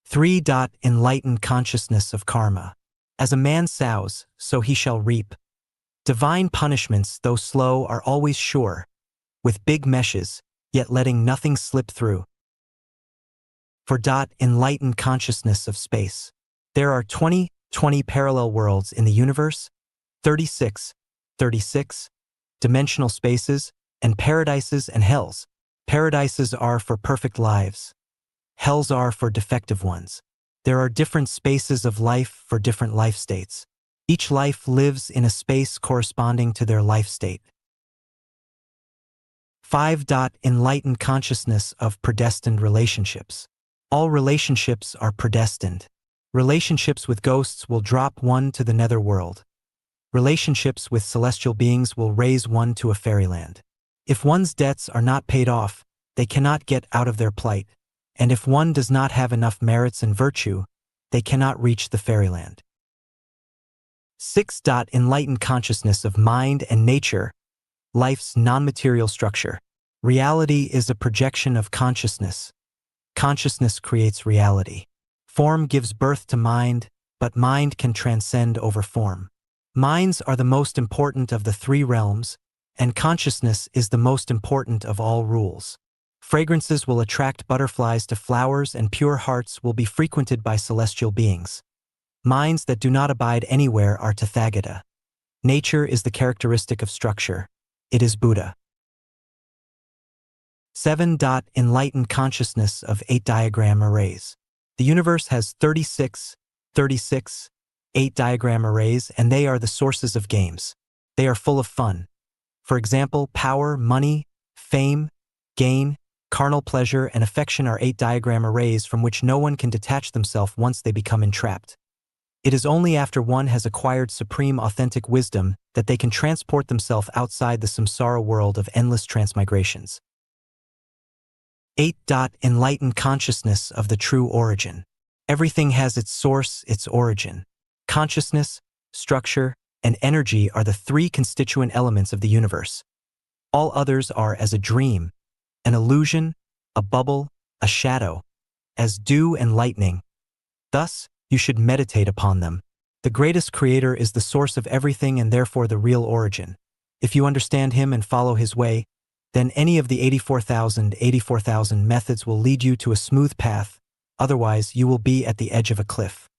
3. Enlightened consciousness of karma. As a man sows, so he shall reap. Divine punishments, though slow, are always sure, with big meshes, yet letting nothing slip through. 4. Enlightened consciousness of space. There are 20 parallel worlds in the universe, 36 dimensional spaces, and paradises and hells. Paradises are for perfect lives. Hells are for defective ones. There are different spaces of life for different life states. Each life lives in a space corresponding to their life state. 5. Enlightened consciousness of predestined relationships. All relationships are predestined. Relationships with ghosts will drop one to the netherworld. Relationships with celestial beings will raise one to a fairyland. If one's debts are not paid off, they cannot get out of their plight, and if one does not have enough merits and virtue, they cannot reach the fairyland. 6. Enlightened consciousness of mind and nature, life's non-material structure. Reality is a projection of consciousness. Consciousness creates reality. Form gives birth to mind, but mind can transcend over form. Minds are the most important of the 3 realms, and consciousness is the most important of all rules. Fragrances will attract butterflies to flowers, and pure hearts will be frequented by celestial beings. Minds that do not abide anywhere are Tathagata. Nature is the characteristic of structure. It is Buddha. 7. Enlightened consciousness of 8-diagram arrays. The universe has 36, 8-diagram arrays, and they are the sources of games. They are full of fun. For example, power, money, fame, gain, carnal pleasure, and affection are 8-diagram arrays from which no one can detach themselves once they become entrapped. It is only after one has acquired supreme authentic wisdom that they can transport themselves outside the samsara world of endless transmigrations. 8. Enlightened consciousness of the true origin. Everything has its source, its origin. Consciousness, structure, and energy are the three constituent elements of the universe. All others are as a dream, an illusion, a bubble, a shadow, as dew and lightning. Thus, you should meditate upon them. The greatest creator is the source of everything and therefore the real origin. If you understand him and follow his way, then any of the 84,000 methods will lead you to a smooth path, otherwise you will be at the edge of a cliff.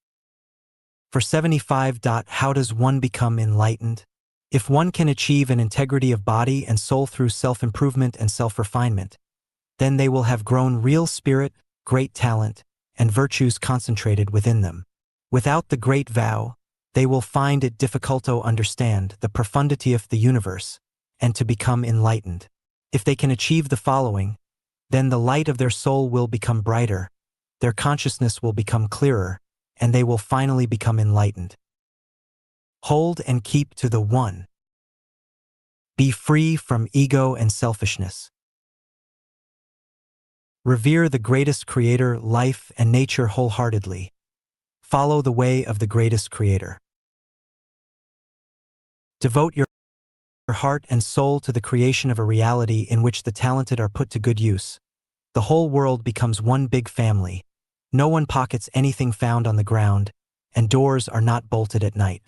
For 75. How does one become enlightened? If one can achieve an integrity of body and soul through self-improvement and self-refinement, then they will have grown real spirit, great talent, and virtues concentrated within them. Without the great vow, they will find it difficult to understand the profundity of the universe and to become enlightened. If they can achieve the following, then the light of their soul will become brighter, their consciousness will become clearer, and they will finally become enlightened. Hold and keep to the one. Be free from ego and selfishness. Revere the greatest creator, life, and nature wholeheartedly. Follow the way of the greatest creator. Devote your heart and soul to the creation of a reality in which the talented are put to good use. The whole world becomes one big family. No one pockets anything found on the ground, and doors are not bolted at night.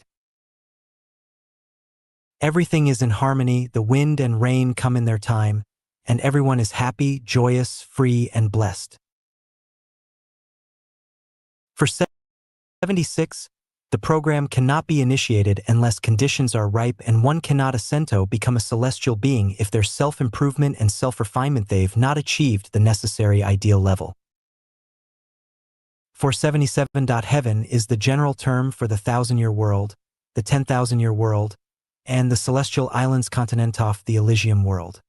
Everything is in harmony, the wind and rain come in their time, and everyone is happy, joyous, free, and blessed. For 76, the program cannot be initiated unless conditions are ripe, and one cannot ascento become a celestial being if their self-improvement and self-refinement they've not achieved the necessary ideal level. 477. Heaven is the general term for the 1,000-year world, the 10,000-year world, and the celestial islands continentof the Elysium world.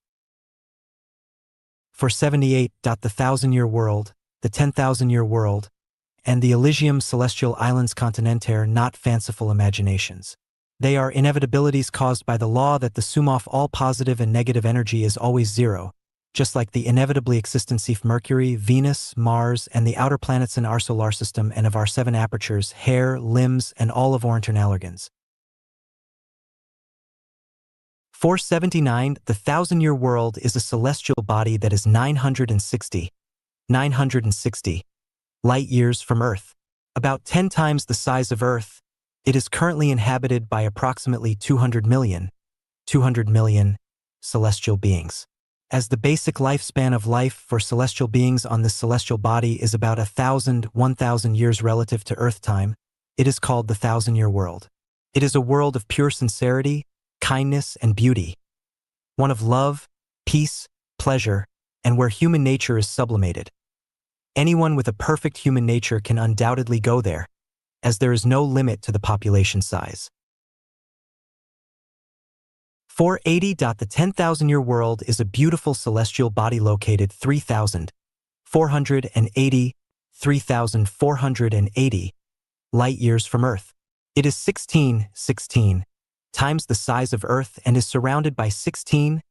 478. The 1,000-year world, the 10,000-year world, and the Elysium celestial islands continentaire not fanciful imaginations. They are inevitabilities caused by the law that the sum of all positive and negative energy is always zero, just like the inevitably existence of Mercury, Venus, Mars, and the outer planets in our solar system and of our 7 apertures, hair, limbs, and all of our internal organs. 479. The 1,000-year world is a celestial body that is 960 light-years from Earth. About 10 times the size of Earth, it is currently inhabited by approximately 200 million celestial beings. As the basic lifespan of life for celestial beings on this celestial body is about 1,000 years relative to Earth time, it is called the 1,000-year world. It is a world of pure sincerity, kindness, and beauty. One of love, peace, pleasure, and where human nature is sublimated. Anyone with a perfect human nature can undoubtedly go there, as there is no limit to the population size. 480. The 10,000-year world is a beautiful celestial body located 3,480 light-years from Earth. It is 16 times the size of Earth and is surrounded by 16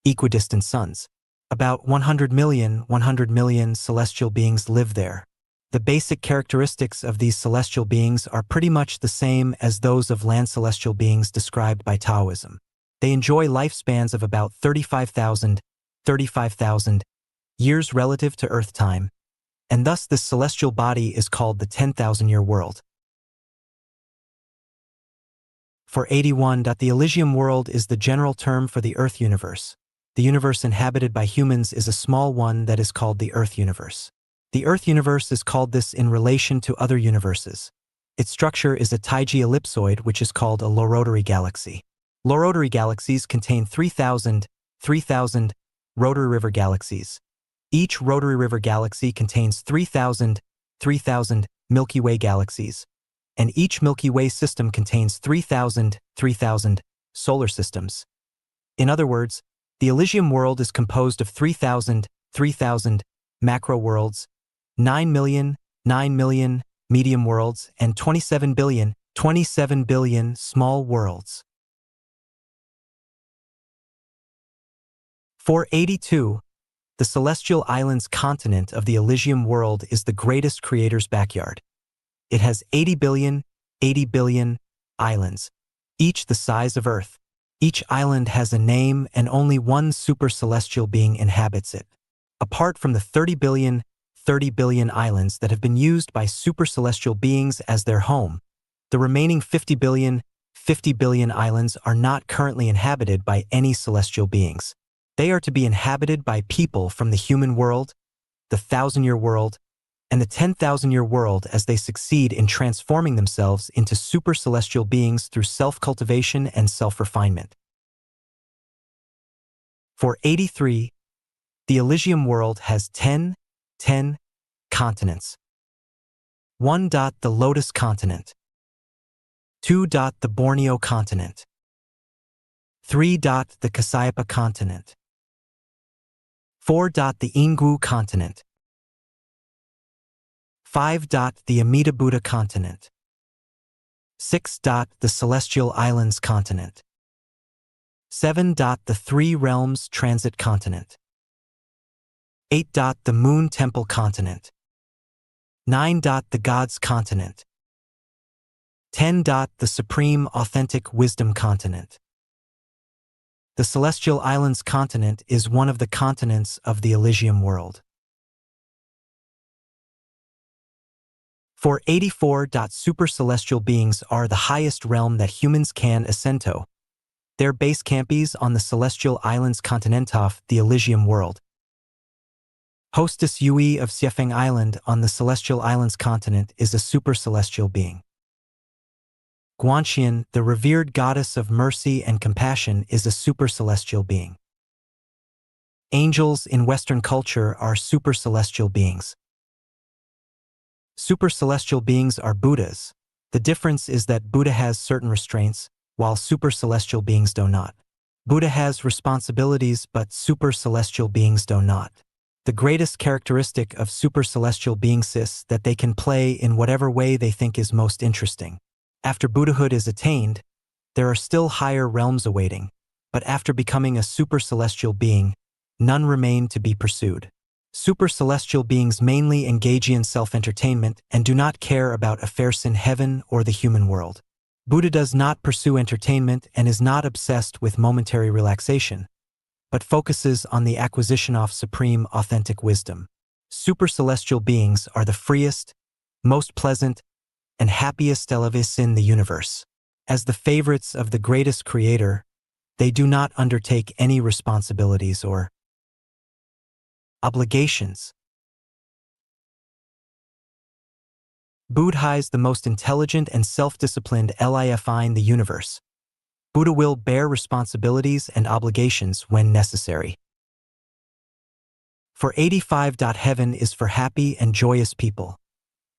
equidistant suns. About 100 million celestial beings live there. The basic characteristics of these celestial beings are pretty much the same as those of land celestial beings described by Taoism. They enjoy lifespans of about 35,000 years relative to Earth time, and thus this celestial body is called the 10,000-year world. 481. The Elysium world is the general term for the Earth universe. The universe inhabited by humans is a small one that is called the Earth universe. The Earth universe is called this in relation to other universes. Its structure is a Taiji ellipsoid, which is called a low-rotary galaxy. Low-rotary galaxies contain 3,000 rotary river galaxies. Each rotary river galaxy contains 3,000 Milky Way galaxies, and each Milky Way system contains 3,000 solar systems. In other words, the Elysium world is composed of 3,000 macro worlds, 9 million medium worlds, and 27 billion small worlds. 482. The Celestial Islands continent of the Elysium world is the greatest creator's backyard. It has 80 billion islands, each the size of Earth. Each island has a name and only one super-celestial being inhabits it. Apart from the 30 billion islands that have been used by super-celestial beings as their home, the remaining 50 billion islands are not currently inhabited by any celestial beings. They are to be inhabited by people from the human world, the 1,000-year world, and the 10,000-year world as they succeed in transforming themselves into super-celestial beings through self-cultivation and self-refinement. 483. The Elysium world has 10 continents. 1. The Lotus continent. 2. The Borneo continent. 3. The Cassiopeia continent. 4. The Inggu continent. 5. The Amida Buddha continent. 6. The Celestial Islands continent. 7. The Three Realms Transit continent. 8. The Moon Temple continent. 9. The Gods continent. 10. The Supreme Authentic Wisdom continent. The Celestial Islands continent is one of the continents of the Elysium world. 484. Super-celestial beings are the highest realm that humans can ascend to. Their base camp is on the Celestial Islands continent of the Elysium world. Hostess Yui of Xiefeng Island on the Celestial Islands continent is a super-celestial being. Guanxian, the revered goddess of mercy and compassion, is a super-celestial being. Angels in Western culture are super-celestial beings. Super-celestial beings are Buddhas. The difference is that Buddha has certain restraints, while super-celestial beings do not. Buddha has responsibilities, but super-celestial beings do not. The greatest characteristic of super-celestial beings is that they can play in whatever way they think is most interesting. After Buddhahood is attained, there are still higher realms awaiting, but after becoming a super-celestial being, none remain to be pursued. Super-celestial beings mainly engage in self-entertainment and do not care about affairs in heaven or the human world. Buddha does not pursue entertainment and is not obsessed with momentary relaxation, but focuses on the acquisition of supreme authentic wisdom. Super-celestial beings are the freest, most pleasant, and happiest elevis in the universe. As the favorites of the greatest creator, they do not undertake any responsibilities or obligations. Buddha is the most intelligent and self-disciplined LIFI in the universe. Buddha will bear responsibilities and obligations when necessary. 485. Heaven is for happy and joyous people.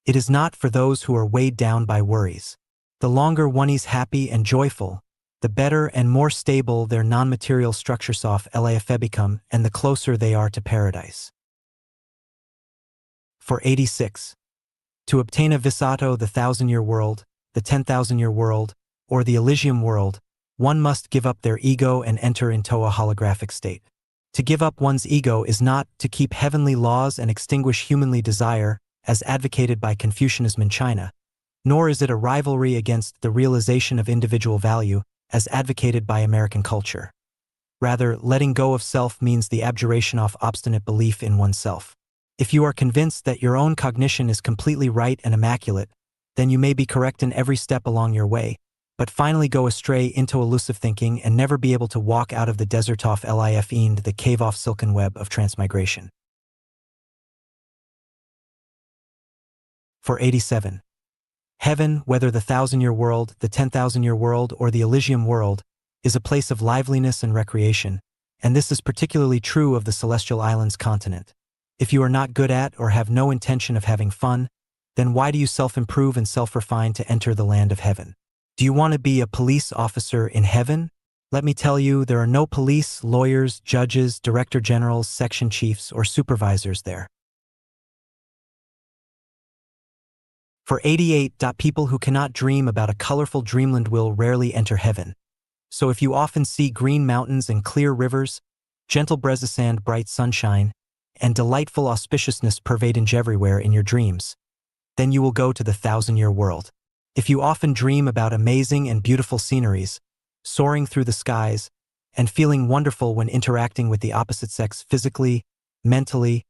It is not for those who are weighed down by worries. The longer one is happy and joyful, the better and more stable their non-material structures of LIFE become and the closer they are to paradise. 486. To obtain a Visato, the 1,000-year world, the 10,000-year world, or the Elysium world, one must give up their ego and enter into a holographic state. To give up one's ego is not to keep heavenly laws and extinguish humanly desire, as advocated by Confucianism in China, nor is it a rivalry against the realization of individual value, as advocated by American culture. Rather, letting go of self means the abjuration of obstinate belief in oneself. If you are convinced that your own cognition is completely right and immaculate, then you may be correct in every step along your way, but finally go astray into elusive thinking and never be able to walk out of the desert off life and the cave off silken web of transmigration. For 87. Heaven, whether the 1,000-year world, the 10,000-year world, or the Elysium world, is a place of liveliness and recreation, and this is particularly true of the Celestial Islands continent. If you are not good at or have no intention of having fun, then why do you self-improve and self-refine to enter the land of heaven? Do you want to be a police officer in heaven? Let me tell you, there are no police, lawyers, judges, director generals, section chiefs, or supervisors there. For 88. People who cannot dream about a colorful dreamland will rarely enter heaven. So if you often see green mountains and clear rivers, gentle breezes of sand, bright sunshine, and delightful auspiciousness pervading everywhere in your dreams, then you will go to the 1,000-year world. If you often dream about amazing and beautiful sceneries, soaring through the skies, and feeling wonderful when interacting with the opposite sex physically, mentally,